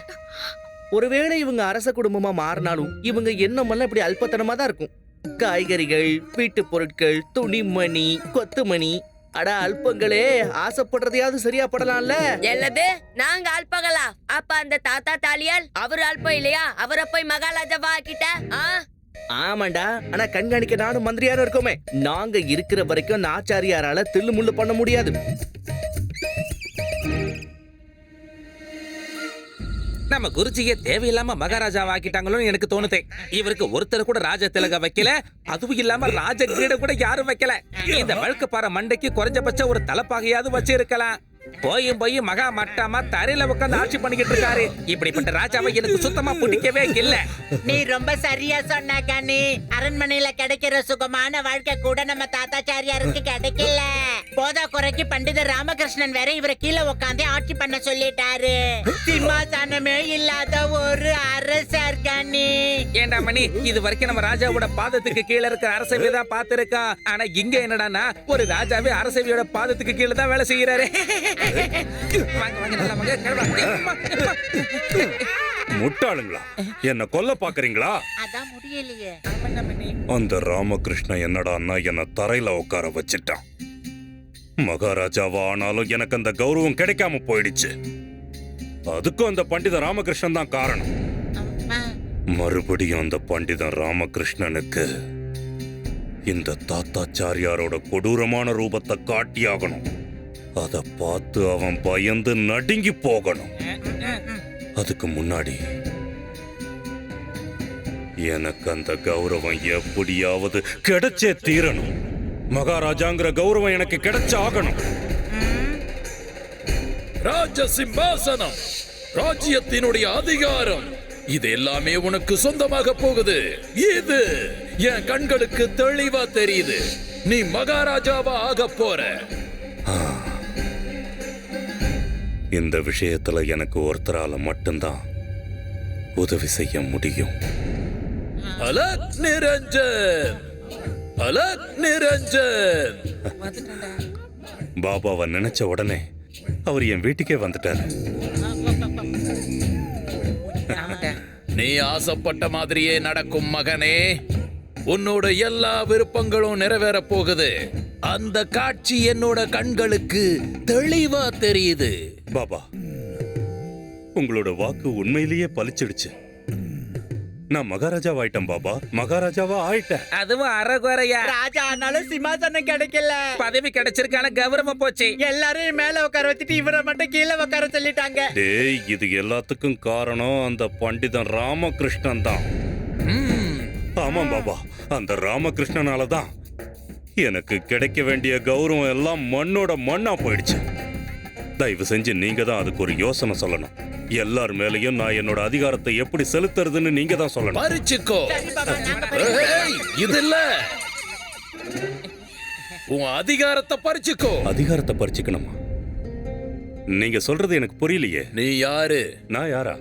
ஒருவேளை இவங்க அரச குடும்பமா மாறினாலும் இவங்க எண்ணமெல்லாம் இப்படி அல்பத்தனமா தான் இருக்கும். காய்கறிகள், வீட்டு பொருட்கள், துணிமணி, கொத்துமணி. அட அல்பங்களே, ஆசைப்படுறதையாவது சரியா படலாம்ல. என்னது நாங்க அல்பங்களா? அப்ப அந்த தாத்தா தாலியால் அவர் அல்பம் இல்லையா? அவரை போய் மகாராஜாவா ஆக்கிட்ட. ஆமாண்டா, ஆனா கண்காணிக்க நானும் மந்திரியாரும் இருக்கோமே. நாங்க இருக்கிற வரைக்கும் அந்த ஆச்சாரியாரால தில்லு முள்ளு பண்ண முடியாது. நம்ம குருஜியை தேவையில்லாம மகாராஜாவா ஆக்கிட்டாங்களோன்னு எனக்கு தோணுதே. இவருக்கு ஒருத்தர் கூட ராஜ திலக வைக்கல, அதுவும் இல்லாம ராஜ கிரீடம் கூட யாரும் வைக்கல. இந்த வழுக்கு பாறை மண்டைக்கு குறைஞ்சபட்சம் ஒரு தலைப்பாகையாவது வச்சு இருக்கலாம். போய் மகா மட்டமா தரையில உட்காந்து ஆட்சி பண்ணிக்கிட்டு இருக்காரு. இப்படிப்பட்ட ராஜாவை எனக்கு சுத்தமா பிடிக்கவே இல்ல. நீ ரொம்ப சரியா சொன்ன கண்ணி. அரண்மனையில கிடைக்கிற சுகமான வாழ்க்கை கூட நம்ம தாத்தாச்சாரியாருக்கு கிடைக்கல. போதா குறைக்கு பண்டிதர் ராமகிருஷ்ணன் வேற இவரை கீழே உட்காந்து ஆட்சி பண்ண சொல்லிட்டாரு. சிம்மாசனமே இல்லாத ஒரு அரசர் கண்ணி. ஏண்டா மணி, இது வரைக்கும் நம்ம ராஜாவோட பாதத்துக்கு கீழே இருக்கிற அரசவை தான் பார்த்திருக்கோம். ஆனா இங்க என்னடான்னா ஒரு ராஜாவே அரசவையோட பாதத்துக்கு கீழே தான் வேலை செய்யறாரு. முட்டாளுங்களா, என்ன கொல்ல பாக்குறீங்களா? அதான் முடியலையே. அந்த ராமகிருஷ்ணன் என்னடான்னா என்ன தரையில உட்கார வச்சிட்டான். மகாராஜாவா ஆனாலும் எனக்கு அந்த கௌரவம் கிடைக்காம போயிடுச்சு. அதுக்கும் அந்த பண்டித ராமகிருஷ்ணன் தான் காரணம். மறுபடியும் அந்த பண்டிதன் ராமகிருஷ்ணனுக்கு இந்த தாத்தாச்சாரியாரோட கொடூரமான ரூபத்தை காட்டியாகணும். அத பார்த்து அவன் பயந்து நடுங்கி போகணும். அதுக்கு முன்னாடி எனக்கு அந்த கௌரவம் எப்படியாவது கிடைச்சே தீரணும். மகாராஜாங்கிற கௌரவம் எனக்கு கிடைச்சாகணும். ராஜ சிம்மாசனம், ராஜ்யத்தினுடைய அதிகாரம், இது எல்லாமே உனக்கு சொந்தமாக போகுது. இது என் கண்களுக்கு தெளிவா தெரியுது. நீ மகாராஜாவா ஆக போற. இந்த விஷயத்துல எனக்கு ஒருத்தரால மட்டும்தான் உதவி செய்ய முடியும். அலக் நிரஞ்சன், அலக் நிரஞ்சன். பாபாவை நினைச்ச உடனே அவர் என் வீட்டுக்கே வந்துட்டாரு. நீ ஆசைப்பட்ட மாதிரியே நடக்கும் மகனே. உன்னோட எல்லா விருப்பங்களும் நிறைவேற போகுது. அந்த காட்சி என்னோட கண்களுக்கு தெளிவா தெரியுது. பாபா, உங்களோட வாக்கு உண்மையிலேயே பலிச்சிடுச்சு. நான் மகாராஜாவா ஆயிட்டேன் பாபா, மகாராஜாவா ஆயிட்டேன். அதுவும் அறகுறையா. ராஜா ஆனாலும் சிம்மாசனம் கிடைக்கல. பதவி கிடைச்சிருக்கான கௌரவம் போச்சு. எல்லாரும் மேல உட்கார வச்சுட்டு இவரை மட்டும் கீழே உட்கார சொல்லிட்டாங்க. டேய், இது எல்லாத்துக்கும் காரணம் அந்த பண்டிதன் ராமகிருஷ்ணன் தான். ஆமாம் பாபா, அந்த ராமகிருஷ்ணனால தான் எனக்கு கிடைக்க வேண்டிய கௌரவம் எல்லாம் மண்ணோட மண்ணா போயிடுச்சு. தயவு செஞ்சு நீங்க தான் அதுக்கு ஒரு யோசனை சொல்லணும். எல்லார் மேலையும் நான் என்னோட அதிகாரத்தை எப்படி செலுத்துறதுன்னு நீங்க தான் சொல்லணும். பறிச்சுக்கோ. இது இல்ல, உன் அதிகாரத்தை பறிச்சுக்கோ. அதிகாரத்தை பறிச்சுக்கணுமா? நீங்க சொல்றது எனக்கு புரியலையே. நீ யாரு? நான் யாரா?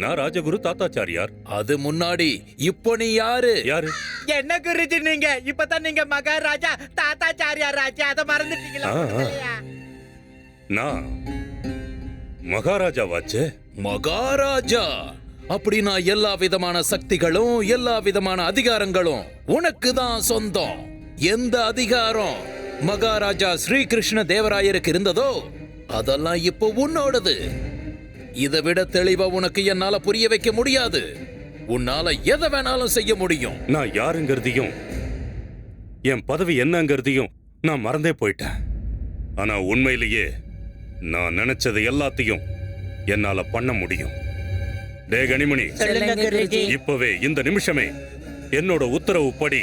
நான் ராஜகுரு தாத்தாச்சாரியார். அது முன்னாடி இப்போ நீ யாரு? யாரு? என்ன குருஜி நீங்க? இப்பதான் நீங்க மகாராஜா தாத்தாச்சாரியார் ராஜா, அதை மறந்துட்டீங்களா? நான் மகாராஜாவாச்சே. மகாராஜா அப்படின்னா எல்லா விதமான சக்திகளும் எல்லா விதமான அதிகாரங்களும் உனக்கு தான் சொந்தம். எந்த அதிகாரம் மகாராஜா ஸ்ரீகிருஷ்ண தேவராயருக்கு இருந்ததோ அதெல்லாம் இப்போ உன்னோடது. இதை விட தெளிவா உனக்கு என்னால புரிய வைக்க முடியாது. உன்னால எதை வேணாலும் செய்ய முடியும். நான் யாருங்கிறதையும் என் பதவி என்னங்கிறதையும் நான் மறந்தே போயிட்டேன். ஆனா உண்மையிலேயே நான் நினைச்சது எல்லாத்தையும் என்னால பண்ண முடியும். டே கனிமணி, இப்பவே இந்த நிமிஷமே என்னோட உத்தரவுப்படி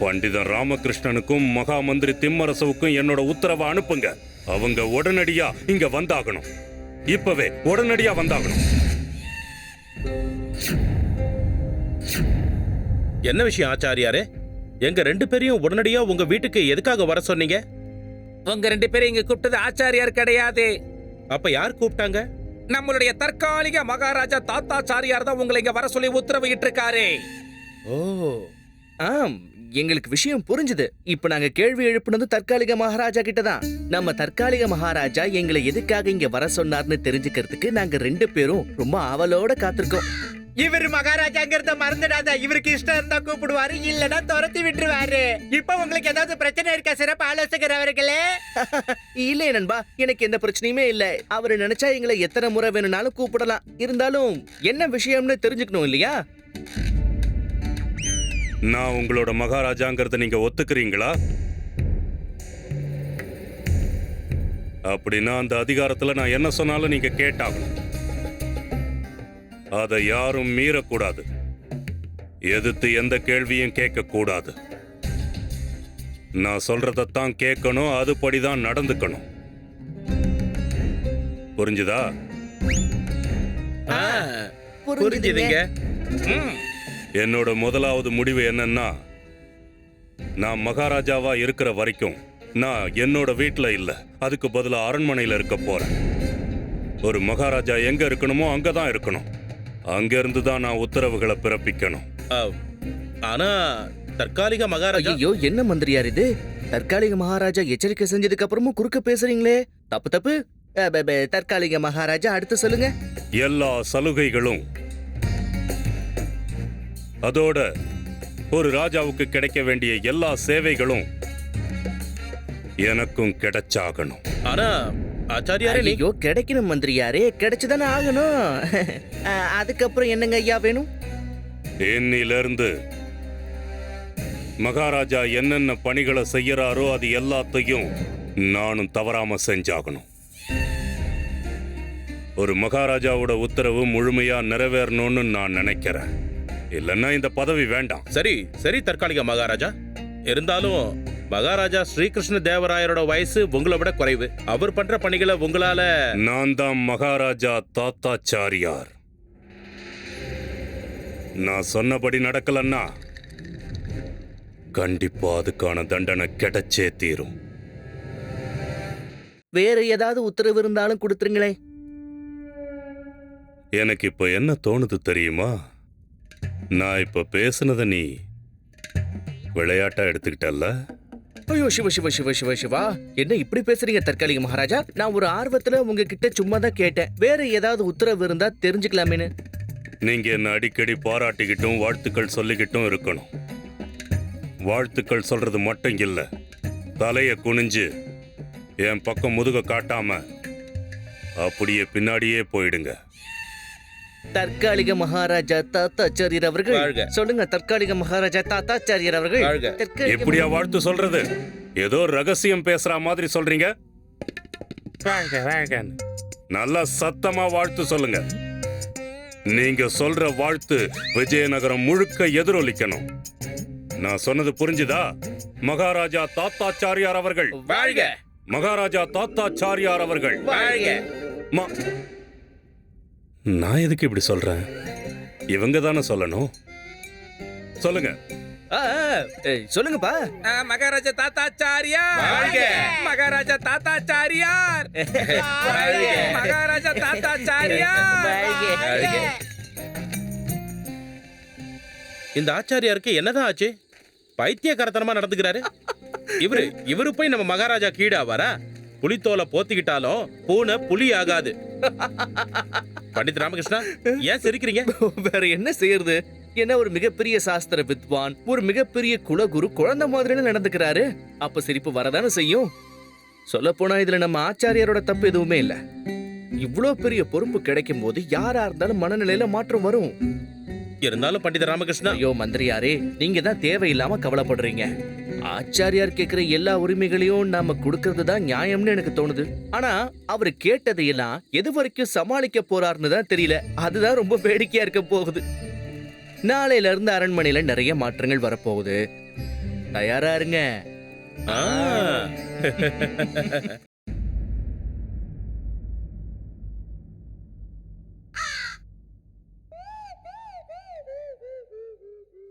பண்டிதன் ராமகிருஷ்ணனுக்கும் மகா மந்திரி திம்மரசுவுக்கும் என்னோட உத்தரவை அனுப்புங்க. அவங்க உடனடியா இங்க வந்தாகணும். இப்பவே உடனடியா வந்தாகணும். என்ன விஷயம் ஆச்சாரியாரே? எங்க 2 பேரையும் உடனடியா உங்க வீட்டுக்கு எதுக்காக வர சொன்னீங்க? உங்க 2 பேரும் இங்க கூப்பிட்டது ஆச்சாரியார் கிடையாது. அப்ப யார் கூப்பிட்டாங்க? நம்மளுடைய தற்காலிக மகாராஜா தாத்தாச்சாரியார் தான் உங்களை இங்க வர சொல்லி உத்தரவு இட்டிருக்காரு. ஓ, ஆம், எங்களுக்கு விஷயம் புரிஞ்சுது. இப்ப நாங்க கேள்வி எழுப்புனது தற்காலிக மகாராஜா கிட்டதான். நம்ம தற்காலிக மகாராஜா எங்களை எதுக்காக இங்க வர சொன்னார்னு தெரிஞ்சுக்கிறதுக்கு நாங்க 2 பேரும் ரொம்ப ஆவலோட காத்திருக்கோம். இவர் மகாராஜாங்கிறத மறந்துடாத. இவருக்கு இஷ்டம் இருந்தா கூப்பிடுவாரு, இல்லன்னா துரத்தி விட்டுருவாரு. இப்ப உங்களுக்கு ஏதாவது பிரச்சனை இருக்கா சிறப்பு ஆலோசகர் அவர்களே? இல்ல நண்பா, எனக்கு எந்த பிரச்சனையுமே இல்ல. அவரு நினைச்சா எங்களை எத்தனை முறை வேணும்னாலும் கூப்பிடலாம். இருந்தாலும் என்ன விஷயம்னு தெரிஞ்சுக்கணும் இல்லையா? நான் உங்களோட மகாராஜாங்கிறத நீங்க ஒத்துக்கிறீங்களா? அப்படின்னா அந்த அதிகாரத்துல நான் என்ன சொன்னாலும் நீங்க கேட்டாகணும். அதை யாரும் மீறக்கூடாது. எதிர்த்து எந்த கேள்வியும் கேட்க கூடாது. நான் சொல்றதான் கேட்கணும், அதுபடிதான் நடந்துக்கணும். புரிஞ்சுதா? புரிஞ்சுதுங்க. என்னோட முதலாவது முடிவு என்னன்னா, நான் மகாராஜாவா இருக்கிற வரைக்கும் நான் என்னோட வீட்டுல இல்ல, அதுக்கு பதிலா அரண்மனையில இருக்க போறேன். ஒரு மகாராஜா எங்க இருக்கணுமோ அங்கதான் இருக்கணும். அங்க இருந்து தான் நான் உத்தரவுகளை பிறப்பிக்கணும். ஆனா தற்காலிக மகாராஜா... ஐயோ, என்ன மந்திரியார் இது? தற்காலிக மகாராஜா எச்சரிக்கை செஞ்சதுக்கு அப்புறமும் குறுக்க பேசுறீங்களே. தப்பு தப்பு. தற்காலிக மகாராஜா அடுத்து சொல்லுங்க. எல்லா சலுகைகளும், அதோட ஒரு ராஜாவுக்கு கிடைக்க வேண்டிய எல்லா சேவைகளும் எனக்கும் கிடைச்சாகணும். ஆனா ஆச்சாரியாரே, ஐயோ, கிடைக்கணும் மந்திரியாரே, கிடைச்சுதானே ஆகணும். அதுக்கப்புறம் என்னங்க ஐயா வேணும்? இன்னிலிருந்து மகாராஜா என்னென்ன பணிகளை செய்யறாரோ அது எல்லாத்தையும் நானும் தவறாம செஞ்சாகணும். ஒரு மகாராஜாவோட உத்தரவு முழுமையா நிறைவேறணும்னு நான் நினைக்கிறேன். இல்லன்னா இந்த பதவி வேண்டாம். சரி சரி தற்காலிக மகாராஜா. இருந்தாலும் மகாராஜா ஸ்ரீகிருஷ்ண தேவராயரோட வயசு உங்களை விட குறைவு. அவர் பண்ற பணிகளை உங்களால... நான் தான் மகாராஜா தாத்தாச்சாரியார். நான் சொன்னபடி நடக்கலன்னா கண்டிப்பா அதுக்கான தண்டனை கிடைச்சே தீரும். வேற ஏதாவது உத்தரவு இருந்தாலும் கொடுத்துருங்களே. எனக்கு இப்ப என்ன தோணுது தெரியுமா? நான் இப்ப பேசுனத நீ விளையாட்டா எடுத்துக்கிட்டல்ல? ஐயோ, சிவ சிவ சிவ சிவ சிவா, என்ன இப்படி பேசுறீங்க தற்காலிக மகாராஜா? நான் ஒரு ஆர்வத்துல உங்ககிட்ட சும்மா தான் கேட்டேன். வேற ஏதாவது உத்தரவு இருந்தா தெரிஞ்சுக்கலாமேன்னு. நீங்க என்ன அடிக்கடி பாராட்டிக்கிட்டும் வாழ்த்துக்கள் சொல்லிக்கிட்டும் இருக்கணும். வாழ்த்துக்கள் சொல்றது மட்டும் இல்ல, தலைய குனிஞ்சு என் பக்கம் முதுக காட்டாம அப்படியே பின்னாடியே போயிடுங்க. தற்காலிக மகாராஜா தாத்தாச்சாரியர் அவர்கள் சொல்லுங்க. தற்காலிக மகாராஜா தாத்தாச்சாரியர் அவர்கள் எப்படியா வாழ்த்து சொல்றது? ஏதோ ரகசியம் பேசுற மாதிரி சொல்றீங்க. நல்லா சத்தமா வாழ்த்து சொல்லுங்க. நீங்க சொல்ற வாழ்த்து விஜயநகரம் முழுக்க எதிரொலிக்கணும். நான் சொன்னது புரிஞ்சுதா? மகாராஜா தாத்தாச்சாரியார் அவர்கள் வாழ்க! மகாராஜா தாத்தாச்சாரியார் அவர்கள் வாழ்க! நான் எதுக்கு இப்படி சொல்றேன்? இவங்க தானே சொல்லணும். சொல்லுங்க. சொல்லுங்கப்பா. மகாராஜா தாத்தாச்சாரியார் வாழ்க! மகாராஜா தாத்தாச்சாரியார் வாழ்க! மகாராஜா தாத்தாச்சாரியார் வாழ்க! இந்த ஆச்சாரியாருக்கு என்னதான் ஆச்சு? பைத்தியக்காரத்தனமா நடந்துக்கிறாரு. இவரு போய் நம்ம மகாராஜா கீழாவாரா? புலித்தோலை போத்திக்கிட்டாலும் பூனை புலி ஆகாது. பண்டித் ராமகிருஷ்ணா, ஏன் சிரிக்கிறீங்க? வேற என்ன செய்யறது? என்ன ஒரு மிகப்பெரிய சாஸ்திர வித்வான், ஒரு மிகப்பெரிய குலகுரு குழந்தை மாதிரி நடந்துக்கிறாரு. அப்ப சிரிப்பு வரதானே செய்யும். சொல்ல போனா இதுல நம்ம ஆச்சாரியாரோட தப்பு எதுவுமே இல்ல. இவ்வளவு பெரிய பொறுப்பு கிடைக்கும் போது யாரா இருந்தாலும் மனநிலையில மாற்றம் வரும். இருந்தாலும் பண்டித ராமகிருஷ்ணா, ஐயோ மந்திரியாரே, நீங்க தான் தேவையில்லாம கவலைப்படுறீங்க. ஆச்சாரியார் கேக்குற எல்லா உரிமைகளையும் நாம கொடுக்கறது தான் நியாயம்னு எனக்கு தோணுது. ஆனா அவரு கேட்டதையெல்லாம் எது வரைக்கும் சமாளிக்க போறாருன்னு தான் தெரியல. அதுதான் ரொம்ப வேடிக்கையா இருக்க போகுது. நாளையில இருந்து அரண்மனையில நிறைய மாற்றங்கள் வரப்போகுது. தயாரா இருங்க.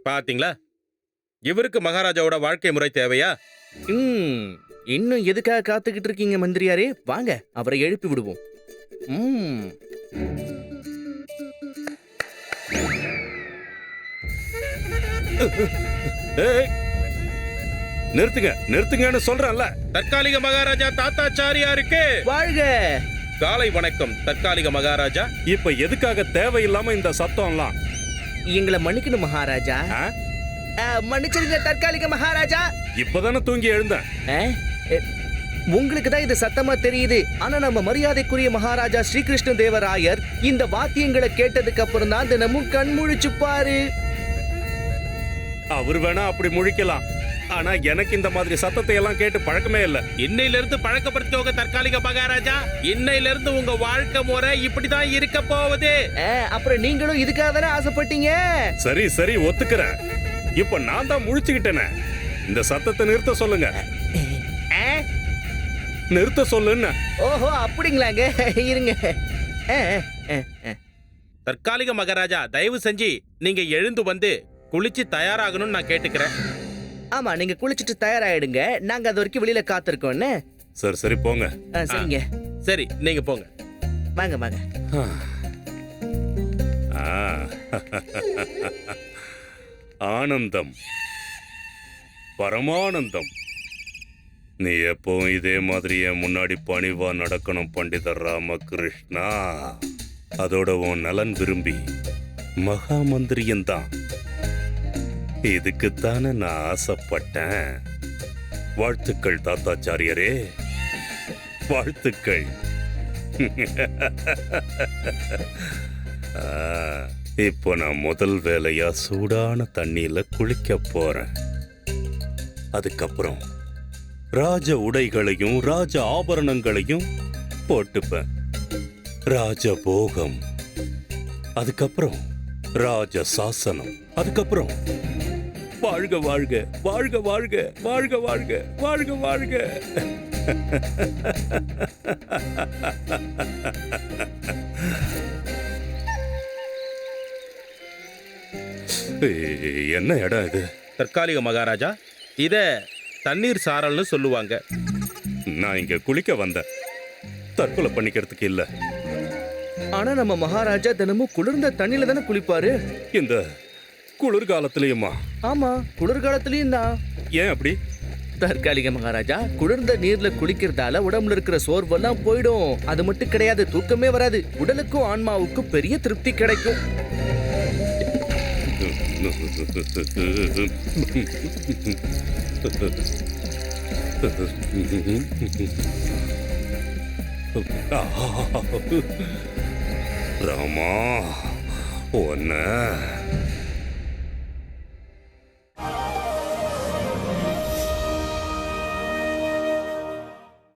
பாத்தீங்களா? இவருக்கு மகாராஜாவோட வாழ்க்கை முறை தேவையா? இன்னும் எதுக்காக காத்துக்கிட்டு இருக்கீங்க மந்திரியாரே? வாங்க, அவரை எழுப்பி விடுவோம். நிறுத்துங்கன்னு சொல்றேன்ல. தற்காலிக மகாராஜா தாத்தாச்சாரியாருக்கு வாழ்க! காலை வணக்கம் தற்காலிக மகாராஜா. இப்ப எதுக்காக தேவையில்லாம இந்த சத்தம்லாம்? எங்களை மன்னிக்கணும் மகாராஜா. மன்னிச்சிருங்க தற்காலிக மகாராஜா. இப்பதானே தூங்கி எழுந்தேன். உங்களுக்கு தான் இது சத்தமா தெரியுது. ஆனா நம்ம மரியாதைக்குரிய மகாராஜா ஸ்ரீகிருஷ்ண தேவராயர் இந்த வாத்தியங்களை கேட்டதுக்கு அப்புறம் தான் தினமும் கண் முழிச்சு பாரு. அவர் வேணா அப்படி முழிக்கலாம். ஆனா எனக்கு இந்த மாதிரி சத்தத்தை எல்லாம் கேட்டு பழக்கமே இல்ல. இன்னையில இருந்து பழக்கப்படுத்திக்கோங்க தற்காலிக மகாராஜா. இன்னையில இருந்து உங்க வாழ்க்கை முறை இப்படிதான் இருக்க போகுது. அப்புறம் நீங்களும் இதுக்காக தானே ஆசைப்பட்டீங்க. சரி சரி ஒத்துக்கிறேன். இப்ப நான் தான் முழிச்சுக்கிட்டேனே. இந்த சத்தத்தை நிறுத்த சொல்லுங்க. நிறுத்த சொல்லுன்னு. ஓஹோ அப்படிங்களாங்க. இருங்க. தற்காலிக மகாராஜா, தயவு செஞ்சு நீங்க எழுந்து வந்து குளிச்சு தயாராகணும்னு நான் கேட்டுக்கிறேன். ஆமா, நீங்க குளிச்சிட்டு தயாராயிடுங்க. நாங்க அது வரைக்கும் வெளியில காத்திருக்கோம். சரி சரி போங்க. சரிங்க. சரி நீங்க போங்க. வாங்க வாங்க. ஆனந்தம், பரமானந்தம். நீ எப்பவும் இதே மாதிரியே முன்னாடி பணிவா நடக்கணும் பண்டிதர் ராமகிருஷ்ணா. அதோட உன் நலன் விரும்பி மகா மந்திரியும் தான். இதுக்குத்தானே நான் ஆசைப்பட்டேன். வாழ்த்துக்கள் தாத்தாச்சாரியரே, வாழ்த்துக்கள். இப்போ நான் முதல் வேலையா சூடான தண்ணியில குளிக்க போறேன். அதுக்கப்புறம் ராஜ உடைகளையும் ராஜ ஆபரணங்களையும் போட்டுப்பேன். ராஜபோகம், அதுக்கப்புறம் ராஜ சாசனம், அதுக்கப்புறம் வாழ்க வாழ்க வாழ்க வாழ்க வாழ்க வாழ்க வாழ்க வாழ்க. என்ன இடம் இது? தற்காலிக மகாராஜா, இத தண்ணீர் சாரல்னு சொல்லுவாங்க. நான் இங்க குளிக்க வந்தேன், தற்கொலை பண்ணிக்கிறதுக்கு இல்ல. ஆனா நம்ம மகாராஜா தினமும் குளிர்ந்த தண்ணியில தானே குளிப்பாரு. இந்த குளிர்காலத்திலயுமா? ஆமா, குளிர்காலத்திலயும் தான். ஏன் அப்படி? தற்காலிக மகாராஜா, குளிர்ந்த நீர்ல குளிக்கிறதால உடம்புல இருக்கிற சோர்வெல்லாம் போயிடும். அது மட்டும் கிடையாது, தூக்கமே வராது. உடலுக்கும் ஆன்மாவுக்கும் பெரிய திருப்தி கிடைக்கும். ராமா, ஒன்ன